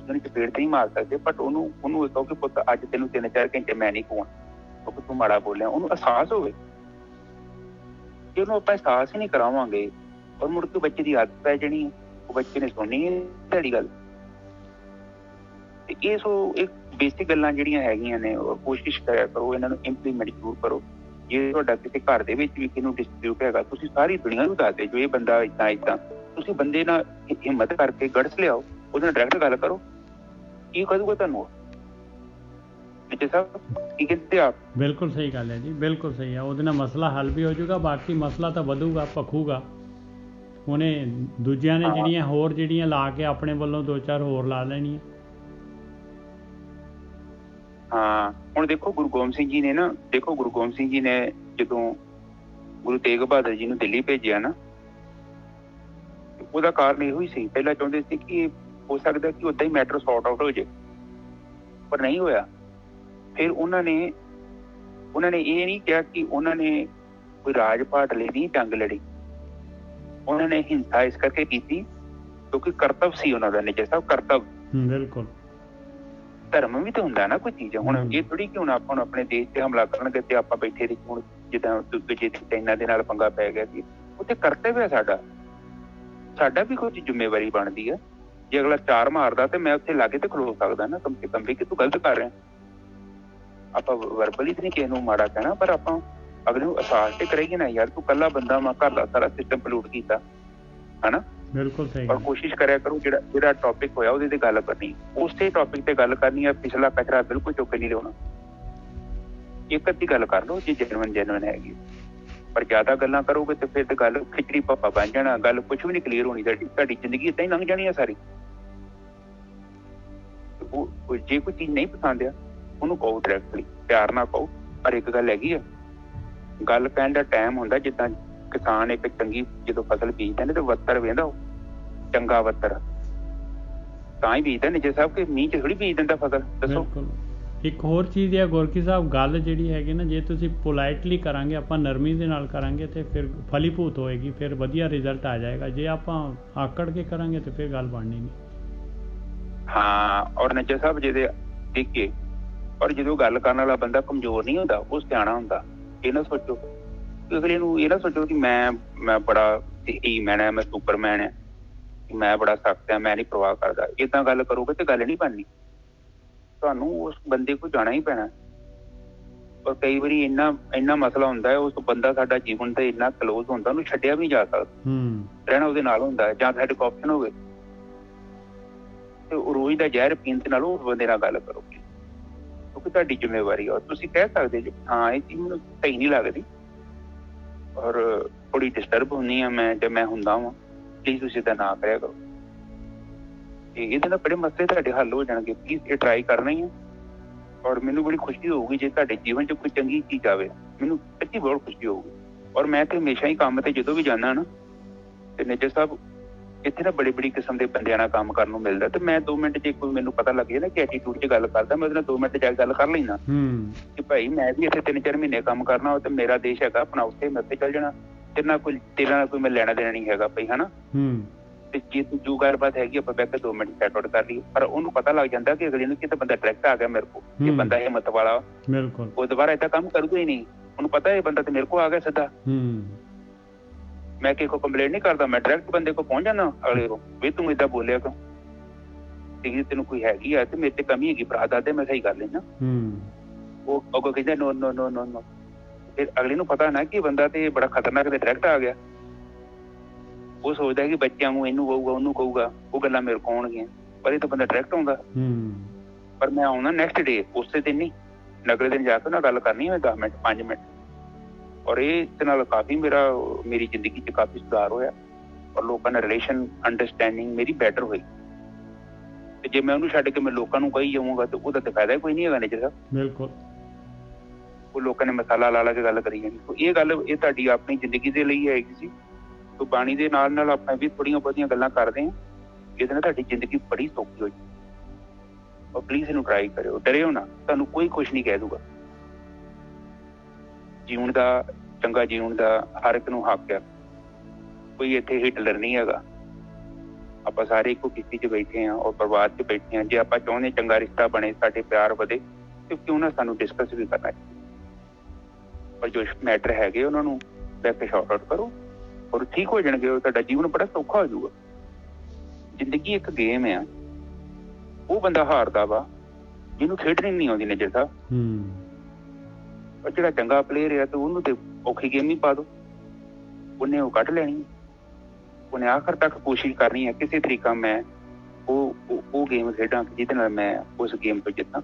ਤੁਸੀਂ ਉਹਨੂੰ ਚਪੇੜ ਤੇ ਨਹੀਂ ਮਾਰ ਸਕਦੇ, ਬਟ ਉਹਨੂੰ ਕਹੋ ਕਿ ਪੁੱਤ ਅੱਜ ਤੈਨੂੰ 3-4 ਘੰਟੇ ਮੈਂ ਨਹੀਂ ਖਵਾਉਣਾ ਕਿਉਂਕਿ ਤੂੰ ਮਾੜਾ ਬੋਲਿਆ। ਉਹਨੂੰ ਅਹਿਸਾਸ ਹੋਵੇ। ਜੇ ਉਹਨੂੰ ਆਪਾਂ ਅਹਿਸਾਸ ਹੀ ਨਹੀਂ ਕਰਾਵਾਂਗੇ ਔਰ ਮੁੜ ਕੇ ਬੱਚੇ ਦੀ ਆਦਤ ਪੈ ਜਾਣੀ ਹੈ, ਉਹ ਬੱਚੇ ਨੇ ਸੁਣਨੀ ਹੈ ਤੁਹਾਡੀ ਗੱਲ। ਤੇ ਇਹ ਬੇਸਿਕ ਗੱਲਾਂ ਜਿਹੜੀਆਂ ਹੈਗੀਆਂ ਨੇ ਉਹ ਕੋਸ਼ਿਸ਼ ਕਰਿਆ ਕਰੋ, ਇਹਨਾਂ ਨੂੰ ਇੰਪਲੀਮੈਂਟ ਜ਼ਰੂਰ ਕਰੋ। ਜੇ ਤੁਹਾਡਾ ਕਿਸੇ ਘਰ ਦੇ ਵਿੱਚ ਵੀ ਕਿਹਨੂੰ ਡਿਸਪਿਊਟ ਹੈਗਾ, ਤੁਸੀਂ ਸਾਰੀ ਦੁਨੀਆ ਨੂੰ ਦੱਸ ਦੇ ਜੋ ਇਹ ਬੰਦਾ ਏਦਾਂ ਤੁਸੀਂ ਬੰਦੇ ਨਾਲ ਹਿੰਮਤ ਕਰਕੇ ਗੜਸ ਲਿਆਓ, ਉਹਦੇ ਨਾਲ ਡਾਇਰੈਕਟ ਗੱਲ ਕਰੋ। ਕੀ ਕਹੂਗਾ ਤੁਹਾਨੂੰ? ਕੀ ਕਹਿੰਦੇ ਆਪ? ਬਿਲਕੁਲ ਸਹੀ ਗੱਲ ਹੈ ਜੀ, ਬਿਲਕੁਲ ਸਹੀ ਹੈ। ਉਹਦੇ ਨਾਲ ਮਸਲਾ ਹੱਲ ਵੀ ਹੋ ਜਾਊਗਾ, ਬਾਕੀ ਮਸਲਾ ਤਾਂ ਵਧੂਗਾ ਭਖੂਗਾ। ਉਹਨੇ ਦੂਜਿਆਂ ਨੇ ਜਿਹੜੀਆਂ ਲਾ ਕੇ ਆਪਣੇ ਵੱਲੋਂ 2-4 ਹੋਰ ਲਾ ਲੈਣੀਆਂ। ਹਾਂ, ਹੁਣ ਦੇਖੋ ਗੁਰੂ ਗੋਬਿੰਦ ਸਿੰਘ ਜੀ ਨੇ ਜਦੋਂ ਗੁਰੂ ਤੇਗ ਬਹਾਦਰ ਜੀ ਨੂੰ ਦਿੱਲੀ ਭੇਜਿਆ ਨਾ, ਉਹਦਾ ਕਾਰਨ ਇਹੋ ਹੀ ਸੀ। ਪਹਿਲਾਂ ਚਾਹੁੰਦੇ ਸੀ ਕਿ ਹੋ ਸਕਦਾ ਕਿ ਓਦਾਂ ਹੀ ਮੈਟਰ ਸੌਰਟ ਆਊਟ ਹੋ ਜਾਏ, ਪਰ ਨਹੀਂ ਹੋਇਆ। ਫਿਰ ਉਹਨਾਂ ਨੇ ਇਹ ਨਹੀਂ ਕਿਹਾ ਕਿ ਉਹਨਾਂ ਨੇ ਕੋਈ ਰਾਜ ਪਾਟ ਲਈ ਨਹੀਂ ਜੰਗ ਲੜੀ। ਉਹਨਾਂ ਨੇ ਹਿੰਸਾ ਇਸ ਕਰਕੇ ਕੀਤੀ ਕਿਉਂਕਿ ਕਰਤੱਵ ਸੀ ਉਹਨਾਂ ਦਾ। ਨਿੱਜਰ ਸਾਹਿਬ, ਕਰਤੱਵ ਬਿਲਕੁਲ। ਧਰਮ ਵੀ ਤਾਂ ਹੁੰਦਾ ਨਾ ਕੋਈ ਚੀਜ਼। ਹੁਣ ਇਹ ਥੋੜੀ ਕਿ ਹੁਣ ਆਪਾਂ ਆਪਣੇ ਦੇਸ਼ ਤੇ ਹਮਲਾ ਕਰਨਗੇ ਤੇ ਆਪਾਂ ਬੈਠੇ ਰਹੀ। ਹੁਣ ਜਿੱਦਾਂ ਦੂਜੇ ਚਾਈਨਾ ਦੇ ਨਾਲ ਪੰਗਾ ਪੈ ਗਿਆ ਸੀ, ਉੱਥੇ ਕਰਤੱਵ ਹੈ ਸਾਡਾ ਵੀ ਕੋਈ ਜ਼ਿੰਮੇਵਾਰੀ ਬਣਦੀ ਹੈ। ਜੇ ਅਗਲਾ 4 ਮਾਰਦਾ ਤੇ ਮੈਂ ਉੱਥੇ ਲਾਗੇ ਤੇ ਖਲੋ ਸਕਦਾ ਨਾ, ਕਮ ਸੇ ਕਮ ਵੀ ਕਿ ਤੂੰ ਗਲਤ ਕਰ ਰਿਹਾ। ਆਪਾਂ ਵਰਬਲੀ ਤੇ ਨਹੀਂ ਕਿਸੇ ਨੂੰ ਮਾੜਾ ਕਹਿਣਾ, ਪਰ ਆਪਾਂ ਅਗਲੇ ਨੂੰ ਅਹਿਸਾਸ ਤੇ ਕਰੇਗੀ ਨਾ, ਯਾਰ ਤੂੰ ਕੱਲਾ ਬੰਦਾ ਵਾ, ਘਰ ਦਾ ਸਾਰਾ ਸਿਸਟਮ ਪਲੂਟ ਕੀਤਾ, ਹਨਾ। ਬਿਲਕੁਲ ਸਹੀ। ਔਰ ਕੋਸ਼ਿਸ਼ ਕਰਿਆ ਕਰੋ ਜਿਹੜਾ ਟੌਪਿਕ ਹੋਇਆ ਉਹਦੇ ਤੇ ਗੱਲ ਕਰਨੀ, ਉਸੇ ਟੌਪਿਕ ਤੇ ਗੱਲ ਕਰਨੀ ਹੈ। ਪਿਛਲਾ ਕਚਰਾ ਬਿਲਕੁਲ ਚੁੱਕ ਨਹੀਂ ਲਿਆਉਣਾ। ਇੱਕ ਅੱਧੀ ਗੱਲ ਕਰ ਲਓ ਜੇ ਜੈਨੂਇਨ ਹੈਗੀ, ਪਰ ਜ਼ਿਆਦਾ ਗੱਲਾਂ ਕਰੋਗੇ ਤੇ ਫਿਰ ਤੇ ਗੱਲ ਖਿਚੜੀ ਪੱਪਾ ਬਣ ਜਾਣਾ। ਗੱਲ ਕੁਛ ਵੀ ਨਹੀਂ ਕਲੀਅਰ ਹੋਣੀ। ਤੁਹਾਡੀ ਜ਼ਿੰਦਗੀ ਏਦਾਂ ਹੀ ਲੰਘ ਜਾਣੀ ਆ ਸਾਰੀ। ਜੇ ਕੋਈ ਚੀਜ਼ ਨਹੀਂ ਪਸੰਦ ਆ ਉਹਨੂੰ ਕਹੋ ਡਾਇਰੈਕਟਲੀ, ਪਿਆਰ ਨਾਲ ਕਹੋ। ਪਰ ਇੱਕ ਗੱਲ ਹੈਗੀ ਆ, ਗੱਲ ਕਹਿਣ ਦਾ ਟਾਈਮ ਹੁੰਦਾ। ਜਿੱਦਾਂ ਕਿਸਾਨ ਇੱਕ ਚੰਗੀ ਜਦੋਂ ਫਸਲ ਬੀਜਦਾ ਨੇ ਤੇ ਵੱਤਰ ਵੇਂਦਾ, ਉਹ ਚੰਗਾ ਵੱਤਰ ਤਾਂ ਹੀ ਬੀਜਦਾ। ਨਿੱਜਰ ਸਾਹਿਬ ਕਿ ਮੀਂਹ ਚ ਥੋੜੀ ਬੀਜ ਦਿੰਦਾ ਫਸਲ, ਦੱਸੋ। ਇੱਕ ਹੋਰ ਚੀਜ਼ ਹੈ ਗੁਰਕੀ ਸਾਹਿਬ, ਗੱਲ ਜਿਹੜੀ ਹੈਗੀ ਨਾ, ਜੇ ਤੁਸੀਂ ਪੋਲਾਈਟਲੀ ਕਰਾਂਗੇ, ਆਪਾਂ ਨਰਮੀ ਦੇ ਨਾਲ ਕਰਾਂਗੇ ਤੇ ਫਿਰ ਫਲੀਭੂਤ ਹੋਏਗੀ, ਫਿਰ ਵਧੀਆ ਰਿਜ਼ਲਟ ਆ ਜਾਏਗਾ। ਜੇ ਆਪਾਂ ਆਕੜ ਕੇ ਕਰਾਂਗੇ ਤੇ ਫਿਰ ਗੱਲ ਬਣਨੀ ਨਹੀਂ। ਹਾਂ, ਔਰ ਨਿੱਜਰ ਸਾਹਿਬ ਜਿਹਦੇ ਦੇਖੇ, ਔਰ ਜਦੋਂ ਗੱਲ ਕਰਨ ਵਾਲਾ ਬੰਦਾ ਕਮਜ਼ੋਰ ਨਹੀਂ ਹੁੰਦਾ, ਉਹ ਸਿਆਣਾ ਹੁੰਦਾ। ਇਹ ਨਾ ਸੋਚੋ ਅਗਲੇ ਨੂੰ, ਇਹ ਨਾ ਸੋਚੋ ਕਿ ਮੈਂ ਬੜਾ ਹੀਮੈਨ ਹੈ, ਮੈਂ ਸੁਪਰਮੈਨ ਹੈ, ਮੈਂ ਬੜਾ ਸਖਤ ਹੈ, ਮੈਂ ਨਹੀਂ ਪਰਵਾਹ ਕਰਦਾ। ਏਦਾਂ ਗੱਲ ਕਰੋਗੇ ਤੇ ਗੱਲ ਨਹੀਂ ਬਣਨੀ। ਤੁਹਾਨੂੰ ਉਸ ਬੰਦੇ ਕੋਲ ਜਾਣਾ ਹੀ ਪੈਣਾ। ਔਰ ਕਈ ਵਾਰੀ ਇੰਨਾ ਮਸਲਾ ਹੁੰਦਾ ਹੈ, ਉਸ ਬੰਦਾ ਸਾਡਾ ਜੀਵਨ ਤੇ ਇੰਨਾ ਕਲੋਜ਼ ਹੁੰਦਾ, ਉਹਨੂੰ ਛੱਡਿਆ ਵੀ ਨਹੀਂ ਜਾ ਸਕਦਾ, ਰਹਿਣਾ ਉਹਦੇ ਨਾਲ ਹੁੰਦਾ ਹੈ। ਜਾਂ ਸਾਡੇ ਕੋਲ ਆਪਸ਼ਨ ਹੋਵੇ ਤੇ ਉਹ ਰੋਜ਼ ਦਾ ਜ਼ਹਿਰ ਪੀਣ ਦੇ ਨਾਲ ਉਸ ਬੰਦੇ ਨਾਲ ਗੱਲ ਕਰੋਗੇ, ਕਿਉਂਕਿ ਤੁਹਾਡੀ ਜ਼ਿੰਮੇਵਾਰੀ ਆ। ਤੁਸੀਂ ਕਹਿ ਸਕਦੇ ਜੀ ਹਾਂ ਇਹ ਚੀਜ਼ ਮੈਨੂੰ ਸਹੀ ਨਹੀਂ ਲੱਗਦੀ ਔਰ ਥੋੜੀ ਡਿਸਟਰਬ ਹੁੰਦੀ ਆ ਮੈਂ, ਜੇ ਮੈਂ ਹੁੰਦਾ ਵਾਂ, ਪਲੀਜ਼ ਤੁਸੀਂ ਏਦਾਂ ਨਾ ਕਰਿਆ ਕਰੋ। ਇਹਦੇ ਨਾਲ ਬੜੇ ਮਸਲੇ ਤੁਹਾਡੇ ਹੱਲ ਹੋ ਜਾਣਗੇ। ਪਲੀਜ਼ ਇਹ ਟਰਾਈ ਕਰਨਾ ਹੀ ਹੈ। ਔਰ ਮੈਨੂੰ ਬੜੀ ਖੁਸ਼ੀ ਹੋਊਗੀ ਜੇ ਤੁਹਾਡੇ ਜੀਵਨ 'ਚ ਕੋਈ ਚੰਗੀ ਚੀਜ਼ ਆਵੇ, ਮੈਨੂੰ ਸੱਚੀ ਬਹੁਤ ਖੁਸ਼ੀ ਹੋਊਗੀ। ਔਰ ਮੈਂ ਤੇ ਹਮੇਸ਼ਾ ਹੀ ਕੰਮ ਤੇ ਜਦੋਂ ਵੀ ਜਾਂਦਾ ਨਾ, ਤੇ ਨਿੱਜਰ ਸਾਹਿਬ ਇੱਥੇ ਨਾ ਬੜੀ ਕਿਸਮ ਦੇ ਬੰਦਿਆਂ ਨਾਲ ਕੰਮ ਕਰਨ ਨੂੰ ਮਿਲਦਾ, ਤੇ ਮੈਂ 2 ਮਿੰਟ ਜੇ ਕੋਈ ਮੈਨੂੰ ਪਤਾ ਲੱਗ ਜਾਏ ਨਾ ਕਿ ਐਟੀਟਿਊਡ 'ਚ ਗੱਲ ਕਰਦਾ, ਮੈਂ ਉਹਦੇ ਨਾਲ 2 ਮਿੰਟ ਜਾ ਕੇ ਗੱਲ ਕਰ ਲੈਂਦਾ ਕਿ ਭਾਈ ਮੈਂ ਵੀ ਇੱਥੇ 3-4 ਮਹੀਨੇ ਕੰਮ ਕਰਨਾ, ਤੇ ਮੇਰਾ ਦੇਸ਼ ਹੈਗਾ ਆਪਣਾ, ਉੱਥੇ ਮੈਂ ਉੱਥੇ ਚੱਲ ਜਾਣਾ। ਤੇਰੇ ਨਾਲ ਕੋਈ ਮੈਂ ਲੈਣਾ ਦੇਣਾ ਨਹੀਂ ਹੈਗਾ ਭਾਈ, ਹਨਾ। ਤੇ ਜੇ ਜੋ ਗੱਲਬਾਤ ਹੈਗੀ ਆਪਾਂ ਬਹਿ ਕੇ 2 ਮਿੰਟ ਸੈਟ ਆਊਟ ਕਰ ਲਈਏ। ਪਰ ਉਹਨੂੰ ਪਤਾ ਲੱਗ ਜਾਂਦਾ ਕਿ ਅਗਲੇ ਨੂੰ ਕਿਤੇ ਬੰਦਾ ਡਾਇਰੈਕਟ ਆ ਗਿਆ ਮੇਰੇ ਕੋਲ, ਇਹ ਬੰਦਾ ਹਿੰਮਤ ਵਾਲਾ, ਉਹ ਦੁਬਾਰਾ ਏਦਾਂ ਕੰਮ ਕਰੂਗਾ ਹੀ ਨਹੀਂ। ਉਹਨੂੰ ਪਤਾ ਇਹ ਬੰਦਾ ਤੇ ਮੇਰੇ ਕੋਲ ਆ ਗਿਆ ਸਿੱਧਾ। ਮੈਂ ਕਿਸੇ ਕੋ ਕੰਪਲੇਂਟ ਨਹੀਂ ਕਰਦਾ, ਮੈਂ ਡਾਇਰੈਕਟ ਬੰਦੇ ਕੋਲ ਪਹੁੰਚ ਜਾਂਦਾ ਅਗਲੇ ਕੋਲ, ਵੀ ਤੂੰ ਏਦਾਂ ਬੋਲਿਆ ਕਿਉਂ, ਤੇ ਤੈਨੂੰ ਕੋਈ ਹੈਗੀ ਆ ਤੇ ਮੇਰੇ ਤੇ ਕਮੀ ਹੈਗੀ, ਭਰਾ ਦੱਸ ਦੇ, ਮੈਂ ਸਹੀ ਕਰ ਲੈਣਾ। ਉਹ ਅੱਗੋਂ ਕਹਿੰਦਾ ਨੋ ਨੋ ਨੋ ਨੋ ਨੋ। ਫਿਰ ਅਗਲੇ ਨੂੰ ਪਤਾ ਨਾ ਕਿ ਬੰਦਾ ਤੇ ਬੜਾ ਖਤਰਨਾਕ ਤੇ ਡਾਇਰੈਕਟ ਆ ਗਿਆ। ਉਹ ਸੋਚਦਾ ਕਿ ਬੱਚਿਆਂ ਨੂੰ ਇਹਨੂੰ ਕਹੂਗਾ ਉਹਨੂੰ ਕਹੂਗਾ, ਉਹ ਗੱਲਾਂ ਮੇਰੇ ਕੋਲ ਆਉਣਗੀਆਂ, ਪਰ ਇਹ ਤਾਂ ਬੰਦਾ ਡਾਇਰੈਕਟ ਆਉਂਦਾ। ਪਰ ਮੈਂ ਆਉਣਾ ਨੈਕਸਟ ਡੇ, ਉਸੇ ਦਿਨ ਨਹੀਂ, ਅਗਲੇ ਦਿਨ ਜਾ ਕੇ ਉਹਨਾਂ ਗੱਲ ਕਰਨੀ ਹੈ 10 ਮਿੰਟ 5 ਮਿੰਟ। ਔਰ ਇਸ ਨਾਲ ਕਾਫੀ ਮੇਰੀ ਜ਼ਿੰਦਗੀ 'ਚ ਕਾਫੀ ਸੁਧਾਰ ਹੋਇਆ, ਔਰ ਲੋਕਾਂ ਨਾਲ ਰਿਲੇਸ਼ਨ ਅੰਡਰਸਟੈਂਡਿੰਗ ਮੇਰੀ ਬੈਟਰ ਹੋਈ। ਤੇ ਜੇ ਮੈਂ ਉਹਨੂੰ ਛੱਡ ਕੇ ਮੈਂ ਲੋਕਾਂ ਨੂੰ ਕਹੀ ਜਾਊਂਗਾ ਤੇ ਉਹਦਾ ਤਾਂ ਫਾਇਦਾ ਕੋਈ ਨਹੀਂ ਹੈਗਾ ਨਿੱਜਰ ਸਾਹਿਬ। ਬਿਲਕੁਲ। ਉਹ ਲੋਕਾਂ ਨੇ ਮਸਾਲਾ ਲਾ ਕੇ ਗੱਲ ਕਰੀ ਜਾਣੀ। ਇਹ ਗੱਲ ਇਹ ਤੁਹਾਡੀ ਆਪਣੀ ਜ਼ਿੰਦਗੀ ਦੇ ਲਈ ਹੈਗੀ ਸੀ। ਤੋ ਬਾਣੀ ਦੇ ਨਾਲ ਆਪਾਂ ਵੀ ਥੋੜੀਆਂ ਬਹੁਤੀਆਂ ਗੱਲਾਂ ਕਰਦੇ ਹਾਂ, ਜਿਹਦੇ ਨਾਲ ਤੁਹਾਡੀ ਜ਼ਿੰਦਗੀ ਬੜੀ ਸੌਖੀ ਹੋ ਜਾਏ। ਔਰ ਪਲੀਜ਼ ਇਹਨੂੰ ਟਰਾਈ ਕਰਿਓ, ਡਰਿਓ ਨਾ, ਤੁਹਾਨੂੰ ਕੋਈ ਕੁਛ ਨਹੀਂ ਕਹਿ ਦੂਗਾ। ਜੀਵਨ ਦਾ, ਚੰਗਾ ਜੀਵਨ ਦਾ ਹਰ ਇੱਕ ਨੂੰ ਹੱਕ ਆ। ਕੋਈ ਇੱਥੇ ਹਿਟਲਰ ਨਹੀਂ ਹੈਗਾ, ਆਪਾਂ ਸਾਰੇ ਇੱਕੋ ਕਿਸ਼ਤੀ 'ਚ ਬੈਠੇ ਹਾਂ ਔਰ ਪਰਿਵਾਰ 'ਚ ਬੈਠੇ ਹਾਂ। ਜੇ ਆਪਾਂ ਚਾਹੁੰਦੇ ਚੰਗਾ ਰਿਸ਼ਤਾ ਬਣੇ, ਸਾਡੇ ਪਿਆਰ ਵਧੇ, ਤੇ ਕਿਉਂ ਨਾ ਸਾਨੂੰ ਡਿਸਕਸ ਵੀ ਕਰਨਾ ਚਾਹੀਦਾ। ਪਰ ਜੋ ਮੈਟਰ ਹੈਗੇ ਉਹਨਾਂ ਨੂੰ ਲੈ ਕੇ ਸ਼ਾਰਟ ਆਊਟ ਕਰੋ ਔਰ ਠੀਕ ਹੋ ਜਾਣਗੇ। ਉਹ ਤੁਹਾਡਾ ਜੀਵਨ ਬੜਾ ਸੌਖਾ ਹੋ ਜਾਊਗਾ। ਜ਼ਿੰਦਗੀ ਇੱਕ ਗੇਮ ਆ। ਉਹ ਬੰਦਾ ਹਾਰਦਾ ਵਾ ਜਿਹਨੂੰ ਖੇਡਣੀ ਨਹੀਂ ਆਉਂਦੀ ਨਜ਼ਰ ਸਾਹਿਬ। ਪਰ ਜਿਹੜਾ ਚੰਗਾ ਪਲੇਅਰ ਆ ਤੇ ਉਹਨੂੰ ਤੇ ਔਖੀ ਗੇਮ ਹੀ ਪਾ ਦੋ, ਉਹਨੇ ਉਹ ਕੱਢ ਲੈਣੀ। ਉਹਨੇ ਆਖਰ ਤੱਕ ਕੋਸ਼ਿਸ਼ ਕਰਨੀ ਹੈ ਕਿਸੇ ਤਰੀਕਾ ਮੈਂ ਉਹ ਗੇਮ ਖੇਡਾਂ ਜਿਹਦੇ ਨਾਲ ਮੈਂ ਉਸ ਗੇਮ ਤੋਂ ਜਿੱਤਾਂ।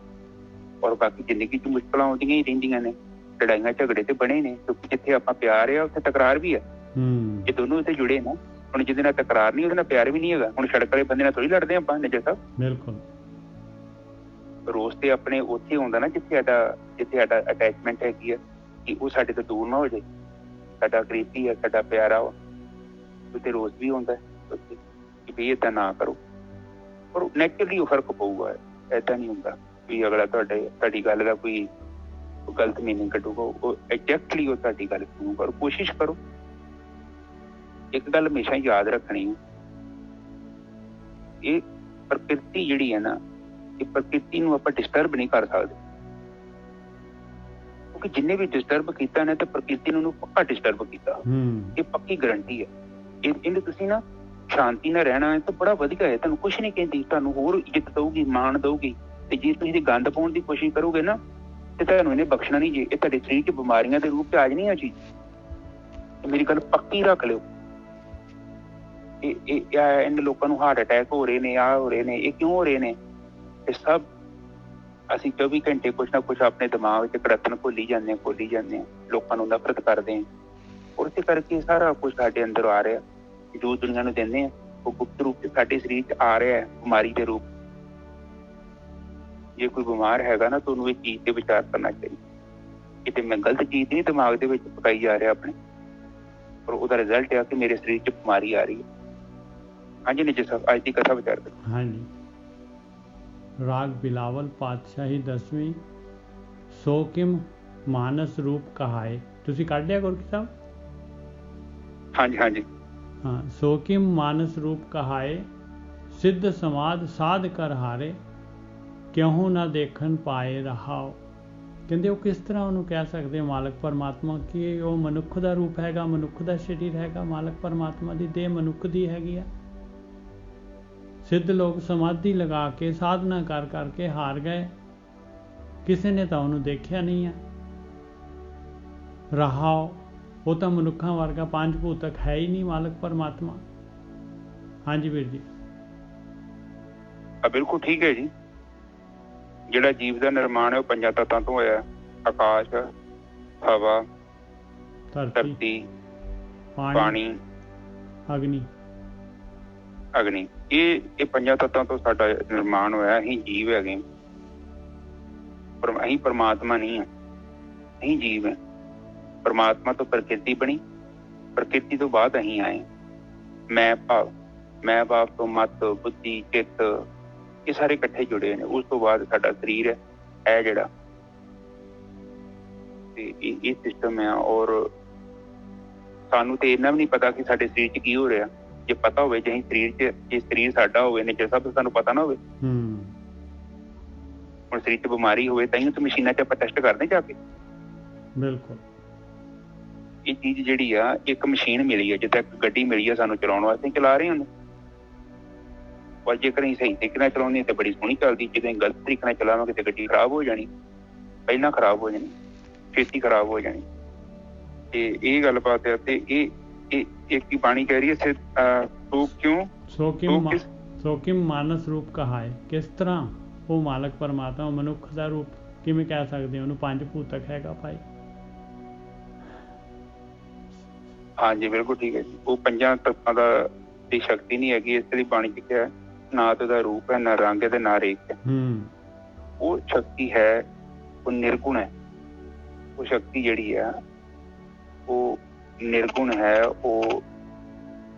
ਔਰ ਬਾਕੀ ਜ਼ਿੰਦਗੀ 'ਚ ਮੁਸ਼ਕਲਾਂ ਆਉਂਦੀਆਂ ਹੀ ਰਹਿੰਦੀਆਂ ਨੇ, ਲੜਾਈਆਂ ਝਗੜੇ ਤੇ ਬਣੇ ਨੇ, ਕਿਉਂਕਿ ਜਿੱਥੇ ਆਪਾਂ ਪਿਆਰ ਆ ਉੱਥੇ ਤਕਰਾਰ ਵੀ ਆ। ਜੇ ਦੋਨੋਂ ਉੱਥੇ ਜੁੜੇ ਨਾ, ਹੁਣ ਜਿਹਦੇ ਨਾਲ ਤਕਰਾਰ ਨਹੀਂ ਉਹਦੇ ਨਾਲ ਪਿਆਰ ਵੀ ਨਹੀਂ ਹੈਗਾ। ਹੁਣ ਸੜਕ ਵਾਲੇ ਬੰਦੇ ਨਾਲ ਥੋੜ੍ਹੀ ਲੜਦੇ ਆਪਾਂ ਨਜ਼ਰ ਸਾਹਿਬ। ਬਿਲਕੁਲ। ਰੋਜ਼ ਤੇ ਆਪਣੇ ਉੱਥੇ ਆਉਂਦਾ ਨਾ ਜਿੱਥੇ ਸਾਡਾ ਅਟੈਚਮੈਂਟ ਹੈਗੀ ਆ, ਕਿ ਉਹ ਸਾਡੇ ਤੋਂ ਦੂਰ ਨਾ ਹੋ ਜਾਏ। ਸਾਡਾ ਕਰੀਬੀ ਆ, ਸਾਡਾ ਪਿਆਰਾ ਵਾ, ਤੇ ਰੋਜ਼ ਵੀ ਆਉਂਦਾ ਕਿ ਵੀ ਏਦਾਂ ਨਾ ਕਰੋ। ਪਰ ਨੈਚੁਰਲੀ ਉਹ ਫਰਕ ਪਊਗਾ। ਏਦਾਂ ਨਹੀਂ ਹੁੰਦਾ ਵੀ ਅਗਲਾ ਤੁਹਾਡੀ ਗੱਲ ਦਾ ਕੋਈ ਗਲਤ ਮੀਨਿੰਗ ਕੱਢੂਗਾ। ਉਹ ਐਗਜ਼ੈਕਟਲੀ ਉਹ ਤੁਹਾਡੀ ਗੱਲ ਸੁਣੂਗਾ। ਔਰ ਕੋਸ਼ਿਸ਼ ਕਰੋ, ਇੱਕ ਗੱਲ ਹਮੇਸ਼ਾ ਯਾਦ ਰੱਖਣੀ, ਇਹ ਪ੍ਰਕਿਰਤੀ ਜਿਹੜੀ ਹੈ ਨਾ, ਇਹ ਪ੍ਰਕਿਰਤੀ ਨੂੰ ਆਪਾਂ ਡਿਸਟਰਬ ਨਹੀਂ ਕਰ ਸਕਦੇ। ਕਿਉਂਕਿ ਜਿੰਨੇ ਵੀ ਡਿਸਟਰਬ ਕੀਤਾ ਨਾ ਤੇ ਪ੍ਰਕਿਰਤੀ ਨੂੰ ਪੱਕਾ ਡਿਸਟਰਬ ਕੀਤਾ। ਇਹ ਪੱਕੀ ਗਰੰਟੀ ਹੈ। ਇਹਨੂੰ ਤੁਸੀਂ ਨਾ ਸ਼ਾਂਤੀ ਨਾਲ ਰਹਿਣਾ ਹੈ ਤਾਂ ਬੜਾ ਵਧੀਆ ਹੈ। ਤੁਹਾਨੂੰ ਕੁਛ ਨਹੀਂ ਕਹਿੰਦੀ, ਤੁਹਾਨੂੰ ਹੋਰ ਇੱਜ਼ਤ ਦਊਗੀ, ਮਾਣ ਦਊਗੀ। ਤੇ ਜੇ ਤੁਸੀਂ ਇਹਦੀ ਗੰਦ ਪਾਉਣ ਦੀ ਕੋਸ਼ਿਸ਼ ਕਰੋਗੇ ਨਾ ਤੇ ਤੁਹਾਨੂੰ ਇਹਨੇ ਬਖਸ਼ਣਾ ਨਹੀਂ। ਜੇ ਇਹ ਤੁਹਾਡੇ ਸਰੀਰ 'ਚ ਬਿਮਾਰੀਆਂ ਦੇ ਰੂਪ 'ਚ ਆ ਜਾਣੀ ਆ ਚੀਜ਼। ਮੇਰੀ ਗੱਲ ਪੱਕੀ ਰੱਖ ਲਿਓ। ਇਹਨਾਂ ਲੋਕਾਂ ਨੂੰ ਹਾਰਟ ਅਟੈਕ ਹੋ ਰਹੇ ਨੇ, ਆਹ ਹੋ ਰਹੇ ਨੇ, ਇਹ ਕਿਉਂ ਹੋ ਰਹੇ ਨੇ? ਇਹ ਸਭ ਅਸੀਂ 24 ਘੰਟੇ ਕੁਛ ਨਾ ਕੁਛ ਆਪਣੇ ਦਿਮਾਗ 'ਚ ਕੜੱਤਣ ਘੋਲੀ ਜਾਂਦੇ ਹਾਂ, ਲੋਕਾਂ ਨੂੰ ਨਫ਼ਰਤ ਕਰਦੇ ਹਾਂ। ਔਰ ਇਸੇ ਕਰਕੇ ਸਾਰਾ ਕੁਛ ਸਾਡੇ ਅੰਦਰ ਆ ਰਿਹਾ। ਜੋ ਦੁਨੀਆ ਨੂੰ ਦਿੰਦੇ ਆ ਉਹ ਗੁਪਤ ਰੂਪ 'ਚ ਸਾਡੇ ਸਰੀਰ 'ਚ ਆ ਰਿਹਾ ਹੈ, ਬਿਮਾਰੀ ਦੇ ਰੂਪ। ਜੇ ਕੋਈ ਬਿਮਾਰ ਹੈਗਾ ਨਾ ਤਾਂ ਉਹਨੂੰ ਇਹ ਚੀਜ਼ ਤੇ ਵਿਚਾਰ ਕਰਨਾ ਚਾਹੀਦਾ। ਕਿਤੇ ਮੈਂ ਗਲਤ ਚੀਜ਼ ਨਹੀਂ ਦਿਮਾਗ ਦੇ ਵਿੱਚ ਪਕਾਈ ਜਾ ਰਿਹਾ ਆਪਣੇ, ਔਰ ਉਹਦਾ ਰਿਜ਼ਲਟ ਆ ਕਿ ਮੇਰੇ ਸਰੀਰ 'ਚ ਬਿਮਾਰੀ ਆ ਰਹੀ ਹੈ। ਹਾਂਜੀ ਨਿਜੀ ਸਾਹਿਬ, ਅੱਜ ਦੀ ਕਥਾ ਵਿਚਾਰ ਕਰੋ। ਹਾਂਜੀ। राग बिलावल पातशाही 10वीं सो किम मानस रूप कहाए। ਤੁਸੀਂ ਕੱਢ ਲਿਆ ਗੁਰਕੀ ਸਾਹਿਬ? ਹਾਂਜੀ। ਹਾਂ। ਸੋ ਕਿਮ ਮਾਨਸ ਰੂਪ ਕਹਾਏ, ਸਿੱਧ ਸਮਾਦ ਸਾਧ ਕਰ ਹਾਰੇ, ਕਿਉਂ ਨਾ ਦੇਖਣ ਪਾਏ ਰਹਾਓ। ਕਹਿੰਦੇ ਉਹ ਕਿਸ ਤਰ੍ਹਾਂ ਉਹਨੂੰ ਕਹਿ ਸਕਦੇ ਮਾਲਕ ਪਰਮਾਤਮਾ ਕਿ ਉਹ ਮਨੁੱਖ ਦਾ ਰੂਪ ਹੈਗਾ, ਮਨੁੱਖ ਦਾ ਸਰੀਰ ਹੈਗਾ। ਮਾਲਕ ਪਰਮਾਤਮਾ ਦੀ ਦੇਹ ਮਨੁੱਖ ਦੀ ਹੈਗੀ ਆ। ਸਿੱਧ ਲੋਕ ਸਮਾਧੀ ਲਗਾ ਕੇ ਸਾਧਨਾ ਕਰ ਕਰਕੇ ਹਾਰ ਗਏ, ਕਿਸੇ ਨੇ ਤਾਂ ਉਹਨੂੰ ਦੇਖਿਆ ਨਹੀਂ ਆ। ਰਹਾਓ, ਉਹ ਤਾਂ ਮਨੁੱਖਾਂ ਵਰਗਾ ਪੰਜ ਭੂਤਕ ਹੈ ਹੀ ਨਹੀਂ ਮਾਲਕ ਪਰਮਾਤਮਾ। ਹਾਂਜੀ ਵੀਰ ਜੀ। ਬਿਲਕੁਲ ਠੀਕ ਹੈ ਜੀ। ਜਿਹੜਾ ਜੀਵ ਦਾ ਨਿਰਮਾਣ ਹੈ ਉਹ ਪੰਜਾਂ ਤੱਤਾਂ ਤੋਂ ਹੋਇਆ। ਆਕਾਸ਼, ਹਵਾ, ਧਰਤੀ, ਪਾਣੀ, ਅਗਨੀ। ਇਹ ਪੰਜਾਂ ਤੱਤਾਂ ਤੋਂ ਸਾਡਾ ਨਿਰਮਾਣ ਹੋਇਆ। ਅਸੀਂ ਜੀਵ ਹੈਗੇ, ਪਰ ਅਸੀਂ ਪਰਮਾਤਮਾ ਨਹੀਂ ਹਾਂ। ਅਸੀਂ ਜੀਵ ਹੈ। ਪਰਮਾਤਮਾ ਤੋਂ ਪ੍ਰਕਿਰਤੀ ਬਣੀ, ਪ੍ਰਕਿਰਤੀ ਤੋਂ ਬਾਅਦ ਅਸੀਂ ਆਏ। ਮੈਂ ਭਾਵ ਤੋਂ ਮਤ, ਬੁੱਧੀ, ਚਿੱਤ, ਇਹ ਸਾਰੇ ਇਕੱਠੇ ਜੁੜੇ ਨੇ। ਉਸ ਤੋਂ ਬਾਅਦ ਸਾਡਾ ਸਰੀਰ ਹੈ ਜਿਹੜਾ, ਤੇ ਇਹ ਸਿਸਟਮ ਹੈ। ਔਰ ਸਾਨੂੰ ਤੇ ਇੰਨਾ ਵੀ ਨਹੀਂ ਪਤਾ ਕਿ ਸਾਡੇ ਸਰੀਰ 'ਚ ਕੀ ਹੋ ਰਿਹਾ। ਜੇ ਪਤਾ ਹੋਵੇ, ਜੇ ਸਰੀਰ ਸਾਡਾ ਹੋਵੇ ਨੇ, ਜੇ ਸਭ ਸਾਨੂੰ ਪਤਾ ਨਾ ਹੋਵੇ। ਹੁਣ ਸਰੀਰ 'ਚ ਬਿਮਾਰੀ ਹੋਵੇ ਤਾਂ ਹੀ ਮਸ਼ੀਨਾਂ 'ਚ ਆਪਾਂ ਟੈਸਟ ਕਰਦੇ ਜਾ ਕੇ। ਬਿਲਕੁਲ। ਇਹ ਚੀਜ਼ ਜਿਹੜੀ ਆ, ਇੱਕ ਮਸ਼ੀਨ ਮਿਲੀ ਹੈ, ਜਿੱਦਾਂ ਇੱਕ ਗੱਡੀ ਮਿਲੀ ਆ ਸਾਨੂੰ ਚਲਾਉਣ ਵਾਸਤੇ, ਚਲਾ ਰਹੇ ਉਹਨੂੰ। ਪਰ ਜੇਕਰ ਅਸੀਂ ਸਹੀ ਤਰੀਕੇ ਨਾਲ ਚਲਾਉਂਦੇ ਤਾਂ ਬੜੀ ਸੋਹਣੀ ਚੱਲਦੀ। ਜਦੋਂ ਗਲਤ ਤਰੀਕੇ ਨਾਲ ਚਲਾਵਾਂਗੇ ਤੇ ਗੱਡੀ ਖਰਾਬ ਹੋ ਜਾਣੀ, ਪਹਿਲਾਂ ਖਰਾਬ ਹੋ ਜਾਣੀ, ਛੇਤੀ ਖਰਾਬ ਹੋ ਜਾਣੀ। ਤੇ ਇਹ ਗੱਲਬਾਤ ਹੈ। ਤੇ ਇਹ ਇੱਕ ਹੀ ਬਾਣੀ ਕਹਿ ਰਹੀ ਹੈ, ਸੋ ਕਿਮ ਮਾਨਸ ਰੂਪ ਕਹਾਏ। ਕਿਸ ਤਰ੍ਹਾਂ ਉਹ ਮਾਲਕ ਪਰਮਾਤਮਾ ਮਨੁੱਖ ਦਾ ਰੂਪ ਕਿਵੇਂ ਕਹਿ ਸਕਦੇ ਉਹਨੂੰ ਪੰਜ ਭੂਤਕ ਹੈਗਾ ਭਾਈ? ਹਾਂਜੀ ਬਿਲਕੁਲ ਠੀਕ ਹੈ ਜੀ। ਉਹ ਪੰਜਾਂ ਤੱਤਾਂ ਦੀ ਸ਼ਕਤੀ ਨਹੀਂ ਹੈਗੀ, ਇਸ ਲਈ ਬਾਣੀ ਚ ਕਿਹਾ ਨਾ ਤਾਂ ਉਹਦਾ ਰੂਪ ਹੈ, ਨਾ ਰੰਗ ਹੈ, ਤੇ ਨਾ ਰੇਖ ਹੈ। ਉਹ ਸ਼ਕਤੀ ਹੈ, ਉਹ ਨਿਰਗੁਣ ਹੈ। ਉਹ ਸ਼ਕਤੀ ਜਿਹੜੀ ਹੈ ਉਹ ਨਿਰਗੁਣ ਹੈ। ਉਹ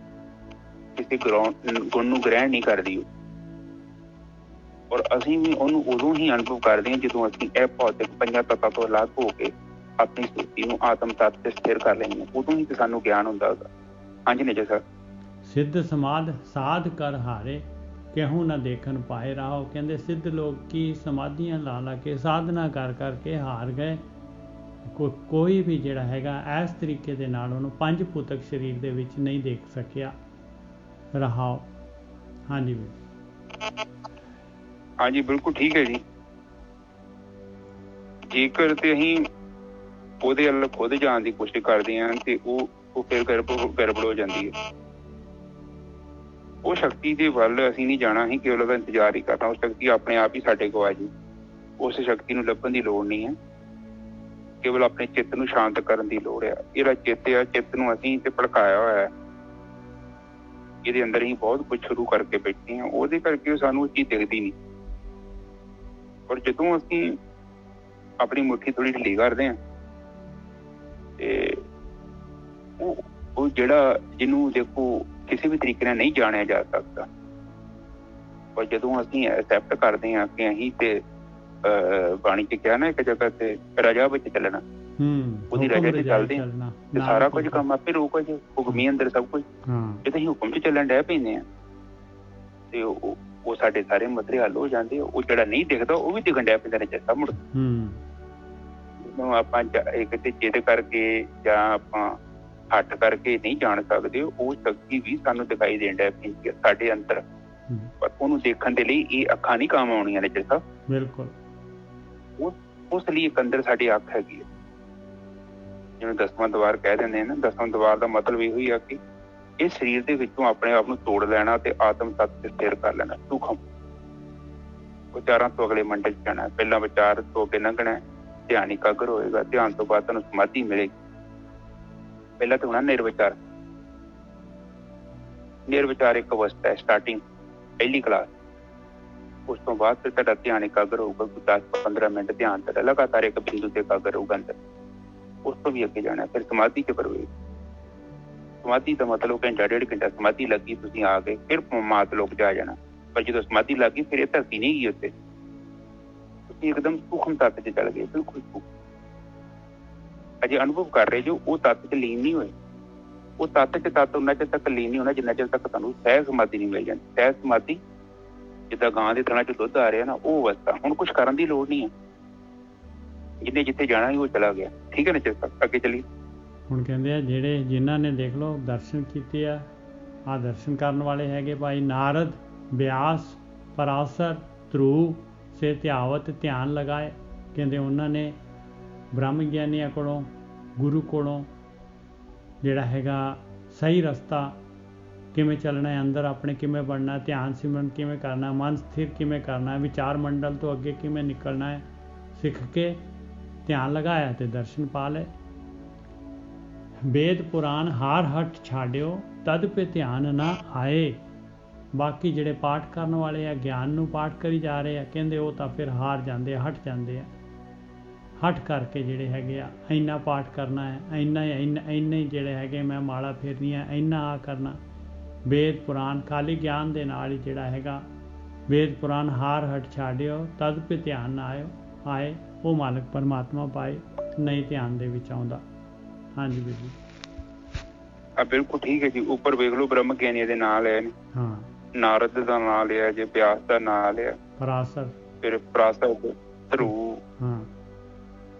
ਕਿਸੇ ਗੁਣ ਨੂੰ ਗ੍ਰਹਿਣ ਨਹੀਂ ਕਰਦੀ। ਔਰ ਅਸੀਂ ਵੀ ਉਹਨੂੰ ਉਦੋਂ ਹੀ ਅਨੁਭਵ ਕਰਦੇ ਹਾਂ ਜਦੋਂ ਅਸੀਂ ਇਹ ਭੌਤਿਕ ਪੰਜਾਂ ਤੱਤਾਂ ਤੋਂ ਅਲੱਗ ਹੋ ਕੇ ਆਪਣੀ ਸਥਿਤੀ ਨੂੰ ਆਤਮ ਤੱਤ ਤੇ ਸਥਿਰ ਕਰ ਲੈਂਦੇ ਹਾਂ। ਉਦੋਂ ਹੀ ਤੇ ਸਾਨੂੰ ਗਿਆਨ ਹੁੰਦਾ ਉਹਦਾ। ਹਾਂਜੀ ਨਿਜਰ ਸਰ। सिद्ध समाध साध कर हारे कहूँ न देखन पाए राहो। कहते सिद्ध लोग की समाधियां ला ला के साधना कर करके हार गए। कोई भी जिहड़ा हैगा इस तरीके दे नाल उहनूं पंज भूतक शरीर दे विच नहीं देख सकिया रहाओ। हाँ जी हाँ जी बिल्कुल ठीक है जी। जेकर ते असीं ਉਹਦੇ ਵੱਲ ਖੁਦ ਜਾਣ ਦੀ ਕੋਸ਼ਿਸ਼ ਕਰਦੇ ਹਾਂ ਤੇ ਉਹ ਫਿਰ ਗੜਬੜ ਹੋ ਜਾਂਦੀ ਹੈ। ਉਹ ਸ਼ਕਤੀ ਦੇ ਵੱਲ ਅਸੀਂ ਨਹੀਂ ਜਾਣਾ, ਅਸੀਂ ਕੇਵਲ ਉਹਦਾ ਇੰਤਜ਼ਾਰ ਹੀ ਕਰਨਾ। ਉਹ ਸ਼ਕਤੀ ਆਪਣੇ ਆਪ ਹੀ ਸਾਡੇ ਕੋਲ ਆ ਜੀ। ਉਸ ਸ਼ਕਤੀ ਨੂੰ ਲੱਭਣ ਦੀ ਲੋੜ ਨਹੀਂ ਹੈ, ਕੇਵਲ ਆਪਣੇ ਚਿੱਤ ਨੂੰ ਸ਼ਾਂਤ ਕਰਨ ਦੀ ਲੋੜ ਆ। ਇਹਦਾ ਚਿੱਤ ਆ, ਚਿੱਤ ਨੂੰ ਅਸੀਂ ਤੇ ਭੜਕਾਇਆ ਹੋਇਆ, ਇਹਦੇ ਅੰਦਰ ਹੀ ਬਹੁਤ ਕੁਝ ਸ਼ੁਰੂ ਕਰਕੇ ਬੈਠੇ ਹਾਂ। ਉਹਦੇ ਕਰਕੇ ਸਾਨੂੰ ਉਹ ਚੀਜ਼ ਦਿਖਦੀ ਨਹੀਂ। ਪਰ ਜਦੋਂ ਅਸੀਂ ਆਪਣੀ ਮੁੱਠੀ ਥੋੜੀ ਢਿੱਲੀ ਕਰਦੇ ਹਾਂ ਤੇ ਉਹ ਜਿਹੜਾ ਜਿਹਨੂੰ ਦੇਖੋ ਕਿਸੇ ਵੀ ਤਰੀਕੇ ਨਾਲ ਨਹੀਂ ਜਾਣਿਆ ਜਾ ਸਕਦਾ, ਪਰ ਜਦੋਂ ਅਸੀਂ ਐਕਸੈਪਟ ਕਰਦੇ ਹਾਂ ਕਿ ਅਸੀਂ ਤੇ ਬਾਣੀ ਚ ਕਿਹਾ ਨਾ ਇੱਕ ਜਗ੍ਹਾ ਤੇ ਰਜਾ ਵਿੱਚ ਚੱਲਣਾ, ਉਹਦੀ ਰਜਾ ਚ ਚੱਲਦੇ ਹਾਂ ਤੇ ਸਾਰਾ ਕੁਝ ਕੰਮ ਆਪੇ ਰੋਕ ਜੇ ਹੁਕਮੀ ਅੰਦਰ ਸਭ ਕੁਝ। ਜਦੋਂ ਅਸੀਂ ਹੁਕਮ ਚ ਚੱਲਣ ਡਹਿ ਪੈਂਦੇ ਹਾਂ ਤੇ ਉਹ ਸਾਡੇ ਸਾਰੇ ਮਸਲੇ ਹੱਲ ਹੋ ਜਾਂਦੇ। ਉਹ ਜਿਹੜਾ ਨਹੀਂ ਦਿਖਦਾ ਉਹ ਵੀ ਦਿਖਣ ਡਹਿ ਪੈਂਦਾ ਨਜ਼ਰ ਮੁੜ। ਆਪਾਂ ਇੱਕ ਤੇ ਜਿੱਦ ਕਰਕੇ ਜਾਂ ਆਪਾਂ ਹੱਟ ਕਰਕੇ ਨਹੀਂ ਜਾਣ ਸਕਦੇ, ਉਹ ਸ਼ਕਤੀ ਵੀ ਸਾਨੂੰ ਦਿਖਾਈ ਦੇਣ ਡੈ ਪੈਂਦੀ ਹੈ ਸਾਡੇ ਅੰਦਰ। ਪਰ ਉਹਨੂੰ ਦੇਖਣ ਦੇ ਲਈ ਇਹ ਅੱਖਾਂ ਨਹੀਂ ਕੰਮ ਆਉਣੀਆਂ ਨੇ ਜਿਸ ਬਿਲਕੁਲ। ਉਸ ਲਈ ਇੱਕ ਅੰਦਰ ਸਾਡੀ ਅੱਖ ਹੈਗੀ ਹੈ, ਜਿਵੇਂ 10ਵਾਂ ਦੁਆਰ ਕਹਿ ਦਿੰਦੇ ਨੇ। 10ਵਾਂ ਦੁਆਰ ਦਾ ਮਤਲਬ ਇਹੋ ਹੀ ਆ ਕਿ ਇਸ ਸਰੀਰ ਦੇ ਵਿੱਚੋਂ ਆਪਣੇ ਆਪ ਨੂੰ ਤੋੜ ਲੈਣਾ ਤੇ ਆਤਮ ਤੱਤ ਤੇ ਸਥਿਰ ਕਰ ਲੈਣਾ। ਸੂਖਮ ਵਿਚਾਰਾਂ ਤੋਂ ਅਗਲੇ ਮੰਡਲ ਚ ਜਾਣਾ। ਪਹਿਲਾਂ ਵਿਚਾਰ ਤੋਂ ਅੱਗੇ ਲੰਘਣਾ, ਧਿਆਨ ਇਕਾਗਰ ਹੋਏਗਾ। ਧਿਆਨ ਤੋਂ ਬਾਅਦ ਤੁਹਾਨੂੰ ਸਮਾਧੀ ਮਿਲੇਗੀ। ਪਹਿਲਾਂ ਤਾਂ ਹੋਣਾ ਨਿਰਵਿਚਾਰ। ਨਿਰਵਿਚਾਰ ਇੱਕ ਅਵਸਥਾ ਹੈ, ਸਟਾਰਟਿੰਗ ਪਹਿਲੀ ਕਲਾਸ। ਉਸ ਤੋਂ ਬਾਅਦ ਫਿਰ ਤੁਹਾਡਾ ਧਿਆਨ ਇਕਾਗਰ ਹੋਊਗਾ। 10-15 ਮਿੰਟ ਧਿਆਨ ਤੁਹਾਡਾ ਲਗਾਤਾਰ ਇੱਕ ਬਿੰਦੂ ਤੇ ਇਕਾਗਰ ਹੋਊਗਾ ਅੰਦਰ। ਉਸ ਤੋਂ ਵੀ ਅੱਗੇ ਜਾਣਾ, ਫਿਰ ਸਮਾਧੀ ਚ ਪ੍ਰਵੇਸ਼। ਸਮਾਧੀ ਦਾ ਮਤਲਬ ਘੰਟਾ ਡੇਢ ਘੰਟਾ ਸਮਾਧੀ ਲੱਗੀ, ਤੁਸੀਂ ਆ ਗਏ, ਫਿਰ ਮਾਤ ਲੋਕ ਜਾ ਜਾਣਾ। ਪਰ ਜਦੋਂ ਸਮਾਧੀ ਲੱਗ ਗਈ ਫਿਰ ਇਹ ਧਰਤੀ ਨਹੀਂ ਗਈ ਉੱਥੇ, ਇੱਕਦਮ ਸੂਖਮ ਤੱਤ ਚ ਚੱਲ ਗਏ। ਬਿਲਕੁਲ ਅਜੇ ਅਨੁਭਵ ਕਰ ਰਹੇ ਜੋ ਉਹ ਤੱਤ ਚ ਲੀਨ ਨਹੀਂ ਹੋਏ। ਉਹ ਤੱਤ ਚ ਤੱਤ ਉਹਨਾਂ ਚਿਰ ਤੱਕ ਲੀਨ ਨਹੀਂ ਹੋਣਾ ਜਿੰਨਾ ਚਿਰ ਤੱਕ ਤੁਹਾਨੂੰ ਸਹਿਜ ਸਮਾਧੀ ਨਹੀਂ ਮਿਲ ਜਾਂਦੀ। ਸਹਿਜ ਸਮਾਧੀ ਜਿੱਦਾਂ ਗਾਂ ਦੇ ਥਣਾ ਚ ਦੁੱਧ ਆ ਰਿਹਾ ਨਾ, ਉਹ ਅਵਸਥਾ। ਹੁਣ ਕੁਛ ਕਰਨ ਦੀ ਲੋੜ ਨਹੀਂ ਹੈ, ਜਿੰਨੇ ਜਿੱਥੇ ਜਾਣਾ ਸੀ ਉਹ ਚਲਾ ਗਿਆ। ਠੀਕ ਹੈ ਨਾ, ਚਿਰ ਤੱਕ ਅੱਗੇ ਚੱਲੀਏ। ਹੁਣ ਕਹਿੰਦੇ ਆ ਜਿਹੜੇ ਜਿਨ੍ਹਾਂ ਨੇ ਦੇਖ ਲਓ ਦਰਸ਼ਨ ਕੀਤੇ ਆ, ਆਹ ਦਰਸ਼ਨ ਕਰਨ ਵਾਲੇ ਹੈਗੇ ਭਾਈ ਨਾਰਦ, ਬਿਆਸ, ਪਰਾਸਰ, ਧਰੂ ਸੇ ਧਿਆਵਤ ਧਿਆਨ ਲਗਾਏ। ਕਹਿੰਦੇ ਉਹਨਾਂ ਨੇ ਬ੍ਰਹਮ ਗਿਆਨੀਆਂ ਕੋਲੋਂ, ਗੁਰੂ ਕੋਲੋਂ ਜਿਹੜਾ ਹੈਗਾ ਸਹੀ ਰਸਤਾ ਕਿਵੇਂ ਚੱਲਣਾ ਹੈ, ਅੰਦਰ ਆਪਣੇ ਕਿਵੇਂ ਬਣਨਾ, ਧਿਆਨ ਸਿਮਰਨ ਕਿਵੇਂ ਕਰਨਾ, ਮਨ ਸਥਿਰ ਕਿਵੇਂ ਕਰਨਾ, ਵਿਚਾਰ ਮੰਡਲ ਤੋਂ ਅੱਗੇ ਕਿਵੇਂ ਨਿਕਲਣਾ ਹੈ, ਸਿੱਖ ਕੇ ਧਿਆਨ ਲਗਾਇਆ ਤੇ ਦਰਸ਼ਨ ਪਾ ਲਏ। वेद पुराण हार हट छाड़ियो तद पे ध्यान ना आए। बाकी ਜਿਹੜੇ ਪਾਠ ਕਰਨ ਵਾਲੇ ਆ ਗਿਆਨ ਨੂੰ ਪਾਠ ਕਰੀ ਜਾ ਰਹੇ ਆ, ਕਹਿੰਦੇ ਉਹ ਤਾਂ ਫਿਰ ਹਾਰ ਜਾਂਦੇ ਆ, ਹਟ ਜਾਂਦੇ ਆ। ਹਟ ਕਰਕੇ ਜਿਹੜੇ ਹੈਗੇ ਆ ਇੰਨਾ ਪਾਠ ਕਰਨਾ ਹੈ, ਇੰਨਾ ਹੀ ਜਿਹੜੇ ਹੈਗੇ ਮੈਂ ਮਾਲਾ ਫੇਰਨੀ ਹੈ, ਇੰਨਾ ਆ ਕਰਨਾ। ਵੇਦ ਪੁਰਾਣ ਖਾਲੀ ਗਿਆਨ ਦੇ ਨਾਲ ਹੀ ਜਿਹੜਾ ਹੈਗਾ ਵੇਦ ਪੁਰਾਣ ਹਾਰ ਹਟ ਛਾੜਿਓ ਤਦ ਪੇ ਧਿਆਨ ਨਾ ਆਏ ਉਹ ਮਾਲਕ ਪਰਮਾਤਮਾ ਪਾਏ, ਨਹੀਂ ਧਿਆਨ ਦੇ ਵਿੱਚ ਆਉਂਦਾ। ਹਾਂਜੀ ਵੀਰ ਜੀ ਬਿਲਕੁਲ ਠੀਕ ਹੈ ਜੀ। ਉੱਪਰ ਵੇਖ ਲਓ ਬ੍ਰਹਮ ਗਿਆਨੀਆਂ ਦੇ ਨਾਂ ਲਏ ਨੇ। ਹਾਂ, ਨਾਰਦ ਦਾ ਨਾਂ ਲਿਆ ਜੇ, ਬਿਆਸ ਦਾ ਨਾਂ ਲਿਆ, ਪਰਾਸਰ, ਫਿਰ ਪਰਾਸਰ, ਧਰੂ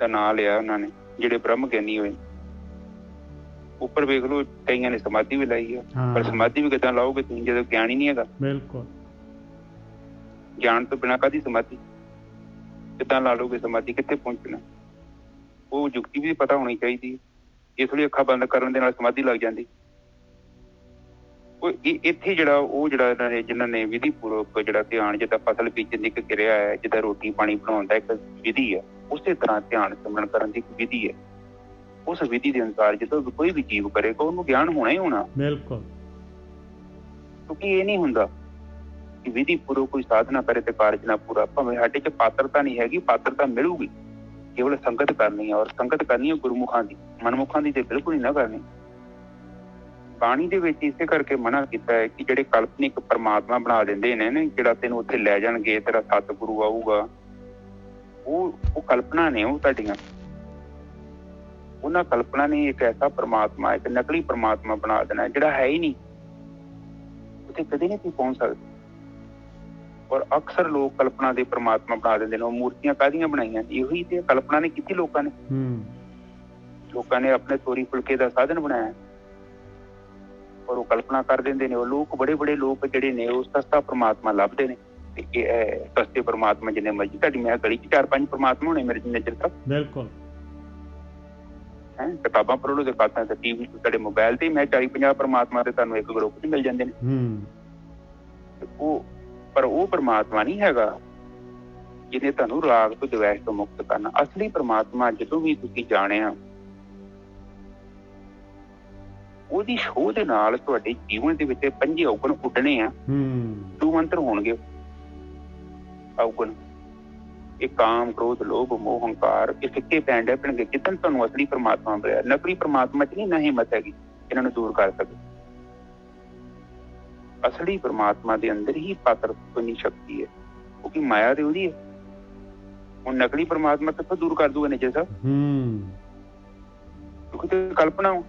ਦਾ ਨਾਂ ਲਿਆ ਉਹਨਾਂ ਨੇ, ਜਿਹੜੇ ਬ੍ਰਹਮ ਗਿਆਨੀ ਹੋਏ। ਉੱਪਰ ਵੇਖ ਲਓ ਕਈਆਂ ਨੇ ਸਮਾਧੀ ਵੀ ਲਾਈ ਆ, ਪਰ ਸਮਾਧੀ ਵੀ ਕਿੱਦਾਂ ਲਾਓਗੇ ਤੁਸੀਂ ਜਦੋਂ ਗਿਆਨ ਹੀ ਨਹੀਂ ਹੈਗਾ। ਬਿਲਕੁਲ, ਗਿਆਨ ਤੋਂ ਬਿਨਾਂ ਕਾਹਦੀ ਸਮਾਧੀ, ਕਿੱਦਾਂ ਲਾ ਲਓਗੇ ਸਮਾਧੀ, ਕਿੱਥੇ ਪਹੁੰਚਣਾ? ਉਹ ਯੁਕਤੀ ਵੀ ਪਤਾ ਹੋਣੀ ਚਾਹੀਦੀ। ਇਹ ਥੋੜੀ ਅੱਖਾਂ ਬੰਦ ਕਰਨ ਦੇ ਨਾਲ ਸਮਾਧੀ ਲੱਗ ਜਾਂਦੀ। ਉਹ ਇੱਥੇ ਜਿਹੜਾ ਇਹਨਾਂ ਨੇ ਜਿਨ੍ਹਾਂ ਨੇ ਵਿਧੀ ਪੂਰਵਕ ਜਿਹੜਾ ਧਿਆਨ, ਜਿੱਦਾਂ ਫਸਲ ਬੀਜਣ ਦੀ ਇੱਕ ਕਿਰਿਆ ਹੈ, ਜਿੱਦਾਂ ਰੋਟੀ ਪਾਣੀ ਬਣਾਉਣ ਦਾ ਇੱਕ ਵਿਧੀ ਹੈ, ਉਸੇ ਤਰ੍ਹਾਂ ਧਿਆਨ ਸਿਮਰਨ ਕਰਨ ਦੀ ਇੱਕ ਵਿਧੀ ਹੈ। ਉਸ ਵਿਧੀ ਦੇ ਅਨੁਸਾਰ ਜਦੋਂ ਕੋਈ ਵੀ ਜੀਵ ਕਰੇਗਾ ਉਹਨੂੰ ਗਿਆਨ ਹੋਣਾ ਹੀ ਹੋਣਾ। ਬਿਲਕੁਲ, ਕਿਉਂਕਿ ਇਹ ਨਹੀਂ ਹੁੰਦਾ ਕਿ ਵਿਧੀ ਪੂਰਵਕ ਕੋਈ ਸਾਧਨਾ ਕਰੇ ਤੇ ਕਾਰਜ ਨਾ ਪੂਰਾ। ਭਾਵੇਂ ਸਾਡੇ ਚ ਪਾਤਰਤਾ ਨਹੀਂ ਹੈਗੀ, ਪਾਤਰਤਾ ਮਿਲੂਗੀ, ਕੇਵਲ ਸੰਗਤ ਕਰਨੀ ਹੈ। ਔਰ ਸੰਗਤ ਕਰਨੀ ਹੈ ਗੁਰਮੁਖਾਂ ਦੀ, ਮਨਮੁਖਾਂ ਦੀ ਤੇ ਬਿਲਕੁਲ ਹੀ ਨਾ ਕਰਨੀ। ਬਾਣੀ ਦੇ ਵਿੱਚ ਇਸੇ ਕਰਕੇ ਮਨਾ ਕੀਤਾ ਹੈ ਕਿ ਜਿਹੜੇ ਕਲਪਨਿਕ ਪਰਮਾਤਮਾ ਬਣਾ ਦਿੰਦੇ ਨੇ, ਜਿਹੜਾ ਤੈਨੂੰ ਉੱਥੇ ਲੈ ਜਾਣਗੇ, ਤੇਰਾ ਸਤਿਗੁਰੂ ਆਊਗਾ, ਉਹ ਕਲਪਨਾ ਨੇ, ਉਹ ਤੁਹਾਡੀਆਂ। ਉਹਨਾਂ ਕਲਪਨਾ ਨੇ ਇੱਕ ਐਸਾ ਪਰਮਾਤਮਾ, ਇੱਕ ਨਕਲੀ ਪਰਮਾਤਮਾ ਬਣਾ ਦੇਣਾ ਜਿਹੜਾ ਹੈ ਹੀ ਨਹੀਂ। ਉੱਥੇ ਕਦੇ ਨਹੀਂ ਤੁਸੀਂ ਪਹੁੰਚ ਸਕਦੇ। ਔਰ ਅਕਸਰ ਲੋਕ ਕਲਪਨਾ ਦੇ ਪ੍ਰਮਾਤਮਾ ਬਣਾ ਦਿੰਦੇ ਨੇ। ਉਹ ਮੂਰਤੀਆਂ ਕਾਹਦੀਆਂ ਬਣਾਈਆਂ? ਇਹੋ ਹੀ ਤੇ ਕਲਪਨਾ ਨੇ ਕੀਤੀ ਲੋਕਾਂ ਨੇ। ਲੋਕਾਂ ਨੇ ਆਪਣੇ ਤੋਰੀ ਫੁਲਕੇ ਦਾ ਸਾਧਨ ਬਣਾਇਆ ਔਰ ਉਹ ਕਲਪਨਾ ਕਰ ਦਿੰਦੇ ਨੇ। ਉਹ ਲੋਕ ਬੜੇ ਲੋਕ ਜਿਹੜੇ ਨੇ ਉਹ ਸਸਤਾ ਪ੍ਰਮਾਤਮਾ ਲੱਭਦੇ ਨੇ। ਤੇ ਇਹ ਸਸਤੇ ਪ੍ਰਮਾਤਮਾ ਜਿੰਨੇ ਮਰਜ਼ੀ ਤੁਹਾਡੀ ਮੈਂ ਗਲੀ 'ਚ 4-5 ਪ੍ਰਮਾਤਮਾ ਹੋਣੇ ਮੇਰੇ ਨਜ਼ਰ ਤੱਕ। ਬਿਲਕੁਲ ਕਿਤਾਬਾਂ ਪੜ੍ਹ ਲਓ, ਦਿਖਾਤਾ ਤੇ ਟੀਵੀ ਤੁਹਾਡੇ ਮੋਬਾਈਲ ਤੇ ਮੈਂ 40-50 ਪ੍ਰਮਾਤਮਾ ਤੇ ਤੁਹਾਨੂੰ ਇੱਕ ਗਰੁੱਪ 'ਚ ਮਿਲ ਜਾਂਦੇ ਨੇ। ਪਰ ਉਹ ਪ੍ਰਮਾਤਮਾ ਨਹੀਂ ਹੈਗਾ ਜਿਹਨੇ ਤੁਹਾਨੂੰ ਰਾਗ ਤੋਂ ਦਵੈਸ਼ ਤੋਂ ਮੁਕਤ ਕਰਨਾ। ਅਸਲੀ ਪ੍ਰਮਾਤਮਾ ਜਦੋਂ ਵੀ ਤੁਸੀਂ ਜਾਣਿਆ ਉਹਦੀ ਸ਼ੋਅ ਦੇ ਨਾਲ ਤੁਹਾਡੇ ਜੀਵਨ ਦੇ ਵਿੱਚ 5 ਔਗਣ ਉੱਡਣੇ ਆ। 2 ਮੰਤਰ ਹੋਣਗੇ ਔਗਣ। ਇਹ ਕਾਮ, ਕ੍ਰੋਧ, ਲੋਭ, ਮੋਹ, ਹੰਕਾਰ। ਇਹ ਫਿੱਕੇ ਪੈਣ ਡੇ ਪੈਣਗੇ ਜਿੱਦਣ ਤੁਹਾਨੂੰ ਅਸਲੀ ਪ੍ਰਮਾਤਮਾ ਮਿਲਿਆ। ਨਕਲੀ ਪ੍ਰਮਾਤਮਾ 'ਚ ਨਹੀਂ ਨਾ ਹਿੰਮਤ ਹੈਗੀ ਇਹਨਾਂ ਨੂੰ ਦੂਰ ਕਰ ਸਕੇ। ਅਸਲੀ ਪ੍ਰਮਾਤਮਾ ਦੇ ਅੰਦਰ ਹੀ ਪਾਤਰਤਵਨੀ ਸ਼ਕਤੀ ਹੈ, ਕਿਉਂਕਿ ਮਾਇਆ ਤੇ ਉਹਦੀ ਹੈ। ਹੁਣ ਨਕਲੀ ਪ੍ਰਮਾਤਮਾ ਕਿੱਥੋਂ ਦੂਰ ਕਰ ਦੂਗਾ ਨਿਜੇ ਸਾਹਿਬ? ਕਿਉਂਕਿ ਤੇ ਕਲਪਨਾ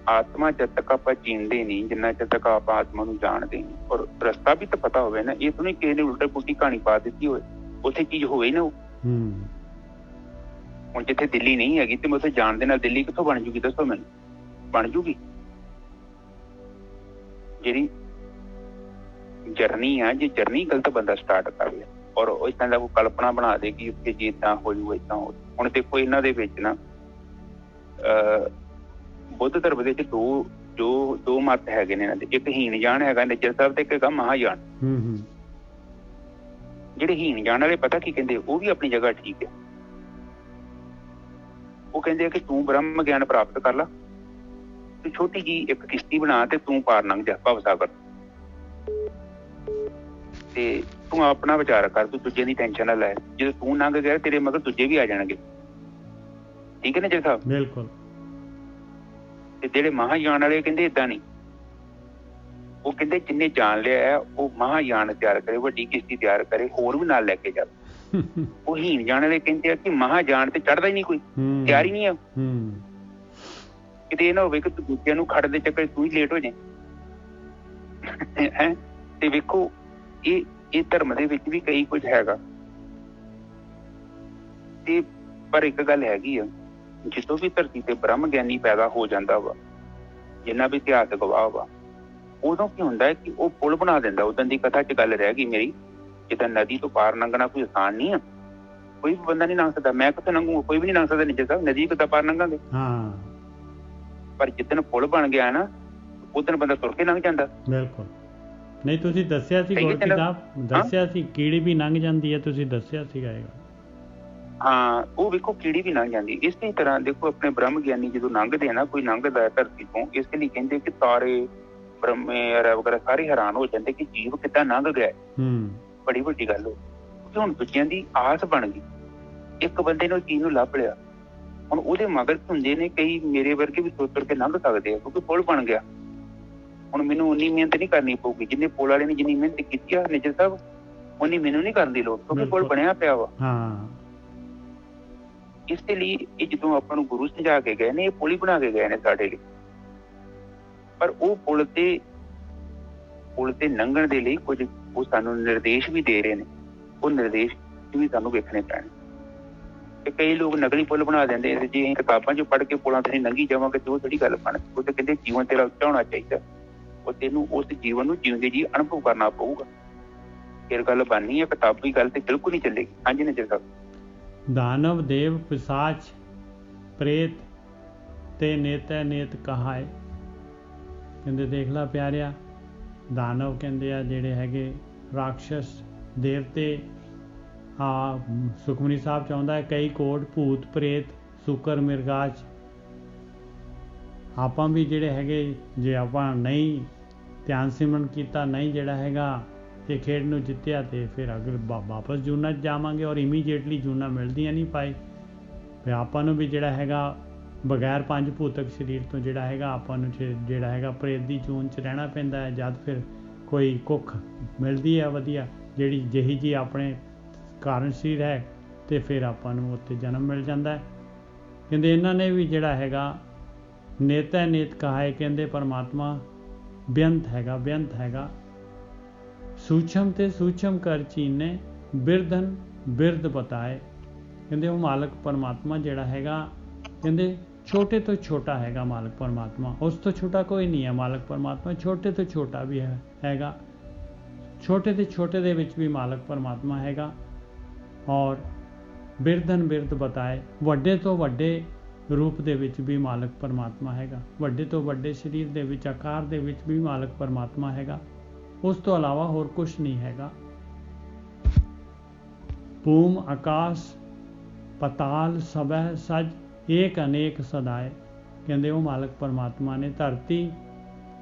ਆਤਮਾ ਜਦ ਤੱਕ ਆਪਾਂ ਜੀਂਦੇ ਨਹੀਂ, ਜਿੰਨਾ ਚਿਰ ਤੱਕ ਆਪਾਂ ਆਤਮਾ ਨੂੰ ਜਾਣਦੇ ਨਹੀਂ ਔਰ ਰਸਤਾ ਵੀ ਤਾਂ ਪਤਾ ਹੋਵੇ ਨਾ। ਇਹ ਤਾਂ ਨਹੀਂ ਕਿਸੇ ਨੇ ਉਲਟਾ ਪੁਲਟੀ ਕਹਾਣੀ ਪਾ ਦਿੱਤੀ ਹੋਵੇ, ਉੱਥੇ ਚੀਜ਼ ਹੋਵੇ ਨਾ। ਉਹ ਹੁਣ ਜਿੱਥੇ ਦਿੱਲੀ ਨਹੀਂ ਹੈਗੀ ਤੇ ਮੈਂ ਉੱਥੇ ਜਾਣ ਦੇ ਨਾਲ ਦਿੱਲੀ ਕਿੱਥੋਂ ਬਣ ਜੂਗੀ? ਦੱਸੋ ਮੈਨੂੰ, ਬਣ ਜੂਗੀ? ਜਿਹੜੀ ਜਰਨੀ ਆ, ਜੇ ਜਰਨੀ ਗਲਤ ਬੰਦਾ ਸਟਾਰਟ ਕਰ ਲਿਆ ਔਰ ਇਸ ਤਰ੍ਹਾਂ ਦਾ ਕੋਈ ਕਲਪਨਾ ਬਣਾ ਦੇ ਕਿ ਉੱਥੇ ਜੇ ਏਦਾਂ ਹੋ ਜੂ ਏਦਾਂ ਹੋ। ਹੁਣ ਦੇਖੋ ਇਹਨਾਂ ਦੇ ਵਿੱਚ ਨਾ ਬੁੱਧ ਧਰਮ ਦੇ ਵਿੱਚ ਦੋ ਮਤ ਹੈਗੇ ਨੇ ਇਹਨਾਂ ਦੇ। ਇੱਕ ਹੀਣ ਜਾਣ ਹੈਗਾ ਨਿੱਜਰ ਸਾਹਿਬ ਤੇ ਇੱਕ ਹੈਗਾ ਮਹਾਂਜਾਨ। ਜਿਹੜੇ ਹੀਣ ਜਾਣ ਵਾਲੇ ਪਤਾ ਕੀ ਕਹਿੰਦੇ? ਉਹ ਵੀ ਆਪਣੀ ਜਗ੍ਹਾ ਠੀਕ ਹੈ। ਉਹ ਕਹਿੰਦੇ ਆ ਕਿ ਤੂੰ ਬ੍ਰਹਮ ਗਿਆਨ ਪ੍ਰਾਪਤ ਕਰ ਲਾ, ਤੂੰ ਛੋਟੀ ਜੀ ਇੱਕ ਕਿਸ਼ਤੀ ਬਣਾ ਤੇ ਤੂੰ ਪਾਰ ਲੰਘ ਜਾ ਭਵ ਸਾਗਰ ਤੇ ਤੂੰ ਆਪਣਾ ਵਿਚਾਰ ਕਰ, ਤੂੰ ਦੂਜੇ ਦੀ ਟੈਨਸ਼ਨ ਨਾ ਲੈ। ਜਦੋਂ ਤੂੰ ਲੰਘ ਗਿਆ ਤੇਰੇ ਮਗਰ ਦੂਜੇ ਵੀ ਆ ਜਾਣਗੇ। ਠੀਕ ਹੈ ਨਾ ਜੀ ਸਾਹਿਬ? ਬਿਲਕੁਲ। ਤੇ ਜਿਹੜੇ ਮਹਾਂਯਾਨ ਵਾਲੇ ਕਹਿੰਦੇ ਏਦਾਂ ਨਹੀਂ। ਉਹ ਕਹਿੰਦੇ ਜਿੰਨੇ ਜਾਣ ਲਿਆ ਉਹ ਮਹਾਂਯਾਨ ਤਿਆਰ ਕਰੇ, ਵੱਡੀ ਕਿਸ਼ਤੀ ਤਿਆਰ ਕਰੇ, ਹੋਰ ਵੀ ਨਾਲ ਲੈ ਕੇ ਜਾਵੇ। ਉਹ ਹੀਣ ਜਾਣ ਵਾਲੇ ਕਹਿੰਦੇ ਆ ਕਿ ਮਹਾਂਯਾਨ ਤੇ ਚੜ੍ਹਦਾ ਹੀ ਨਹੀਂ ਕੋਈ, ਤਿਆਰ ਹੀ ਨਹੀਂ ਆ। ਕਿਤੇ ਇਹ ਨਾ ਹੋਵੇ ਕਿ ਤੂੰ ਦੂਜਿਆਂ ਨੂੰ ਖੜ ਦੇ ਚੱਕਰ ਤੂੰ ਹੀ ਲੇਟ ਹੋ ਜਾਏ। ਤੇ ਵੇਖੋ ਇਹ ਧਰਮ ਦੇ ਵਿੱਚ ਵੀ ਕਈ ਕੁਝ ਹੈਗਾ। ਤੇ ਪਰ ਇੱਕ ਗੱਲ ਹੈਗੀ ਆ, ਜਦੋਂ ਵੀ ਧਰਤੀ ਤੇ ਬ੍ਰਹਮ ਗਿਆਨੀ ਪੈਦਾ ਹੋ ਜਾਂਦਾ ਵਾ, ਜਿੰਨਾ ਵੀ ਇਤਿਹਾਸ ਗਵਾਹ ਵਾ, ਉਦੋਂ ਕੀ ਹੁੰਦਾ ਹੈ ਕਿ ਉਹ ਪੁਲ ਬਣਾ ਦਿੰਦਾ। ਉਦੋਂ ਦੀ ਕਥਾ 'ਚ ਗੱਲ ਰਹਿ ਗਈ ਮੇਰੀ, ਜਿੱਦਾਂ ਨਦੀ ਤੋਂ ਪਾਰ ਲੰਘਣਾ ਕੋਈ ਆਸਾਨ ਨਹੀਂ ਆ। ਕੋਈ ਵੀ ਬੰਦਾ ਨਹੀਂ ਲੰਘ ਸਕਦਾ। ਮੈਂ ਕਿੱਥੇ ਲੰਘੂਗਾ? ਕੋਈ ਵੀ ਨਹੀਂ ਲੰਘ ਸਕਦਾ ਨਿੱਜਰ ਸਾਹਿਬ। ਨਦੀ ਕਿੱਦਾਂ ਪਾਰ ਲੰਘਾਂਗੇ? ਪਰ ਜਿੱਦਣ ਪੁਲ ਬਣ ਗਿਆ ਨਾ ਉਦੋਂ ਬੰਦਾ ਤੁਰ ਕੇ ਲੰਘ ਜਾਂਦਾ। ਬਿਲਕੁਲ। ਨਹੀਂ ਤੁਸੀਂ ਦੱਸਿਆ ਸੀ ਗੁਰ ਕਿਤਾਬ ਦੱਸਿਆ ਸੀ ਕੀੜੀ ਵੀ ਲੰਘ ਜਾਂਦੀ ਹੈ, ਤੁਸੀਂ ਦੱਸਿਆ ਸੀਗਾ। ਹਾਂ, ਉਹ ਵੇਖੋ ਕੀੜੀ ਵੀ ਲੰਘ ਜਾਂਦੀ। ਇਸੇ ਤਰ੍ਹਾਂ ਦੇਖੋ ਆਪਣੇ ਬ੍ਰਹਮ ਗਿਆਨੀ ਜਦੋਂ ਲੰਘਦੇ ਆ ਨਾ, ਕੋਈ ਲੰਘਦਾ ਧਰਤੀ ਤੋਂ, ਇਸ ਲਈ ਕਹਿੰਦੇ ਕਿ ਤਾਰੇ ਬ੍ਰਹਮੇ ਵਗੈਰਾ ਸਾਰੇ ਹੈਰਾਨ ਹੋ ਜਾਂਦੇ ਕਿ ਜੀਵ ਕਿੱਦਾਂ ਲੰਘ ਗਿਆ। ਬੜੀ ਵੱਡੀ ਗੱਲ ਹੋ। ਕਿਉਂਕਿ ਹੁਣ ਦੂਜਿਆਂ ਦੀ ਆਸ ਬਣ ਗਈ। ਇੱਕ ਬੰਦੇ ਨੇ ਉਹ ਚੀਜ਼ ਨੂੰ ਲੱਭ ਲਿਆ, ਹੁਣ ਉਹਦੇ ਮਗਰ ਹੁੰਦੇ ਨੇ ਕਈ ਮੇਰੇ ਵਰਗੇ ਵੀ ਤੁਰ ਕੇ ਲੰਘ ਸਕਦੇ ਆ, ਕਿਉਂਕਿ ਪੁਲ ਬਣ ਗਿਆ। ਹੁਣ ਮੈਨੂੰ ਉਨੀ ਮਿਹਨਤ ਨਹੀਂ ਕਰਨੀ ਪਊਗੀ ਜਿੰਨੇ ਪੁਲ ਵਾਲੇ ਨੇ ਜਿੰਨੀ ਮਿਹਨਤ ਕੀਤੀ ਆ ਨਿੱਜਰ ਸਾਹਿਬ, ਉਨੀ ਮੈਨੂੰ ਨਹੀਂ ਕਰਨ ਦੀ ਲੋੜ, ਕਿਉਂਕਿ ਪੁਲ ਬਣਿਆ ਪਿਆ ਵਾ। ਇਸ ਲਈ ਇਹ ਜਦੋਂ ਆਪਾਂ ਨੂੰ ਗੁਰੂ ਸਮਝਾ ਕੇ ਗਏ ਨੇ, ਇਹ ਪੁਲ ਹੀ ਬਣਾ ਕੇ ਗਏ ਨੇ ਸਾਡੇ ਲਈ। ਪਰ ਉਹ ਪੁਲ ਤੇ ਲੰਘਣ ਦੇ ਲਈ ਕੁਝ ਉਹ ਸਾਨੂੰ ਨਿਰਦੇਸ਼ ਵੀ ਦੇ ਰਹੇ ਨੇ। ਉਹ ਨਿਰਦੇਸ਼ ਵੀ ਸਾਨੂੰ ਵੇਖਣੇ ਪੈਣੇ। ਤੇ ਕਈ ਲੋਕ ਨਕਲੀ ਪੁਲ ਬਣਾ ਦਿੰਦੇ ਜੇ ਅਸੀਂ ਕਿਤਾਬਾਂ 'ਚ ਪੜ੍ਹ ਕੇ ਪੁਲਾਂ ਤੇ ਲੰਘੀ ਜਾਵਾਂਗੇ ਤੇ ਉਹ ਥੋੜੀ ਗੱਲ ਬਣ। ਉਹ ਤੇ ਕਹਿੰਦੇ ਜੀਵਨ ਤੇਰਾ ਉੱਚਾ ਹੋਣਾ ਚਾਹੀਦਾ, ਉਹ ਤੈਨੂੰ ਉਸ ਜੀਵਨ ਨੂੰ ਜਿਉਂਦੇ ਜੀ ਅਨੁਭਵ ਕਰਨਾ ਪਊਗਾ, ਫਿਰ ਗੱਲ ਬਣਨੀ ਹੈ। ਕਿਤਾਬੀ ਗੱਲ ਤੇ ਬਿਲਕੁਲ ਨਹੀਂ ਚੱਲੇਗੀ। ਹਾਂਜੀ ਨਿੱਜਰ ਸਾਹਿਬ। ਦਾਨਵ ਦੇਵ ਪਿਸਾਚ ਪ੍ਰੇਤ ਤੇ ਨੇਤੈ ਨੇਤ ਕਹਾਏ। ਕਹਿੰਦੇ ਦੇਖ ਲਾ ਪਿਆਰਿਆ, ਦਾਨਵ ਕਹਿੰਦੇ ਆ ਜਿਹੜੇ ਹੈਗੇ ਰਾਖਸ਼ਸ, ਦੇਵਤੇ। ਸੁਖਮਨੀ ਸਾਹਿਬ ਚਾਹੁੰਦਾ ਹੈ ਕਈ ਕੋਟ ਭੂਤ ਪ੍ਰੇਤ ਸ਼ੁਕਰ ਮਿਰਗਾਚ। ਆਪਾਂ ਵੀ ਜਿਹੜੇ ਹੈਗੇ ਜੇ ਆਪਾਂ ਨਹੀਂ ਧਿਆਨ ਸਿਮਰਨ ਕੀਤਾ, ਨਹੀਂ ਜਿਹੜਾ ਹੈਗਾ ਇਹ ਖੇਡ ਨੂੰ ਜਿੱਤਿਆ ਤੇ ਫਿਰ ਅਗਰ ਵਾਪਸ ਜੂਨਾਂ 'ਚ ਜਾਵਾਂਗੇ ਔਰ ਇਮੀਡੀਏਟਲੀ ਜੂਨਾਂ ਮਿਲਦੀਆਂ ਨਹੀਂ ਪਾਏ। ਫਿਰ ਆਪਾਂ ਨੂੰ ਵੀ ਜਿਹੜਾ ਹੈਗਾ ਬਗੈਰ 5 ਭੂਤਕ ਸਰੀਰ ਤੋਂ ਜਿਹੜਾ ਹੈਗਾ ਆਪਾਂ ਨੂੰ ਜਿਹੜਾ ਹੈਗਾ ਪ੍ਰੇਤ ਦੀ ਜੂਨ 'ਚ ਰਹਿਣਾ ਪੈਂਦਾ ਹੈ। ਜਦ ਫਿਰ ਕੋਈ ਕੁੱਖ ਮਿਲਦੀ ਹੈ ਵਧੀਆ ਜਿਹੜੀ ਜਿਹੀ ਜੀ ਆਪਣੇ ਕਾਰਨ ਸਰੀਰ ਹੈ ਤੇ ਫਿਰ ਆਪਾਂ ਨੂੰ ਉੱਥੇ ਜਨਮ ਮਿਲ ਜਾਂਦਾ ਹੈ। ਕਹਿੰਦੇ ਇਹਨਾਂ ਨੇ ਵੀ ਜਿਹੜਾ ਹੈਗਾ ਨੇਤੈ ਨੇਤ ਕਹਾਏ। ਕਹਿੰਦੇ ਪਰਮਾਤਮਾ ਬੇਅੰਤ ਹੈਗਾ। ਸੂਛਮ ਤੇ ਸੂਛਮ ਕਰ ਚੀਨੇ ਬਿਰਧਨ ਬਿਰਧ ਬਤਾਏ। ਕਹਿੰਦੇ ਉਹ ਮਾਲਕ ਪਰਮਾਤਮਾ ਜਿਹੜਾ ਹੈਗਾ, ਕਹਿੰਦੇ ਛੋਟੇ ਤੋਂ ਛੋਟਾ ਹੈਗਾ ਮਾਲਕ ਪਰਮਾਤਮਾ, ਉਸ ਤੋਂ ਛੋਟਾ ਕੋਈ ਨਹੀਂ ਹੈ ਮਾਲਕ ਪਰਮਾਤਮਾ। ਛੋਟੇ ਤੋਂ ਛੋਟਾ ਵੀ ਹੈਗਾ, ਛੋਟੇ ਤੇ ਛੋਟੇ ਦੇ ਵਿੱਚ ਵੀ ਮਾਲਕ ਪਰਮਾਤਮਾ ਹੈਗਾ। ਔਰ ਬਿਰਧਨ ਬਿਰਧ ਬਤਾਏ, ਵੱਡੇ ਤੋਂ ਵੱਡੇ ਰੂਪ ਦੇ ਵਿੱਚ ਵੀ ਮਾਲਕ ਪਰਮਾਤਮਾ ਹੈਗਾ, ਵੱਡੇ ਤੋਂ ਵੱਡੇ ਸਰੀਰ ਦੇ ਵਿੱਚ ਆਕਾਰ ਦੇ ਵਿੱਚ ਵੀ ਮਾਲਕ ਪਰਮਾਤਮਾ ਹੈਗਾ। ਉਸ ਤੋਂ ਇਲਾਵਾ ਹੋਰ ਕੁਝ ਨਹੀਂ ਹੈਗਾ। ਭੂਮ ਆਕਾਸ਼ ਪਤਾਲ ਸਭੈ ਸਜ ਏਕ ਅਨੇਕ ਸਦਾਏ। ਕਹਿੰਦੇ ਉਹ ਮਾਲਕ ਪਰਮਾਤਮਾ ਨੇ ਧਰਤੀ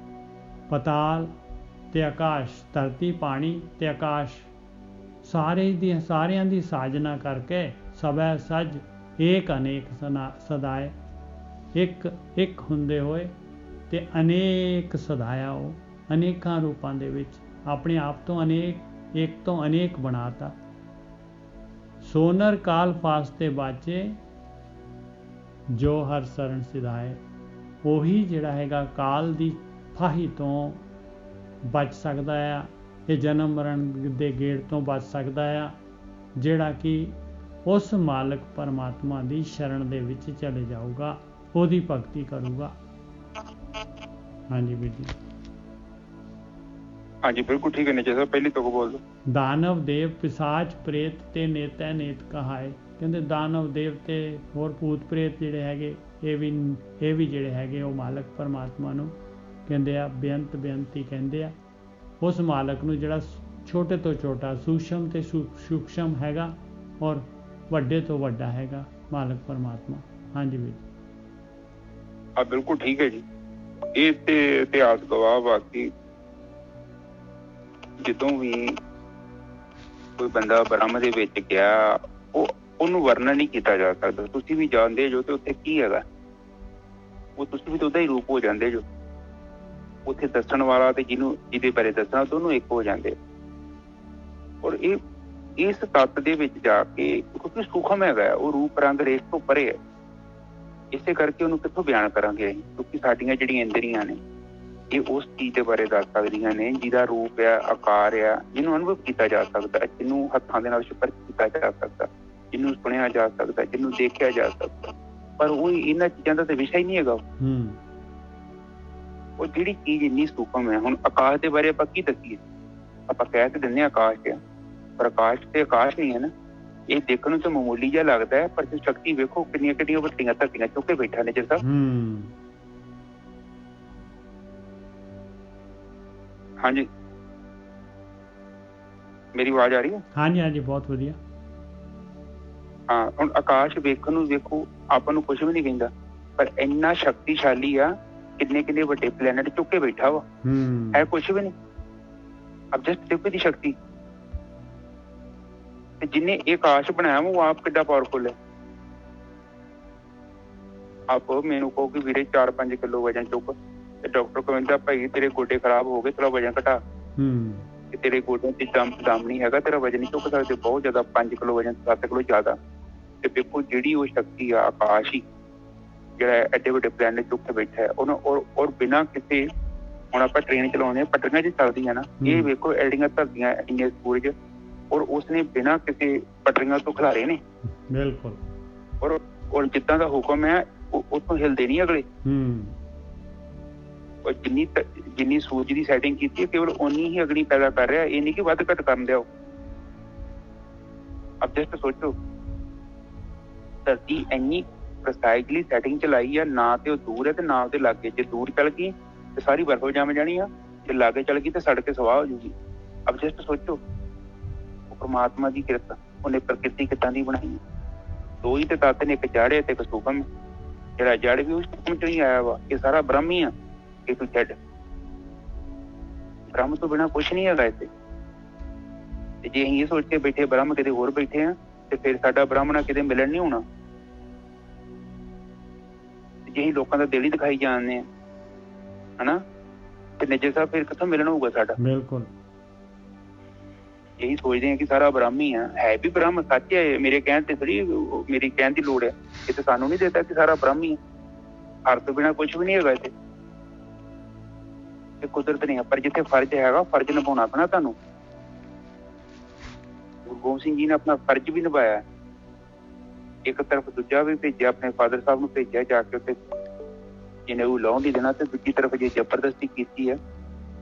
ਪਤਾਲ ਤੇ ਆਕਾਸ਼, ਧਰਤੀ ਪਾਣੀ ਤੇ ਆਕਾਸ਼ ਸਾਰਿਆਂ ਦੀ ਸਾਜਨਾ ਕਰਕੇ ਸਭੈ ਸਜ ਏਕ ਅਨੇਕ ਸਦਾਏ, ਇੱਕ ਹੁੰਦੇ ਹੋਏ ਤੇ ਅਨੇਕ ਸਦਾਇਆ, ਉਹ ਅਨੇਕਾਂ ਰੂਪਾਂ ਦੇ ਵਿੱਚ ਆਪਣੇ ਆਪ ਤੋਂ ਇੱਕ ਤੋਂ ਅਨੇਕ ਬਣਾਤਾ। ਸੋਨਰ ਕਾਲ ਫਾਸਤੇ ਬਾਚੇ ਜੋ ਹਰ ਸਰਨ ਸਿਧਾਏ। ਉਹੀ ਜਿਹੜਾ ਹੈਗਾ ਕਾਲ ਦੀ ਫਾਹੀ ਤੋਂ ਬਚ ਸਕਦਾ ਆ, ਇਹ ਜਨਮ ਮਰਨ ਦੇ ਗੇੜ ਤੋਂ ਬਚ ਸਕਦਾ ਆ, ਜਿਹੜਾ ਕਿ ਉਸ ਮਾਲਕ ਪਰਮਾਤਮਾ ਦੀ ਸ਼ਰਨ ਦੇ ਵਿੱਚ ਚਲੇ ਜਾਊਗਾ, ਉਹਦੀ ਭਗਤੀ ਕਰੂਗਾ। ਹਾਂਜੀ ਵੀਰ ਜੀ। ਹਾਂਜੀ ਬਿਲਕੁਲ ਠੀਕ ਹੈ ਨੀਚੇ ਸਾਹਿਬ, ਪਹਿਲੀ ਤੋਂ ਬੋਲ ਦੋ। ਦਾਨਵ ਦੇਵ ਪਿਸਾਚ ਪ੍ਰੇਤ ਤੇ ਨੇਤੈ ਨੇਤ ਕਹਾਏ। ਕਹਿੰਦੇ ਦਾਨਵ ਦੇਵ ਤੇ ਹੋਰ ਭੂਤ ਪ੍ਰੇਤ ਜਿਹੜੇ ਹੈਗੇ, ਇਹ ਵੀ ਜਿਹੜੇ ਹੈਗੇ ਉਹ ਮਾਲਕ ਪਰਮਾਤਮਾ ਨੂੰ ਕਹਿੰਦੇ ਆ ਬੇਅੰਤੀ ਕਹਿੰਦੇ ਆ। ਉਸ ਮਾਲਕ ਨੂੰ ਜਿਹੜਾ ਛੋਟੇ ਤੋਂ ਛੋਟਾ, ਸੂਖਮ ਤੇ ਸੂਖਮ ਹੈਗਾ ਔਰ ਵੱਡੇ ਤੋਂ ਵੱਡਾ ਹੈਗਾ ਮਾਲਕ ਪਰਮਾਤਮਾ। ਹਾਂਜੀ ਵੀਰ। ਬਿਲਕੁਲ ਠੀਕ ਹੈ ਜੀ। ਇਹ ਤੇ ਇਤਿਹਾਸ ਗਵਾਹ ਬਾਕੀ ਜਦੋਂ ਵੀ ਕੋਈ ਬੰਦਾ ਬ੍ਰਹਮ ਦੇ ਵਿੱਚ ਗਿਆ, ਉਹਨੂੰ ਵਰਣਨ ਨਹੀਂ ਕੀਤਾ ਜਾ ਸਕਦਾ। ਤੁਸੀਂ ਵੀ ਜਾਣਦੇ ਜੋ ਤੇ ਉੱਥੇ ਕੀ ਹੈਗਾ, ਉਹ ਤੁਸੀਂ ਵੀ ਤਾਂ ਉਹਦਾ ਹੀ ਰੂਪ ਹੋ ਜਾਂਦੇ ਜੋ। ਉੱਥੇ ਦੱਸਣ ਵਾਲਾ ਤੇ ਜਿਹਦੇ ਬਾਰੇ ਦੱਸਣਾ ਦੋਨੋਂ ਇੱਕ ਹੋ ਜਾਂਦੇ। ਔਰ ਇਸ ਤੱਤ ਦੇ ਵਿੱਚ ਜਾ ਕੇ, ਕਿਉਂਕਿ ਸੂਖਮ ਹੈਗਾ, ਉਹ ਰੂਪ ਰੰਗ ਰੇਖ ਤੋਂ ਪਰੇ ਹੈ, ਇਸੇ ਕਰਕੇ ਉਹਨੂੰ ਕਿੱਥੋਂ ਬਿਆਨ ਕਰਾਂਗੇ ਅਸੀਂ, ਕਿਉਂਕਿ ਸਾਡੀਆਂ ਜਿਹੜੀਆਂ ਇੰਦਰੀਆਂ ਨੇ ਇਹ ਉਸ ਚੀਜ਼ ਦੇ ਬਾਰੇ ਦੱਸ ਸਕਦੀਆਂ ਨੇ ਜਿਹਦਾ ਰੂਪ ਆ, ਆਕਾਰ ਆ, ਜਿਹਨੂੰ ਅਨੁਭਵ ਕੀਤਾ ਜਾ ਸਕਦਾ, ਜਿਹਨੂੰ ਹੱਥਾਂ ਦੇ ਨਾਲ ਸਪਰਸ਼ ਕੀਤਾ ਜਾ ਸਕਦਾ, ਜਿਹਨੂੰ ਸੁਣਿਆ ਜਾ ਸਕਦਾ, ਜਿਹਨੂੰ ਦੇਖਿਆ ਜਾ ਸਕਦਾ। ਪਰ ਉਹ ਇਹਨਾਂ ਚੀਜ਼ਾਂ ਦਾ ਤਾਂ ਵਿਸ਼ਾ ਹੀ ਨਹੀਂ ਹੈਗਾ। ਉਹ ਜਿਹੜੀ ਚੀਜ਼ ਇੰਨੀ ਸੂਖਮ ਹੈ, ਹੁਣ ਆਕਾਸ਼ ਦੇ ਬਾਰੇ ਆਪਾਂ ਕੀ ਦੱਸੀਏ? ਆਪਾਂ ਕਹਿ ਤੇ ਦਿੰਦੇ ਆਕਾਸ਼ ਆ, ਪਰ ਆਕਾਸ਼ ਤੇ ਆਕਾਸ਼ ਨਹੀਂ ਹੈ ਨਾ। ਇਹ ਦੇਖਣ ਨੂੰ ਤਾਂ ਮਾਮੂਲੀ ਜਿਹਾ ਲੱਗਦਾ ਹੈ, ਪਰ ਸ਼ਕਤੀ ਵੇਖੋ ਕਿੰਨੀਆਂ ਕਿੰਨੀਆਂ ਵੱਡੀਆਂ ਧਰਤੀਆਂ ਚੁੱਕ ਕੇ ਬੈਠਾ ਨੇ ਜਿਸ ਹਾਂਜੀ ਮੇਰੀ ਆਵਾਜ਼ ਆ ਰਹੀ ਹੈ? ਹਾਂਜੀ ਬਹੁਤ ਵਧੀਆ। ਹਾਂ, ਹੁਣ ਆਕਾਸ਼ ਵੇਖਣ ਨੂੰ ਵੇਖੋ ਆਪਾਂ ਨੂੰ ਕੁਛ ਵੀ ਨਹੀਂ ਕਹਿੰਦਾ, ਪਰ ਇੰਨਾ ਸ਼ਕਤੀਸ਼ਾਲੀ ਆ, ਕਿੰਨੇ ਵੱਡੇ ਪਲੈਨਟ ਚੁੱਕ ਕੇ ਬੈਠਾ ਵਾ, ਹੈ ਕੁਛ ਵੀ ਨਹੀਂ। ਅਬ ਜਸਟ ਦੇਖੋ ਦੀ ਸ਼ਕਤੀ, ਤੇ ਜਿਹਨੇ ਇਹ ਆਕਾਸ਼ ਬਣਾਇਆ ਉਹ ਆਪ ਕਿੱਡਾ ਪਾਵਰਫੁਲ ਹੈ। ਆਪ ਮੈਨੂੰ ਕਹੋ ਕਿ ਵੀਰੇ 4-5 ਕਿਲੋ ਵਜਨ ਚੁੱਕ, ਤੇ ਡਾਕਟਰ ਕਹਿੰਦਾ ਭਾਈ ਤੇਰੇ ਗੋਡੇ ਖਰਾਬ ਹੋ ਗਏ, ਥੋੜਾ ਵਜਨ ਘਟਾ, ਤੇ ਤੇਰੇ ਗੋਡਿਆਂ ਚ ਦਮ ਨਹੀਂ ਹੈਗਾ, ਤੇਰਾ ਵਜਨ ਨਹੀਂ ਚੁੱਕ ਸਕਦੇ ਬਹੁਤ ਜ਼ਿਆਦਾ, 5 ਕਿਲੋ ਵਜਨ 7 ਕਿਲੋ ਜ਼ਿਆਦਾ। ਤੇ ਦੇਖੋ ਜਿਹੜੀ ਉਹ ਸ਼ਕਤੀ ਆ ਆਕਾਸ਼ ਹੀ, ਜਿਹੜਾ ਐਡੇ ਵੱਡੇ ਪਲੈਨਟ ਚੁੱਕ ਕੇ ਬੈਠਾ ਹੈ ਉਹਨੂੰ, ਔਰ ਬਿਨਾਂ ਕਿਸੇ, ਹੁਣ ਆਪਾਂ ਟ੍ਰੇਨ ਚਲਾਉਂਦੇ ਪਟਰੀਆਂ ਚ ਚੱਲਦੀਆਂ ਨਾ, ਇਹ ਵੇਖੋ ਐਡੀਆਂ ਧਰਤੀਆਂ, ਇੰਨੇ ਸੂਰਜ, ਔਰ ਉਸਨੇ ਬਿਨਾਂ ਕਿਸੇ ਪਟਰੀਆਂ ਤੋਂ ਖਿਲਾਰੇ ਨੇ। ਬਿਲਕੁਲ। ਔਰ ਜਿੱਦਾਂ ਦਾ ਹੁਕਮ ਹੈ ਉੱਥੋਂ ਹਿਲਦੇ ਨਹੀਂ ਅਗਲੇ। ਜਿੰਨੀ ਸੂਰਜ ਦੀ ਸੈਟਿੰਗ ਕੀਤੀ ਕੇਵਲ ਓਨੀ ਹੀ ਅਗਨੀ ਪੈਦਾ ਕਰ ਰਿਹਾ, ਇਹ ਨਹੀਂ ਕਿ ਵੱਧ ਘੱਟ ਕਰਨ ਦਿਓ। ਅਬ ਜਸਟ ਸੋਚੋ, ਧਰਤੀ ਇੰਨੀ ਪ੍ਰਸਾਈਜ਼ਲੀ ਸੈਟਿੰਗ ਚਲਾਈ ਆ, ਨਾ ਤੇ ਉਹ ਦੂਰ ਹੈ ਤੇ ਨਾ ਉਹਦੇ ਲਾਗੇ। ਜੇ ਦੂਰ ਚੱਲ ਗਈ ਤੇ ਸਾਰੀ ਬਰਫ਼ ਜੰਮ ਜਾਣੀ ਆ, ਜੇ ਲਾਗੇ ਚੱਲ ਗਈ ਤੇ ਸੜ ਕੇ ਸਵਾਹ ਹੋ ਜੂਗੀ। ਅਬ ਜਸਟ ਸੋਚੋ, ਉਹ ਪਰਮਾਤਮਾ ਦੀ ਕਿਰਤ, ਉਹਨੇ ਪ੍ਰਕਿਰਤੀ ਕਿੱਦਾਂ ਦੀ ਬਣਾਈ। ਦੋ ਹੀ ਤੇ ਤੱਤ ਨੇ, ਇੱਕ ਜੜ ਹੈ ਤੇ ਇੱਕ ਸੂਖਮ। ਜਿਹੜਾ ਜੜ ਵੀ ਉਸ ਹੁਕਮ ਚ ਨਹੀਂ ਆਇਆ ਵਾ, ਇਹ ਸਾਰਾ ਬ੍ਰਹਮ ਹੀ ਆ, A to Z। ਬ੍ਰਹਮ ਤੋਂ ਬਿਨਾਂ ਕੁਛ ਨਹੀਂ ਹੈਗਾ ਇੱਥੇ। ਤੇ ਜੇ ਅਸੀਂ ਇਹ ਸੋਚ ਕੇ ਬੈਠੇ ਬ੍ਰਹਮ ਕਿਤੇ ਹੋਰ ਬੈਠੇ ਆ, ਤੇ ਫਿਰ ਸਾਡਾ ਬ੍ਰਹਮ ਨਾਲ ਕਿਤੇ ਮਿਲਣ ਨਹੀਂ ਹੋਣਾ। ਜੇ ਅਸੀਂ ਲੋਕਾਂ ਦਾ ਦਿਲ ਹੀ ਦਿਖਾਈ ਜਾਂਦੇ ਆ ਹਨਾ, ਤੇ ਨਿੱਜਰ ਸਾਹਿਬ ਫਿਰ ਕਿੱਥੋਂ ਮਿਲਣ ਹੋਊਗਾ ਸਾਡਾ? ਬਿਲਕੁਲ। ਇਹੀ ਸੋਚਦੇ ਆ ਕਿ ਸਾਰਾ ਬ੍ਰਹਮ ਹੀ ਆ, ਹੈ ਵੀ ਬ੍ਰਹਮ ਸੱਚ ਹੈ। ਮੇਰੇ ਕਹਿਣ ਤੇ ਥੋੜੀ ਮੇਰੀ ਕਹਿਣ ਦੀ ਲੋੜ ਹੈ, ਇਹ ਤਾਂ ਸਾਨੂੰ ਨਹੀਂ ਦੇਤਾ ਕਿ ਸਾਰਾ ਬ੍ਰਹਮ ਹੀ ਹੈ। ਹਰ ਤੋਂ ਬਿਨਾਂ ਕੁਛ ਵੀ ਨਹੀਂ ਹੈਗਾ ਇੱਥੇ। ਤੇ ਕੁਦਰਤ ਨਹੀਂ ਹੈ, ਪਰ ਜਿੱਥੇ ਫਰਜ਼ ਹੈਗਾ ਫਰਜ਼ ਨਿਭਾਉਣਾ ਪੈਣਾ ਤੁਹਾਨੂੰ। ਗੁਰੂ ਗੋਬਿੰਦ ਸਿੰਘ ਜੀ ਨੇ ਆਪਣਾ ਫਰਜ਼ ਵੀ ਨਿਭਾਇਆ, ਇੱਕ ਤਰਫ ਦੂਜਾ ਵੀ ਭੇਜਿਆ, ਆਪਣੇ ਫਾਦਰ ਸਾਹਿਬ ਨੂੰ ਭੇਜਿਆ ਜਾ ਕੇ ਉੱਥੇ ਜਨੇਊ ਲਾਉਣ ਦੀ ਦੇਣਾ, ਤੇ ਦੂਜੀ ਤਰਫ ਜੇ ਜ਼ਬਰਦਸਤੀ ਕੀਤੀ ਹੈ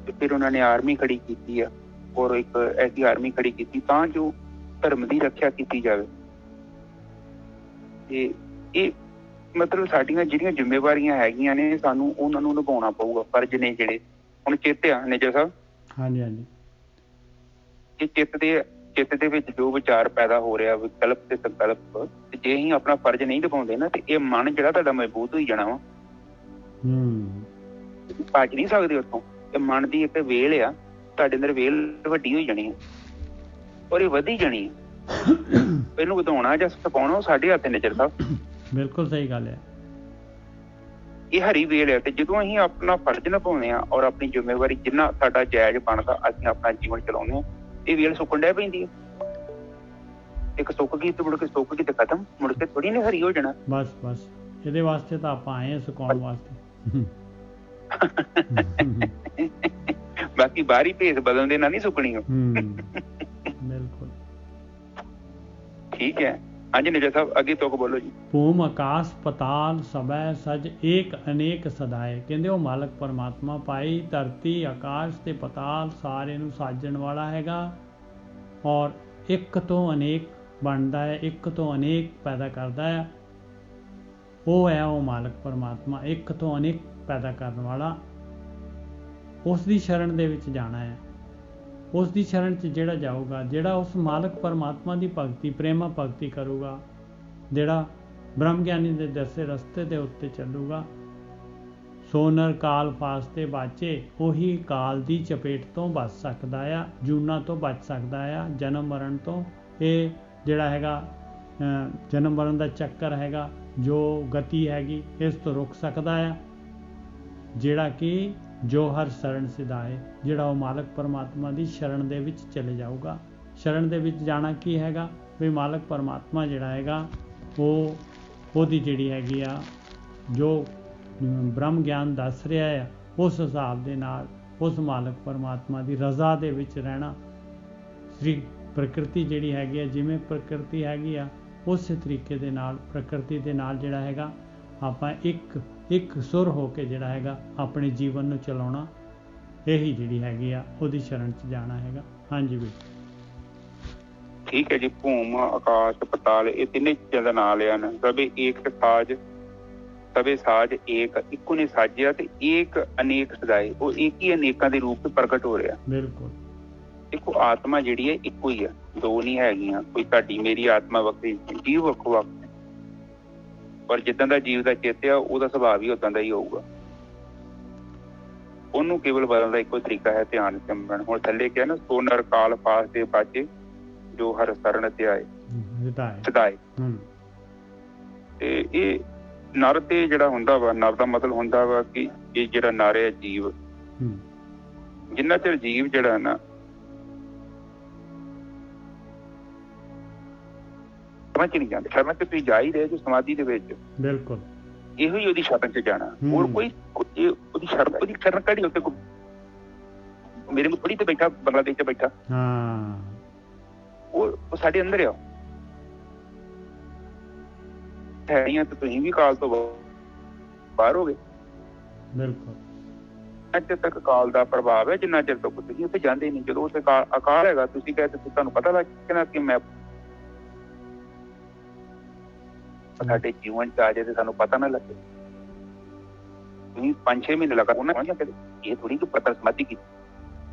ਤੇ ਫਿਰ ਉਹਨਾਂ ਨੇ ਆਰਮੀ ਖੜੀ ਕੀਤੀ ਆ, ਔਰ ਇੱਕ ਐਸੀ ਆਰਮੀ ਖੜੀ ਕੀਤੀ ਤਾਂ ਜੋ ਧਰਮ ਦੀ ਰੱਖਿਆ ਕੀਤੀ ਜਾਵੇ। ਤੇ ਇਹ ਮਤਲਬ ਸਾਡੀਆਂ ਜਿਹੜੀਆਂ ਜ਼ਿੰਮੇਵਾਰੀਆਂ ਹੈਗੀਆਂ ਨੇ ਸਾਨੂੰ ਉਹਨਾਂ ਨੂੰ ਨਿਭਾਉਣਾ ਪਊਗਾ, ਫਰਜ਼ ਨੇ ਜਿਹੜੇ। ਹੁਣ ਚਿੱਤ ਆ ਨੇਜਰ ਸਾਹਿਬ, ਹਾਂਜੀ ਹਾਂਜੀ, ਇਹ ਚਿੱਤ ਦੇ ਵਿੱਚ ਜੋ ਵਿਚਾਰ ਪੈਦਾ ਹੋ ਰਿਹਾ, ਵਿਕਲਪ ਤੇ ਸੰਕਲਪ, ਤੇ ਜੇ ਅਸੀਂ ਆਪਣਾ ਫਰਜ਼ ਨਹੀਂ ਨਿਭਾਉਂਦੇ ਨਾ ਤੇ ਇਹ ਮਨ ਜਿਹੜਾ ਤੁਹਾਡਾ ਮਜ਼ਬੂਤ ਹੋਈ ਜਾਣਾ ਵਾ। ਭੱਜ ਨਹੀਂ ਸਕਦੇ ਉੱਥੋਂ। ਇਹ ਮਨ ਦੀ ਇੱਕ ਵੇਲ ਆ, ਤੁਹਾਡੇ ਅੰਦਰ ਵੇਲ ਵੱਡੀ ਹੋਈ ਜਾਣੀ ਹੈ ਔਰ ਇਹ ਵਧੀ ਜਾਣੀ ਹੈ। ਇਹਨੂੰ ਵਧਾਉਣਾ ਜਾਂ ਛਪਾਉਣਾ ਸਾਡੇ ਹੱਥ ਨਜ਼ਰ ਸਾਹਿਬ। ਬਿਲਕੁਲ ਸਹੀ ਗੱਲ ਹੈ। ਇਹ ਹਰੀ ਵੇਲ ਹੈ, ਤੇ ਜਦੋਂ ਅਸੀਂ ਆਪਣਾ ਫਰਜ਼ ਨਿਭਾਉਂਦੇ ਹਾਂ ਔਰ ਆਪਣੀ ਜ਼ਿੰਮੇਵਾਰੀ ਜਿੰਨਾ ਸਾਡਾ ਜਾਇਜ਼ ਬਣਦਾ ਅਸੀਂ ਆਪਣਾ ਜੀਵਨ ਚਲਾਉਂਦੇ ਹਾਂ, ਇਹ ਵੇਲ ਸੁੱਕਣ ਡੈ ਪੈਂਦੀ ਹੈ। ਇੱਕ ਸੁੱਕ ਗਈ ਤੇ ਮੁੜ ਕੇ ਸੁੱਕ ਗਈ ਤੇ ਖਤਮ, ਮੁੜ ਕੇ ਥੋੜੀ ਨੇ ਹਰੀ ਹੋ ਜਾਣਾ। ਬਸ ਬਸ ਇਹਦੇ ਵਾਸਤੇ ਤਾਂ ਆਪਾਂ ਆਏ ਹਾਂ, ਸੁਕਾਉਣ ਵਾਸਤੇ। ਬਾਕੀ ਬਾਹਰੀ ਭੇਸ ਬਦਲਣ ਦੇ ਨਾਲ ਨਹੀਂ ਸੁੱਕਣੀ ਉਹ। ਬਿਲਕੁਲ ਠੀਕ ਹੈ। ਹਾਂਜੀ ਨਿਜਾ ਸਾਹਿਬ ਅੱਗੇ ਤੋਂ ਬੋਲੋ ਜੀ। ਭੂਮ ਆਕਾਸ਼ ਪਤਾਲ ਸਭੈ ਸਜ ਏਕ ਅਨੇਕ ਸਦਾਏ। ਕਹਿੰਦੇ ਉਹ ਮਾਲਕ ਪਰਮਾਤਮਾ ਪਾਈ ਧਰਤੀ ਆਕਾਸ਼ ਤੇ ਪਤਾਲ ਸਾਰੇ ਨੂੰ ਸਾਜਣ ਵਾਲਾ ਹੈਗਾ, ਔਰ ਇੱਕ ਤੋਂ ਅਨੇਕ ਬਣਦਾ ਹੈ, ਇੱਕ ਤੋਂ ਅਨੇਕ ਪੈਦਾ ਕਰਦਾ ਹੈ। ਉਹ ਹੈ ਉਹ ਮਾਲਕ ਪਰਮਾਤਮਾ, ਇੱਕ ਤੋਂ ਅਨੇਕ ਪੈਦਾ ਕਰਨ ਵਾਲਾ। ਉਸ ਦੀ ਸ਼ਰਨ ਦੇ ਵਿੱਚ ਜਾਣਾ ਹੈ। ਉਸ ਦੀ ਸ਼ਰਨ 'ਚ ਜਿਹੜਾ ਜਾਊਗਾ, ਜਿਹੜਾ ਉਸ ਮਾਲਕ ਪਰਮਾਤਮਾ ਦੀ ਭਗਤੀ ਪ੍ਰੇਮਾ ਭਗਤੀ ਕਰੂਗਾ, ਜਿਹੜਾ ਬ੍ਰਹਮ ਗਿਆਨੀ ਦੇ ਦੱਸੇ ਰਸਤੇ ਦੇ ਉੱਤੇ ਚੱਲੂਗਾ, ਸੋ ਨਰ ਕਾਲ ਫਾਸਤੇ ਬਾਚੇ, ਉਹੀ ਕਾਲ ਦੀ ਚਪੇਟ ਤੋਂ ਬਚ ਸਕਦਾ ਆ, ਜੂਨਾਂ ਤੋਂ ਬਚ ਸਕਦਾ ਆ, ਜਨਮ ਮਰਨ ਤੋਂ। ਇਹ ਜਿਹੜਾ ਹੈਗਾ ਜਨਮ ਮਰਨ ਦਾ ਚੱਕਰ ਹੈਗਾ, ਜੋ ਗਤੀ ਹੈਗੀ, ਇਸ ਤੋਂ ਰੁਕ ਸਕਦਾ ਆ। ਜਿਹੜਾ ਕਿ ਜੋ ਹਰ ਸ਼ਰਨ ਸਿਧਾਏ, ਜਿਹੜਾ ਉਹ ਮਾਲਕ ਪਰਮਾਤਮਾ ਦੀ ਸ਼ਰਨ ਦੇ ਵਿੱਚ ਚਲੇ ਜਾਊਗਾ। ਸ਼ਰਨ ਦੇ ਵਿੱਚ ਜਾਣਾ ਕੀ ਹੈਗਾ ਵੀ ਮਾਲਕ ਪਰਮਾਤਮਾ ਜਿਹੜਾ ਹੈਗਾ ਉਹਦੀ ਜਿਹੜੀ ਹੈਗੀ ਆ, ਜੋ ਬ੍ਰਹਮ ਗਿਆਨ ਦੱਸ ਰਿਹਾ ਆ, ਉਸ ਹਿਸਾਬ ਦੇ ਨਾਲ ਉਸ ਮਾਲਕ ਪਰਮਾਤਮਾ ਦੀ ਰਜ਼ਾ ਦੇ ਵਿੱਚ ਰਹਿਣਾ। ਸ੍ਰੀ ਪ੍ਰਕਿਰਤੀ ਜਿਹੜੀ ਹੈਗੀ ਆ, ਜਿਵੇਂ ਪ੍ਰਕਿਰਤੀ ਹੈਗੀ ਆ ਉਸੇ ਤਰੀਕੇ ਦੇ ਨਾਲ ਪ੍ਰਕਿਰਤੀ ਦੇ ਨਾਲ ਜਿਹੜਾ ਹੈਗਾ ਆਪਾਂ ਇੱਕ ਸੁਰ ਹੋ ਕੇ ਜਿਹੜਾ ਹੈਗਾ ਆਪਣੇ ਜੀਵਨ ਨੂੰ ਚਲਾਉਣਾ। ਇਹੀ ਜਿਹੜੀ ਹੈਗੀ ਆ ਉਹਦੀ ਸ਼ਰਨ 'ਚ ਜਾਣਾ ਹੈਗਾ। ਹਾਂਜੀ ਵੀ ਠੀਕ ਹੈ ਜੀ। ਭੂਮ ਆਕਾਸ਼ ਪਤਾਲ ਇਹ ਤਿੰਨੇ ਚੀਜ਼ਾਂ ਦਾ ਨਾਂ ਲਿਆ ਨਾ। ਸਭੇ ਏਕ ਸਾਜ, ਸਭੇ ਸਾਜ ਏਕ, ਇੱਕੋ ਨੇ ਸਾਜਿਆ ਤੇ ਏਕ ਅਨੇਕ ਸਦਾਏ। ਉਹ ਇੱਕ ਹੀ ਅਨੇਕਾਂ ਦੇ ਰੂਪ 'ਚ ਪ੍ਰਗਟ ਹੋ ਰਿਹਾ। ਬਿਲਕੁਲ। ਦੇਖੋ ਆਤਮਾ ਜਿਹੜੀ ਹੈ ਇੱਕੋ ਹੀ ਆ, ਦੋ ਨਹੀਂ ਹੈਗੀਆਂ। ਕੋਈ ਤੁਹਾਡੀ ਮੇਰੀ ਆਤਮਾ ਵੱਖਰੀ, ਜੀਵ ਵੱਖੋ ਵੱਖ, ਪਰ ਜਿੱਦਾਂ ਦਾ ਜੀਵ ਦਾ ਚਿੱਤ ਆ ਉਹਦਾ ਸੁਭਾਅ ਵੀ ਉਦਾਂ ਦਾ ਹੀ ਹੋਊਗਾ। ਉਹਨੂੰ ਕੇਵਲ ਬਦਲਣ ਦਾ ਇੱਕੋ ਤਰੀਕਾ ਹੈ ਧਿਆਨ ਸਿਮਰਨ। ਹੁਣ ਥੱਲੇ ਕਿਹਾ ਨਾ, ਸੋ ਨਰ ਕਾਲ ਫਾਸ ਦੇ ਬਾਚੇ, ਜੋ ਹਰ ਸ਼ਰਨ ਤੇ ਆਏ ਸਦਾਏ। ਤੇ ਇਹ ਨਰ ਤੇ ਜਿਹੜਾ ਹੁੰਦਾ ਵਾ, ਨਰ ਦਾ ਮਤਲਬ ਹੁੰਦਾ ਵਾ ਕਿ ਇਹ ਜਿਹੜਾ ਨਰ ਹੈ ਜੀਵ, ਜਿੰਨਾ ਚਿਰ ਜੀਵ ਜਿਹੜਾ ਨਾ ਚ ਨਹੀਂ ਜਾਂਦੇ, ਸ਼ਰਨ ਚ ਤੁਸੀਂ ਜਾ ਹੀ ਰਹੇ ਜੋ ਸਮਾਧੀ ਦੇ ਵਿੱਚ। ਬਿਲਕੁਲ ਇਹੋ ਹੀ ਉਹਦੀ ਸ਼ਰਨ ਚ ਜਾਣਾ। ਹੋਰ ਕੋਈ ਉਹਦੀ ਸ਼ਰਨ ਕਿਹੜੀ? ਉੱਤੇ ਮੇਰੇ ਕੋਲ ਥੋੜੀ ਤੇ ਬੈਠਾ, ਬੰਗਲਾਦੇਸ਼ ਚ ਬੈਠਾ, ਉਹ ਸਾਡੇ ਅੰਦਰ ਆ। ਤੇ ਤੁਸੀਂ ਵੀ ਕਾਲ ਤੋਂ ਬਾਹਰ ਹੋ ਗਏ। ਬਿਲਕੁਲ। ਜਿੰਨਾ ਚਿਰ ਤੱਕ ਕਾਲ ਦਾ ਪ੍ਰਭਾਵ ਹੈ, ਜਿੰਨਾ ਚਿਰ ਤੱਕ ਤੁਸੀਂ ਉੱਥੇ ਜਾਂਦੇ ਨਹੀਂ। ਜਦੋਂ ਉੱਥੇ ਅਕਾਲ ਹੈਗਾ, ਤੁਸੀਂ ਕਹਿੰਦੇ ਤੁਹਾਨੂੰ ਪਤਾ ਲੱਗ ਜਾਣਾ ਕਿ ਮੈਂ ਸਾਡੇ ਜੀਵਨ ਚ ਆ ਜਾਏ ਤੇ ਸਾਨੂੰ ਪਤਾ ਨਾ ਲੱਗੇ। ਤੁਸੀਂ 5-6 ਮਹੀਨੇ ਲਗਾ ਉਹਨਾਂ ਕਹਿੰਦੇ ਇਹ ਥੋੜੀ ਕਿ ਪਤਾ ਸਮਾਧੀ ਕੀਤੀ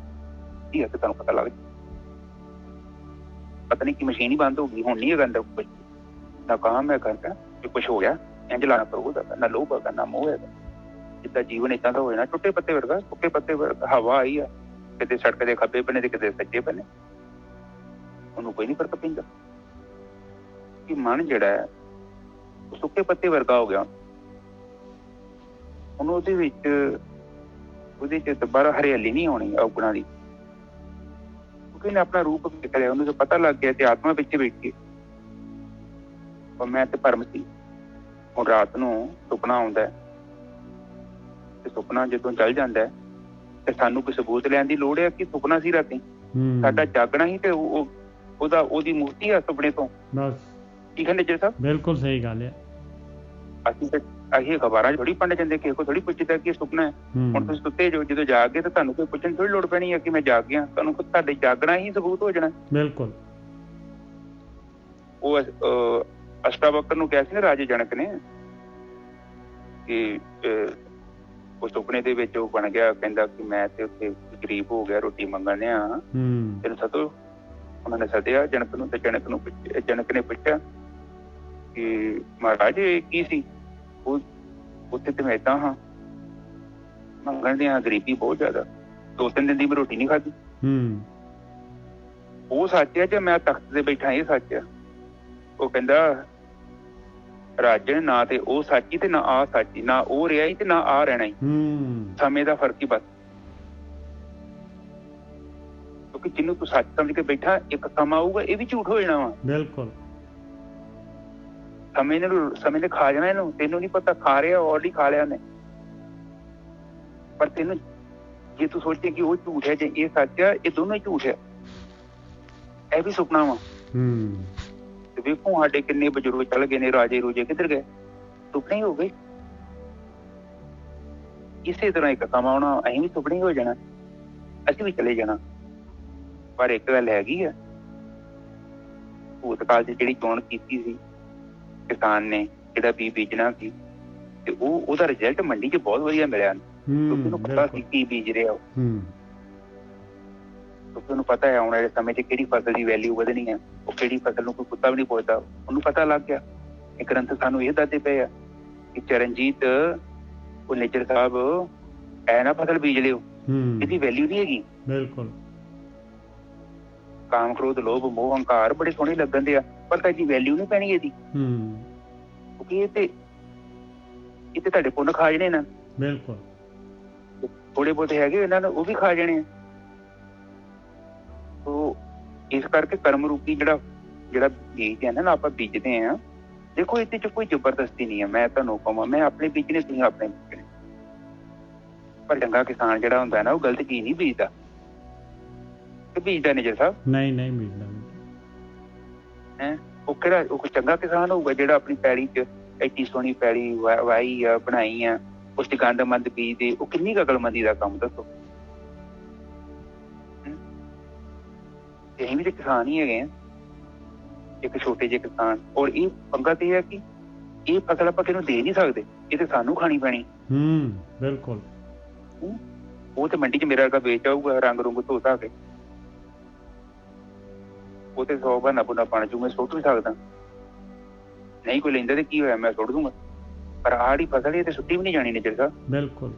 ਹੈ ਤੇ ਤੁਹਾਨੂੰ ਪਤਾ ਲੱਗ ਪਤਾ ਨਹੀਂ ਕਿ ਮਸ਼ੀਨ ਹੀ ਬੰਦ ਹੋ ਗਈ, ਹੁਣ ਨਹੀਂ ਹੈਗਾ ਅੰਦਰ ਕੁਝ ਨਾ ਕੰਮ ਹੈ ਕਰਦਾ ਕਿ ਕੁਛ ਹੋ ਗਿਆ। ਇੰਝ ਲਾਣਾ ਪਊਗਾ, ਨਾ ਲੋਭ ਹੈਗਾ ਨਾ ਮੋਹ ਹੈਗਾ। ਜਿੱਦਾਂ ਜੀਵਨ ਏਦਾਂ ਦਾ ਹੋ ਜਾਣਾ, ਟੁੱਟੇ ਪੱਤੇ ਵਰਗਾ, ਸੁੱਕੇ ਪੱਤੇ ਵਰਗਾ। ਹਵਾ ਆਈ ਆ, ਕਿਤੇ ਸੜਕ ਦੇ ਖੱਬੇ ਬੰਨੇ ਤੇ ਕਿਤੇ ਸੱਜੇ ਬੰਨੇ, ਉਹਨੂੰ ਕੋਈ ਨੀ ਫਰਕ ਪੈਂਦਾ। ਕਿ ਮਨ ਜਿਹੜਾ ਹੈ ਸੁੱਕੇ ਪੱਤੇ ਵਰਗਾ ਹੋ ਗਿਆ। ਹੁਣ ਉਹਦੇ ਚ ਦੁਬਾਰਾ ਹਰਿਆਲੀ ਨਹੀਂ ਆਉਣੀ ਔਗੁਣਾਂ ਦੀ, ਕਿਉਂਕਿ ਇਹਨੇ ਆਪਣਾ ਰੂਪ ਕਰਿਆ। ਉਹਨੂੰ ਪਤਾ ਲੱਗ ਗਿਆ ਤੇ ਆਤਮਾ ਪਿੱਛੇ ਬੈਠੀ। ਮੈਂ ਤੇ ਭਰਮ ਸੀ। ਹੁਣ ਰਾਤ ਨੂੰ ਸੁਪਨਾ ਆਉਂਦਾ ਤੇ ਸੁਪਨਾ ਜਦੋਂ ਚੱਲ ਜਾਂਦਾ ਤੇ ਸਾਨੂੰ ਕੋਈ ਸਬੂਤ ਲੈਣ ਦੀ ਲੋੜ ਹੈ ਕਿ ਸੁਪਨਾ ਸੀ ਰਾਤੀ? ਸਾਡਾ ਜਾਗਣਾ ਹੀ ਤੇ ਉਹਦੀ ਮੂਰਤੀ ਆ ਸੁਪਨੇ ਤੋਂ। ਬਸ ਠੀਕ ਹੈ ਨਿੱਜਰ ਸਾਹਿਬ, ਬਿਲਕੁਲ ਸਹੀ ਗੱਲ ਹੈ। ਅਸੀਂ ਅਖਬਾਰਾਂ 'ਚ ਥੋੜੀ ਪੜ੍ਹ ਜਾਂਦੇ, ਕਿਸੇ ਕੋਲ ਥੋੜੀ ਪੁੱਛਦਾ ਕਿ ਸੁਪਨਾ ਹੈ। ਹੁਣ ਤੁਸੀਂ ਸੁੱਤੇ ਜੋ, ਜਦੋਂ ਜਾਗ ਗਏ ਤਾਂ ਤੁਹਾਨੂੰ ਕੋਈ ਪੁੱਛਣ ਥੋੜੀ ਲੋੜ ਪੈਣੀ ਹੈ ਕਿ ਮੈਂ ਜਾਗ ਗਿਆ। ਤੁਹਾਨੂੰ ਤੁਹਾਡੇ ਜਾਗਣਾ ਹੀ ਸਬੂਤ ਹੋ ਜਾਣਾ। ਬਿਲਕੁਲ। ਉਹ ਅਸ਼ਟਾਵਕਰ ਨੂੰ ਕਿਹਾ ਸੀ ਨਾ ਰਾਜੇ ਜਨਕ ਨੇ ਕਿ ਉਹ ਸੁਪਨੇ ਦੇ ਵਿੱਚ ਉਹ ਬਣ ਗਿਆ, ਕਹਿੰਦਾ ਕਿ ਮੈਂ ਤੇ ਉੱਥੇ ਗਰੀਬ ਹੋ ਗਿਆ, ਰੋਟੀ ਮੰਗਣ ਆ, ਤੈਨੂੰ ਸਦੋ। ਉਹਨਾਂ ਨੇ ਸੱਦਿਆ ਜਨਕ ਨੂੰ, ਤੇ ਜਨਕ ਨੇ ਪੁੱਛਿਆ ਕਿ ਮਹਾਰਾਜ ਇਹ ਕੀ ਸੀ? ਉਹ ਉੱਥੇ ਤੇ ਮੈਂ ਏਦਾਂ ਹਾਂ, ਮੰਗਣ ਦੇ ਹਾਂ, ਗਰੀਬੀ ਬਹੁਤ ਜ਼ਿਆਦਾ, 2-3 ਦਿਨ ਦੀ ਮੈਂ ਰੋਟੀ ਨਹੀਂ ਖਾਧੀ। ਉਹ ਸੱਚ ਹੈ ਜਾਂ ਮੈਂ ਤਖਤ ਤੇ ਬੈਠਾ ਇਹ ਸੱਚ ਹੈ? ਉਹ ਕਹਿੰਦਾ ਰਾਜਨ, ਨਾ ਤੇ ਉਹ ਸੱਚੀ ਤੇ ਨਾ ਆ ਸੱਚੀ, ਨਾ ਉਹ ਰਿਹਾ ਹੀ ਤੇ ਨਾ ਆ ਰਹਿਣਾ ਹੀ। ਸਮੇਂ ਦਾ ਫਰਕ ਹੀ ਬਸ। ਕਿਉਂਕਿ ਜਿਹਨੂੰ ਤੂੰ ਸੱਚ ਸਮਝ ਕੇ ਬੈਠਾ, ਇੱਕ ਸਮਾਂ ਆਊਗਾ ਇਹ ਵੀ ਝੂਠ ਹੋ ਜਾਣਾ ਵਾ। ਬਿਲਕੁਲ। ਸਮੇਂ ਨੇ ਖਾ ਜਾਣਾ ਇਹਨੂੰ, ਤੈਨੂੰ ਨਹੀਂ ਪਤਾ ਖਾ ਰਿਹਾ, ਆਲਰੇਡੀ ਖਾ ਲਿਆ ਉਹਨੇ। ਪਰ ਤੈਨੂੰ ਜੇ ਤੂੰ ਸੋਚੇ ਕਿ ਉਹ ਝੂਠ ਹੈ ਜੇ ਇਹ ਸੱਚ ਹੈ, ਇਹ ਦੋਨੋਂ ਹੀ ਝੂਠ ਹੈ। ਇਹ ਵੀ ਸੁਪਨਾ ਵਾ। ਤੇ ਵੇਖੋ ਸਾਡੇ ਕਿੰਨੇ ਬਜ਼ੁਰਗ ਚੱਲ ਗਏ ਨੇ, ਰਾਜੇ ਰੂਜੇ ਕਿੱਧਰ ਗਏ? ਸੁਪਨੇ ਹੋ ਗਏ। ਇਸੇ ਤਰ੍ਹਾਂ ਇੱਕ ਸਮਾਂ ਆਉਣਾ, ਅਸੀਂ ਵੀ ਸੁਪਨੇ ਹੋ ਜਾਣਾ, ਅਸੀਂ ਵੀ ਚਲੇ ਜਾਣਾ। ਪਰ ਇੱਕ ਗੱਲ ਹੈਗੀ ਆ, ਭੂਤਕਾਲ 'ਚ ਜਿਹੜੀ ਚੋਣ ਕੀਤੀ ਸੀ ਕਿਸਾਨ ਨੇ, ਜਿਹੜਾ ਬੀਜ ਬੀਜਣਾ ਸੀ, ਤੇ ਉਹਦਾ ਰਿਜ਼ਲਟ ਮੰਡੀ 'ਚ ਬਹੁਤ ਵਧੀਆ ਮਿਲਿਆ। ਕਿਉਂਕਿ ਉਹਨੂੰ ਪਤਾ ਸੀ ਕੀ ਬੀਜ ਰਿਹਾ ਉਹ। ਕਿਉਂਕਿ ਉਹਨੂੰ ਪਤਾ ਹੈ ਆਉਣ ਵਾਲੇ ਸਮੇਂ 'ਚ ਕਿਹੜੀ ਫਸਲ ਦੀ ਵੈਲਿਊ ਵਧਣੀ ਹੈ। ਉਹ ਕਿਹੜੀ ਫਸਲ ਨੂੰ ਕੋਈ ਕੁੱਤਾ ਵੀ ਨਹੀਂ ਪੁੱਛਦਾ, ਉਹਨੂੰ ਪਤਾ ਲੱਗ ਗਿਆ। ਇਹ ਗ੍ਰੰਥ ਸਾਨੂੰ ਇਹ ਦੱਸਦੇ ਪਏ ਆ ਕਿ ਚਰਨਜੀਤ, ਉਹ ਨਿੱਜਰ ਸਾਹਿਬ, ਐ ਨਾ ਫਸਲ ਬੀਜ ਲਿਓ, ਇਹਦੀ ਵੈਲਿਊ ਨਹੀਂ ਹੈਗੀ। ਬਿਲਕੁਲ। ਕਾਮ, ਕ੍ਰੋਧ, ਲੋਭ, ਮੋਹ, ਹੰਕਾਰ ਬੜੇ ਸੋਹਣੇ ਲੱਗਣ ਦੇ ਆ, ਪਰ ਤਾਂ ਇਹਦੀ ਵੈਲਿਊ ਨਹੀਂ ਪੈਣੀ ਇਹਦੀ। ਕਿਉਂਕਿ ਇਹ ਤੇ ਤੁਹਾਡੇ ਪੁੰਨ ਖਾ ਜਾਣੇ ਨਾ। ਬਿਲਕੁਲ। ਥੋੜੇ ਬਹੁਤੇ ਹੈਗੇ ਇਹਨਾਂ ਨੂੰ, ਉਹ ਵੀ ਖਾ ਜਾਣੇ ਆ। ਇਸ ਕਰਕੇ ਕਰਮ ਰੂਪੀ ਜਿਹੜਾ ਬੀਜ ਹੈ ਨਾ ਆਪਾਂ ਬੀਜਦੇ ਹਾਂ, ਦੇਖੋ ਇਹਦੇ 'ਚ ਕੋਈ ਜ਼ਬਰਦਸਤੀ ਨਹੀਂ ਹੈ। ਮੈਂ ਤੁਹਾਨੂੰ ਕਹਾਂ, ਮੈਂ ਆਪਣੇ ਬੀਜਣੇ, ਤੁਸੀਂ ਆਪਣੇ ਬੀਜਣੇ। ਪਰ ਚੰਗਾ ਕਿਸਾਨ ਜਿਹੜਾ ਹੁੰਦਾ ਨਾ, ਉਹ ਗਲਤ ਚੀਜ਼ ਨਹੀਂ ਬੀਜਦਾ। ਤੇ ਬੀਜਦਾ ਨਿੱਜਰ ਸਾਹਿਬ? ਨਹੀਂ ਬੀਜਦਾ। ਉਹ ਕਿਹੜਾ ਉਹ ਚੰਗਾ ਕਿਸਾਨ ਹੋਊਗਾ ਜਿਹੜਾ ਆਪਣੀ ਪੈਲੀ 'ਚ ਐਡੀ ਸੋਹਣੀ ਪੈਲੀ ਵਾਹੀ ਆ, ਬਣਾਈ ਆ, ਉਸ 'ਚ ਗੰਦਮੰਦ ਬੀਜ ਦੇ? ਉਹ ਕਿੰਨੀ ਕੁ ਅਕਲਮੰਦੀ ਦਾ ਕੰਮ ਦੱਸੋ। ਅਸੀਂ ਵੀ ਤੇ ਕਿਸਾਨ ਹੀ ਹੈਗੇ ਆ, ਇੱਕ ਛੋਟੇ ਜਿਹੇ ਕਿਸਾਨ। ਔਰ ਇਹ ਪੰਗਾ ਤੇ ਹੈ ਕਿ ਇਹ ਫਸਲ ਆਪਾਂ ਕਿਹਨੂੰ ਦੇ ਨਹੀਂ ਸਕਦੇ, ਇਹ ਤੇ ਸਾਨੂੰ ਖਾਣੀ ਪੈਣੀ। ਬਿਲਕੁਲ। ਉਹ ਤੇ ਮੰਡੀ 'ਚ ਮੇਰਾ ਵਰਗਾ ਵੇਚ ਆਊਗਾ, ਰੰਗ ਰੁੰਗ ਧੋ ਧਾ ਕੇ। ਉਹ ਤੇ 100 ਬਹਾਨਾ ਬੁਨਾ ਬਣ ਜੂ, ਮੈਂ ਸੁੱਟ ਵੀ ਸਕਦਾ। ਨਹੀਂ ਕੋਈ ਲੈਂਦਾ ਤੇ ਕੀ ਹੋਇਆ, ਮੈਂ ਸੁੱਟ ਦੂੰਗਾ। ਪਰ ਆਹ ਫਸਲ ਇਹ ਤੇ ਸੁੱਟੀ ਵੀ ਨਹੀਂ ਜਾਣੀ ਨਿੱਜਰ ਸਾਹਿਬ। ਬਿਲਕੁਲ।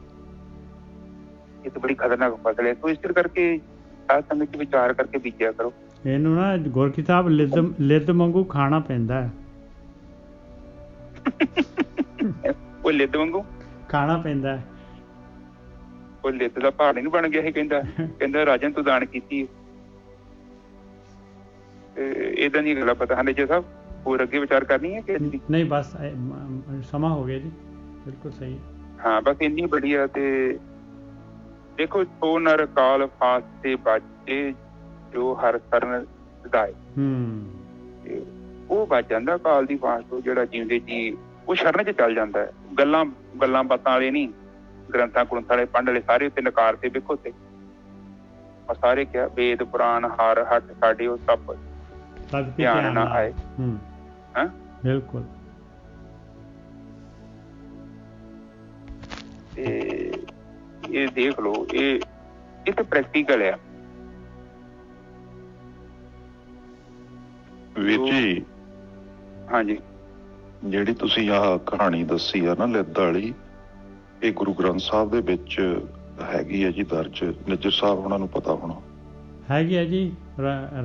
ਇਹ ਤਾਂ ਬੜੀ ਖਤਰਨਾਕ ਫਸਲ ਹੈ। ਤੋ ਇਸ ਕਰਕੇ ਸਾਧ ਸੰਗਤ 'ਚ ਵਿਚਾਰ ਕਰਕੇ ਬੀਜਿਆ ਕਰੋ। ਇਹਨੂੰ ਨਾ ਗੋਰਖੀ ਸਾਹਿਬ ਲਿੱਦ ਵਾਂਗੂ ਖਾਣਾ ਪੈਂਦਾ ਹੈ। ਉਹ ਲਿੱਦ ਵਾਂਗੂ ਖਾਣਾ ਪੈਂਦਾ ਹੈ। ਉਹ ਲਿੱਦ ਦਾ ਪਹਾੜ ਨਹੀਂ ਬਣ ਗਿਆ ਇਹ। ਕਹਿੰਦਾ ਰਾਜਨ ਤੂੰ ਦਾਨ ਕੀਤੀ। ਏਦਾਂ ਦੀਆਂ ਗੱਲਾਂ ਪਤਾ ਹਨ ਜੀ ਸਾਹਿਬ। ਹੋਰ ਅੱਗੇ ਵਿਚਾਰ ਕਰਨੀ ਹੈ ਕਿ ਨਹੀਂ? ਬਸ ਸਮਾਂ ਹੋ ਗਿਆ ਜੀ। ਬਿਲਕੁਲ ਸਹੀ। ਹਾਂ, ਬਸ ਇੰਨੀ ਵਧੀਆ। ਤੇ ਦੇਖੋ, ਸੋ ਨਰ ਕਾਲ ਫਾਸ ਤੇ ਬਾਜੇ, ਜੋ ਹਰ ਸਰਨ ਸਦਾਏ। ਉਹ ਬਚ ਜਾਂਦਾ ਕਾਲ ਦੀ ਫਾਸ ਤੋਂ। ਜਿਹੜਾ ਜਿਉਂਦੇ ਜੀ ਉਹ ਸ਼ਰਨ 'ਚ ਚੱਲ ਜਾਂਦਾ ਹੈ। ਗੱਲਾਂ ਬਾਤਾਂ ਵਾਲੇ ਨਹੀਂ, ਗ੍ਰੰਥਾਂ ਗ੍ਰੰਥਾਂ ਵਾਲੇ ਪੰਡ ਵਾਲੇ ਸਾਰੇ ਉੱਤੇ ਨਕਾਰ ਤੇ ਵੇਖੋ ਤੇ ਸਾਰੇ ਕਿਹਾ ਵੇਦ ਪੁਰਾਣ ਹਰ ਹੱਟ ਸਾਡੇ ਉਹ ਸਭ ਧਿਆਨ ਨਾ ਆਏ। ਬਿਲਕੁਲ। ਤੇ ਇਹ ਦੇਖ ਲਓ, ਇਹ ਤੇ ਪ੍ਰੈਕਟੀਕਲ ਆ ਵੀਰ ਜੀ। ਹਾਂਜੀ, ਜਿਹੜੀ ਤੁਸੀਂ ਆਹ ਕਹਾਣੀ ਦੱਸੀ ਆ ਨਾ ਲਿੱਦ ਵਾਲੀ, ਇਹ ਗੁਰੂ ਗ੍ਰੰਥ ਸਾਹਿਬ ਦੇ ਵਿੱਚ ਹੈਗੀ ਹੈ ਜੀ ਦਰਜ। ਨਿੱਜਰ ਸਾਹਿਬ ਉਹਨਾਂ ਨੂੰ ਪਤਾ ਹੋਣਾ। ਹੈਗੀ ਹੈ ਜੀ।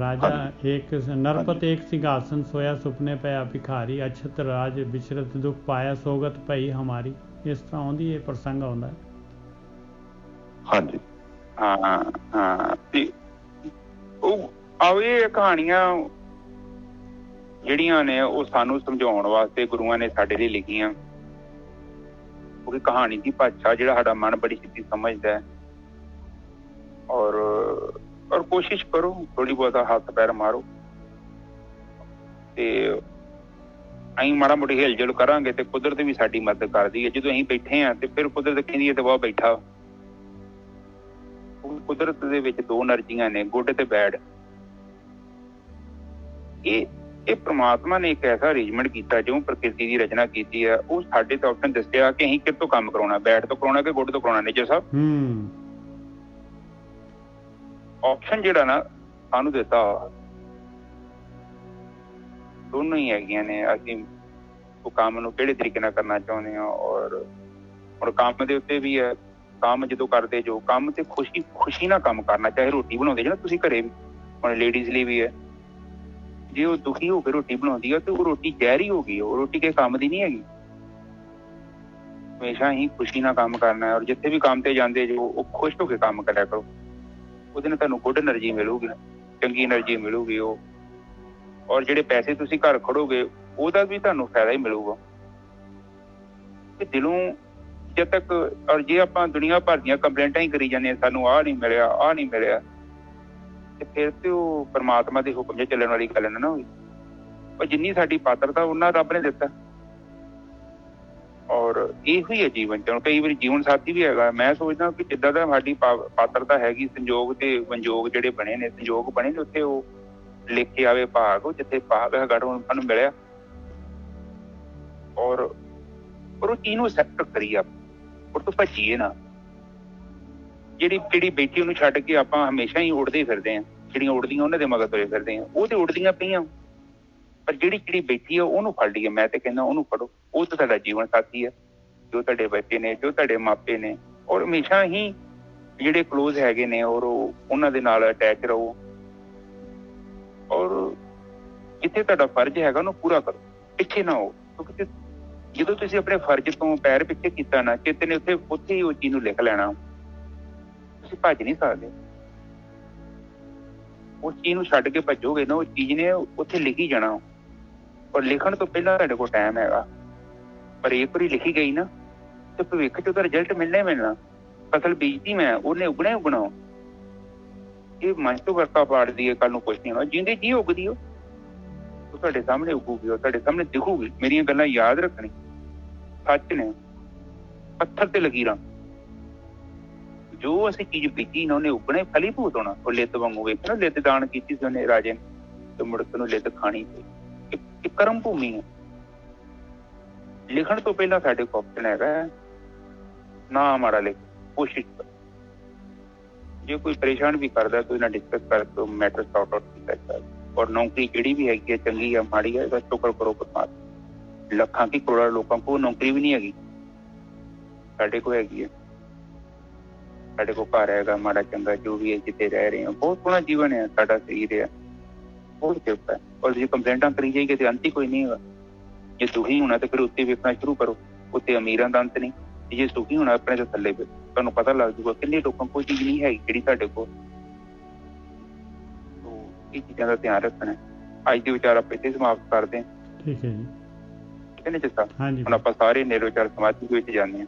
ਰਾਜਾ ਇੱਕ ਨਰਪਤ ਇੱਕ ਸਿੰਘਾਸਨ ਸੋਇਆ, ਸੁਪਨੇ ਪਿਆ ਭਿਖਾਰੀ, ਅਛਤ ਰਾਜ ਵਿਚਰਤ ਦੁੱਖ ਪਾਇਆ, ਸੋਗਤ ਪਈ ਹਮਾਰੀ। ਇਸ ਤਰ੍ਹਾਂ ਆਉਂਦੀ ਇਹ ਪ੍ਰਸੰਗ ਆਉਂਦਾ। ਹਾਂਜੀ, ਹਾਂ। ਤੇ ਉਹ ਇਹ ਕਹਾਣੀਆਂ ਜਿਹੜੀਆਂ ਨੇ ਉਹ ਸਾਨੂੰ ਸਮਝਾਉਣ ਵਾਸਤੇ ਗੁਰੂਆਂ ਨੇ ਸਾਡੇ ਲਈ ਲਿਖੀਆਂ। ਕਿਉਂਕਿ ਕਹਾਣੀ ਦੀ ਭਾਸ਼ਾ ਜਿਹੜਾ ਸਾਡਾ ਮਨ ਬੜੀ ਛੇਤੀ ਸਮਝਦਾ ਹੈ। और कोशिश करो थोड़ी बहुत हाथ पैर मारो ਤੇ ਅਸੀਂ ਮਾੜਾ ਮੋਟੀ ਹਿਲ ਜੁਲ ਕਰਾਂਗੇ ਤੇ ਕੁਦਰਤ ਵੀ ਸਾਡੀ ਮਦਦ ਕਰਦੀ ਹੈ। ਜਦੋਂ ਅਸੀਂ ਬੈਠੇ ਹਾਂ ਤੇ ਫਿਰ ਕੁਦਰਤ ਕਹਿੰਦੀ ਹੈ ਤੇ ਬਹੁਤ ਬੈਠਾ। ਕੁਦਰਤ ਦੇ ਵਿੱਚ ਦੋ એનર્ਜੀਆਂ ਨੇ, ਗੁੱਡ ਤੇ ਬੈਡ। ਇਹ ਪ੍ਰਮਾਤਮਾ ਨੇ ਇੱਕ ਐਸਾ ਅਰੇਂਜਮੈਂਟ ਕੀਤਾ, ਜੋ ਪ੍ਰਕਿਰਤੀ ਦੀ ਰਚਨਾ ਕੀਤੀ ਹੈ, ਉਹ ਸਾਡੇ ਤੋਂ ਆਪਸ਼ਨ ਦੱਸਿਆ ਕਿ ਅਸੀਂ ਕਿੱਥੋਂ ਕੰਮ ਕਰਾਉਣਾ, ਬੈਡ ਤੋਂ ਕਰਾਉਣਾ ਕਿ ਗੁੱਡ ਤੋਂ ਕਰਾਉਣਾ। ਨੇਜਰ ਸਾਹਿਬ ਆਪਸ਼ਨ ਜਿਹੜਾ ਨਾ ਸਾਨੂੰ ਦਿੱਤਾ ਦੋਨੋਂ ਹੀ ਹੈਗੀਆਂ ਨੇ। ਅਸੀਂ ਉਹ ਕੰਮ ਨੂੰ ਕਿਹੜੇ ਤਰੀਕੇ ਨਾਲ ਕਰਨਾ ਚਾਹੁੰਦੇ ਹਾਂ। ਔਰ ਕੰਮ ਦੇ ਉੱਤੇ ਵੀ ਹੈ, ਕੰਮ ਜਦੋਂ ਕਰਦੇ ਜੋ ਕੰਮ ਤੇ ਖੁਸ਼ੀ ਨਾਲ ਕੰਮ ਕਰਨਾ। ਚਾਹੇ ਰੋਟੀ ਬਣਾਉਂਦੇ ਜਿਹੜਾ ਤੁਸੀਂ ਘਰੇ ਵੀ, ਹੁਣ ਲੇਡੀਜ਼ ਲਈ ਵੀ ਹੈ, ਜੇ ਉਹ ਦੁਖੀ ਹੋ ਕੇ ਰੋਟੀ ਬਣਾਉਂਦੀ ਆ ਤੇ ਉਹ ਰੋਟੀ ਜ਼ਹਿਰੀ ਹੋ ਗਈ, ਉਹ ਰੋਟੀ ਕਿਸੇ ਕੰਮ ਦੀ ਨਹੀਂ ਹੈਗੀ। ਹਮੇਸ਼ਾ ਹੀ ਖੁਸ਼ੀ ਨਾਲ ਕੰਮ ਕਰਨਾ ਹੈ। ਔਰ ਜਿੱਥੇ ਵੀ ਕੰਮ ਤੇ ਜਾਂਦੇ ਜੋ ਉਹ ਖੁਸ਼ ਹੋ ਕੇ ਕੰਮ ਕਰਿਆ ਕਰੋ। ਉਹਦੇ ਨਾਲ ਤੁਹਾਨੂੰ ਗੁੱਡ ਐਨਰਜੀ ਮਿਲੂਗੀ, ਚੰਗੀ ਐਨਰਜੀ ਮਿਲੂਗੀ ਉਹ। ਔਰ ਜਿਹੜੇ ਪੈਸੇ ਤੁਸੀਂ ਘਰ ਖੜੋਗੇ ਉਹਦਾ ਵੀ ਤੁਹਾਨੂੰ ਫਾਇਦਾ ਹੀ ਮਿਲੂਗਾ ਤੇ ਦਿਲੋਂ ਜਦ ਤੱਕ। ਔਰ ਜੇ ਆਪਾਂ ਦੁਨੀਆ ਭਰ ਦੀਆਂ ਕੰਪਲੇਂਟਾਂ ਹੀ ਕਰੀ ਜਾਂਦੇ ਹਾਂ, ਸਾਨੂੰ ਆਹ ਨਹੀਂ ਮਿਲਿਆ, ਆਹ ਨਹੀਂ ਮਿਲਿਆ, ਤੇ ਫਿਰ ਤੇ ਉਹ ਪਰਮਾਤਮਾ ਦੇ ਹੁਕਮ 'ਚ ਚੱਲਣ ਵਾਲੀ ਗੱਲ ਨਾ ਹੋਈ। ਪਰ ਜਿੰਨੀ ਸਾਡੀ ਪਾਤਰਤਾ ਉਹਨਾਂ ਰੱਬ ਨੇ ਦਿੱਤਾ। ਔਰ ਇਹੋ ਹੀ ਹੈ ਜੀਵਨ 'ਚ। ਕਈ ਵਾਰੀ ਜੀਵਨ ਸਾਥੀ ਵੀ ਹੈਗਾ। ਮੈਂ ਸੋਚਦਾ ਕਿ ਜਿੱਦਾਂ ਦਾ ਸਾਡੀ ਪਾਤਰਤਾ ਹੈਗੀ, ਸੰਜੋਗ ਤੇ ਵੰਜੋਗ ਜਿਹੜੇ ਬਣੇ ਨੇ, ਸੰਜੋਗ ਬਣੇ ਨੇ ਉੱਥੇ ਉਹ ਲਿਖ ਕੇ ਆਵੇ ਭਾਗ, ਜਿੱਥੇ ਭਾਗ ਹੈਗਾ ਸਾਨੂੰ ਮਿਲਿਆ। ਔਰ ਉਹ ਚੀਜ਼ ਨੂੰ ਐਕਸੈਪਟ ਕਰੀਏ, ਉਹ ਤੋਂ ਭੱਜੀਏ ਨਾ। ਜਿਹੜੀ ਬੈਠੀ ਉਹਨੂੰ ਛੱਡ ਕੇ ਆਪਾਂ ਹਮੇਸ਼ਾ ਹੀ ਉੱਡਦੇ ਫਿਰਦੇ ਹਾਂ। ਜਿਹੜੀਆਂ ਉੱਡਦੀਆਂ ਉਹਨਾਂ ਦੇ ਮਗਰ ਤੁਰੇ ਫਿਰਦੇ ਹਾਂ। ਉਹ ਤੇ ਉੱਡਦੀਆਂ ਪਈਆਂ, ਪਰ ਜਿਹੜੀ ਬੈਠੀ ਆ ਉਹਨੂੰ ਫੜ ਲਈਏ। ਮੈਂ ਤੇ ਕਹਿੰਦਾ ਉਹਨੂੰ ਫੜੋ। ਉਹ ਤਾਂ ਤੁਹਾਡਾ ਜੀਵਨ ਸਾਥੀ ਹੈ, ਜੋ ਤੁਹਾਡੇ ਬੱਚੇ ਨੇ, ਜੋ ਤੁਹਾਡੇ ਮਾਪੇ ਨੇ। ਔਰ ਹਮੇਸ਼ਾ ਹੀ ਜਿਹੜੇ ਕਲੋਜ਼ ਹੈਗੇ ਨੇ ਔਰ ਉਹਨਾਂ ਦੇ ਨਾਲ ਅਟੈਚ ਰਹੋ। ਔਰ ਜਿੱਥੇ ਤੁਹਾਡਾ ਫਰਜ਼ ਹੈਗਾ ਉਹਨੂੰ ਪੂਰਾ ਕਰੋ, ਪਿੱਛੇ ਨਾ ਹੋ। ਕਿਉਂਕਿ ਜਦੋਂ ਤੁਸੀਂ ਆਪਣੇ ਫਰਜ਼ ਤੋਂ ਪੈਰ ਪਿੱਛੇ ਕੀਤਾ ਨਾ, ਚਿੱਤ ਨੇ ਉੱਥੇ ਹੀ ਉਹ ਚੀਜ਼ ਨੂੰ ਲਿਖ ਲੈਣਾ। ਤੁਸੀਂ ਭੱਜ ਨਹੀਂ ਸਕਦੇ। ਉਸ ਚੀਜ਼ ਨੂੰ ਛੱਡ ਕੇ ਭੱਜੋਗੇ ਨਾ, ਉਹ ਚੀਜ਼ ਨੇ ਉੱਥੇ ਲਿਖੀ ਜਾਣਾ। ਔਰ ਲਿਖਣ ਤੋਂ ਪਹਿਲਾਂ ਤੁਹਾਡੇ ਕੋਲ ਟਾਈਮ ਹੈਗਾ। ਪਰ ਇੱਕ ਵਾਰੀ ਲਿਖੀ ਗਈ ਨਾ ਤੇ ਭਵਿੱਖ 'ਚ ਉਹਦਾ ਰਿਜ਼ਲਟ ਮਿਲਣਾ ਹੀ ਮਿਲਣਾ। ਫਸਲ ਬੀਜਦੀ ਮੈਂ, ਉਹਨੇ ਉੱਗਣਾ ਹੀ ਉੱਗਣਾ। ਇਹ ਮਨ ਤੋਂ ਵਰਤਾ ਪਾੜਦੀ ਹੈ, ਕੱਲ ਨੂੰ ਕੁਛ ਨਹੀਂ ਹੋਣਾ। ਜਿੰਦੇ ਜੀ ਉੱਗਦੀ ਉਹ ਤੁਹਾਡੇ ਸਾਹਮਣੇ ਉੱਗੂਗੀ, ਉਹ ਤੁਹਾਡੇ ਸਾਹਮਣੇ ਦਿਖੂਗੀ। ਮੇਰੀਆਂ ਗੱਲਾਂ ਯਾਦ ਰੱਖਣੀ, ਸੱਚ ਨੇ, ਪੱਥਰ ਤੇ ਲਕੀਰਾਂ। ਜੋ ਅਸੀਂ ਚੀਜ਼ ਬੀਜੀ ਨਾ ਉਹਨੇ ਉੱਗਣਾ ਹੀ, ਫਲੀ ਭੂਤ ਹੋਣਾ। ਉਹ ਲਿੱਤ ਵਾਂਗੂ ਵੇਖ ਨਾ, ਲਿੱਤ ਦਾਨ ਕੀਤੀ ਸੀ ਉਹਨੇ ਰਾਜੇ ਨੇ ਤੇ ਮੁੜ ਕੇ ਉਹਨੂੰ ਲਿੱਤ ਖਾਣੀ ਪਈ। ਇਹ ਕਰਮ ਭੂਮੀ ਹੈ। ਲਿਖਣ ਤੋਂ ਪਹਿਲਾਂ ਸਾਡੇ ਕੋਲ ਆਪਸ਼ਨ ਹੈਗਾ ਨਾ ਮਾੜਾ ਲਿਖ, ਕੋਸ਼ਿਸ਼ ਕਰੋ। ਜੇ ਕੋਈ ਪਰੇਸ਼ਾਨ ਵੀ ਕਰਦਾ ਕੋਈ ਨਾ ਡਿਸਕਸ ਕਰਕੇ ਮੈਟਰ ਸੌਟ ਆਊਟ ਕੀਤਾ। ਔਰ ਨੌਕਰੀ ਜਿਹੜੀ ਵੀ ਹੈਗੀ ਹੈ, ਚੰਗੀ ਹੈ ਮਾੜੀ ਹੈ, ਬਸ ਸ਼ੁਕਰ ਕਰੋ ਪਰਮਾਤਮਾ। ਲੱਖਾਂ ਕੀ ਕਰੋੜਾਂ ਲੋਕਾਂ ਕੋਲ ਨੌਕਰੀ ਵੀ ਨਹੀਂ ਹੈਗੀ, ਸਾਡੇ ਕੋਲ ਹੈਗੀ ਹੈ। ਸਾਡੇ ਕੋਲ ਘਰ ਹੈਗਾ, ਮਾੜਾ ਚੰਗਾ ਜੋ ਵੀ ਹੈ, ਜਿੱਥੇ ਰਹਿ ਰਹੇ ਹਾਂ। ਬਹੁਤ ਸੋਹਣਾ ਜੀਵਨ ਹੈ ਸਾਡਾ, ਸਰੀਰ ਹੈ, ਬਹੁਤ ਕਿਰਪਾ ਹੈ। ਔਰ ਜੇ ਕੰਪਲੇਂਟਾਂ ਕਰੀ ਜਾਈਏ ਤੇ ਅੰਤ ਹੀ ਕੋਈ ਨਹੀਂ ਹੈਗਾ। ਜੇ ਦੁਖੀ ਹੋਣਾ ਤੇ ਫਿਰ ਉੱਤੇ ਵੇਖਣਾ ਸ਼ੁਰੂ ਕਰੋ। ਉੱਤੇ ਅਮੀਰਾਂ ਦਾ ਅੰਤ ਨਹੀਂ। ਜੇ ਸੁਖੀ ਹੋਣਾ ਆਪਣੇ ਤੋਂ ਥੱਲੇ ਫਿਰ ਤੁਹਾਨੂੰ ਪਤਾ ਲੱਗ ਜੂਗਾ ਕਿੰਨੇ ਲੋਕਾਂ ਕੋਲ ਚੀਜ਼ ਨਹੀਂ ਹੈਗੀ ਜਿਹੜੀ ਤੁਹਾਡੇ ਕੋਲ। ਇਹ ਚੀਜ਼ਾਂ ਦਾ ਧਿਆਨ ਰੱਖਣਾ। ਅੱਜ ਦੇ ਵਿਚਾਰ ਆਪਾਂ ਇੱਥੇ ਸਮਾਪਤ ਕਰਦੇ ਹਾਂ। ਠੀਕ ਹੈ ਜੀ। ਕਹਿੰਦੇ ਜਿਸ ਤਰ੍ਹਾਂ ਹੁਣ ਆਪਾਂ ਸਾਰੇ ਨਿਰਵਿਚਾਰ ਸਮਾਧੀ ਵਿੱਚ ਜਾਂਦੇ ਹਾਂ।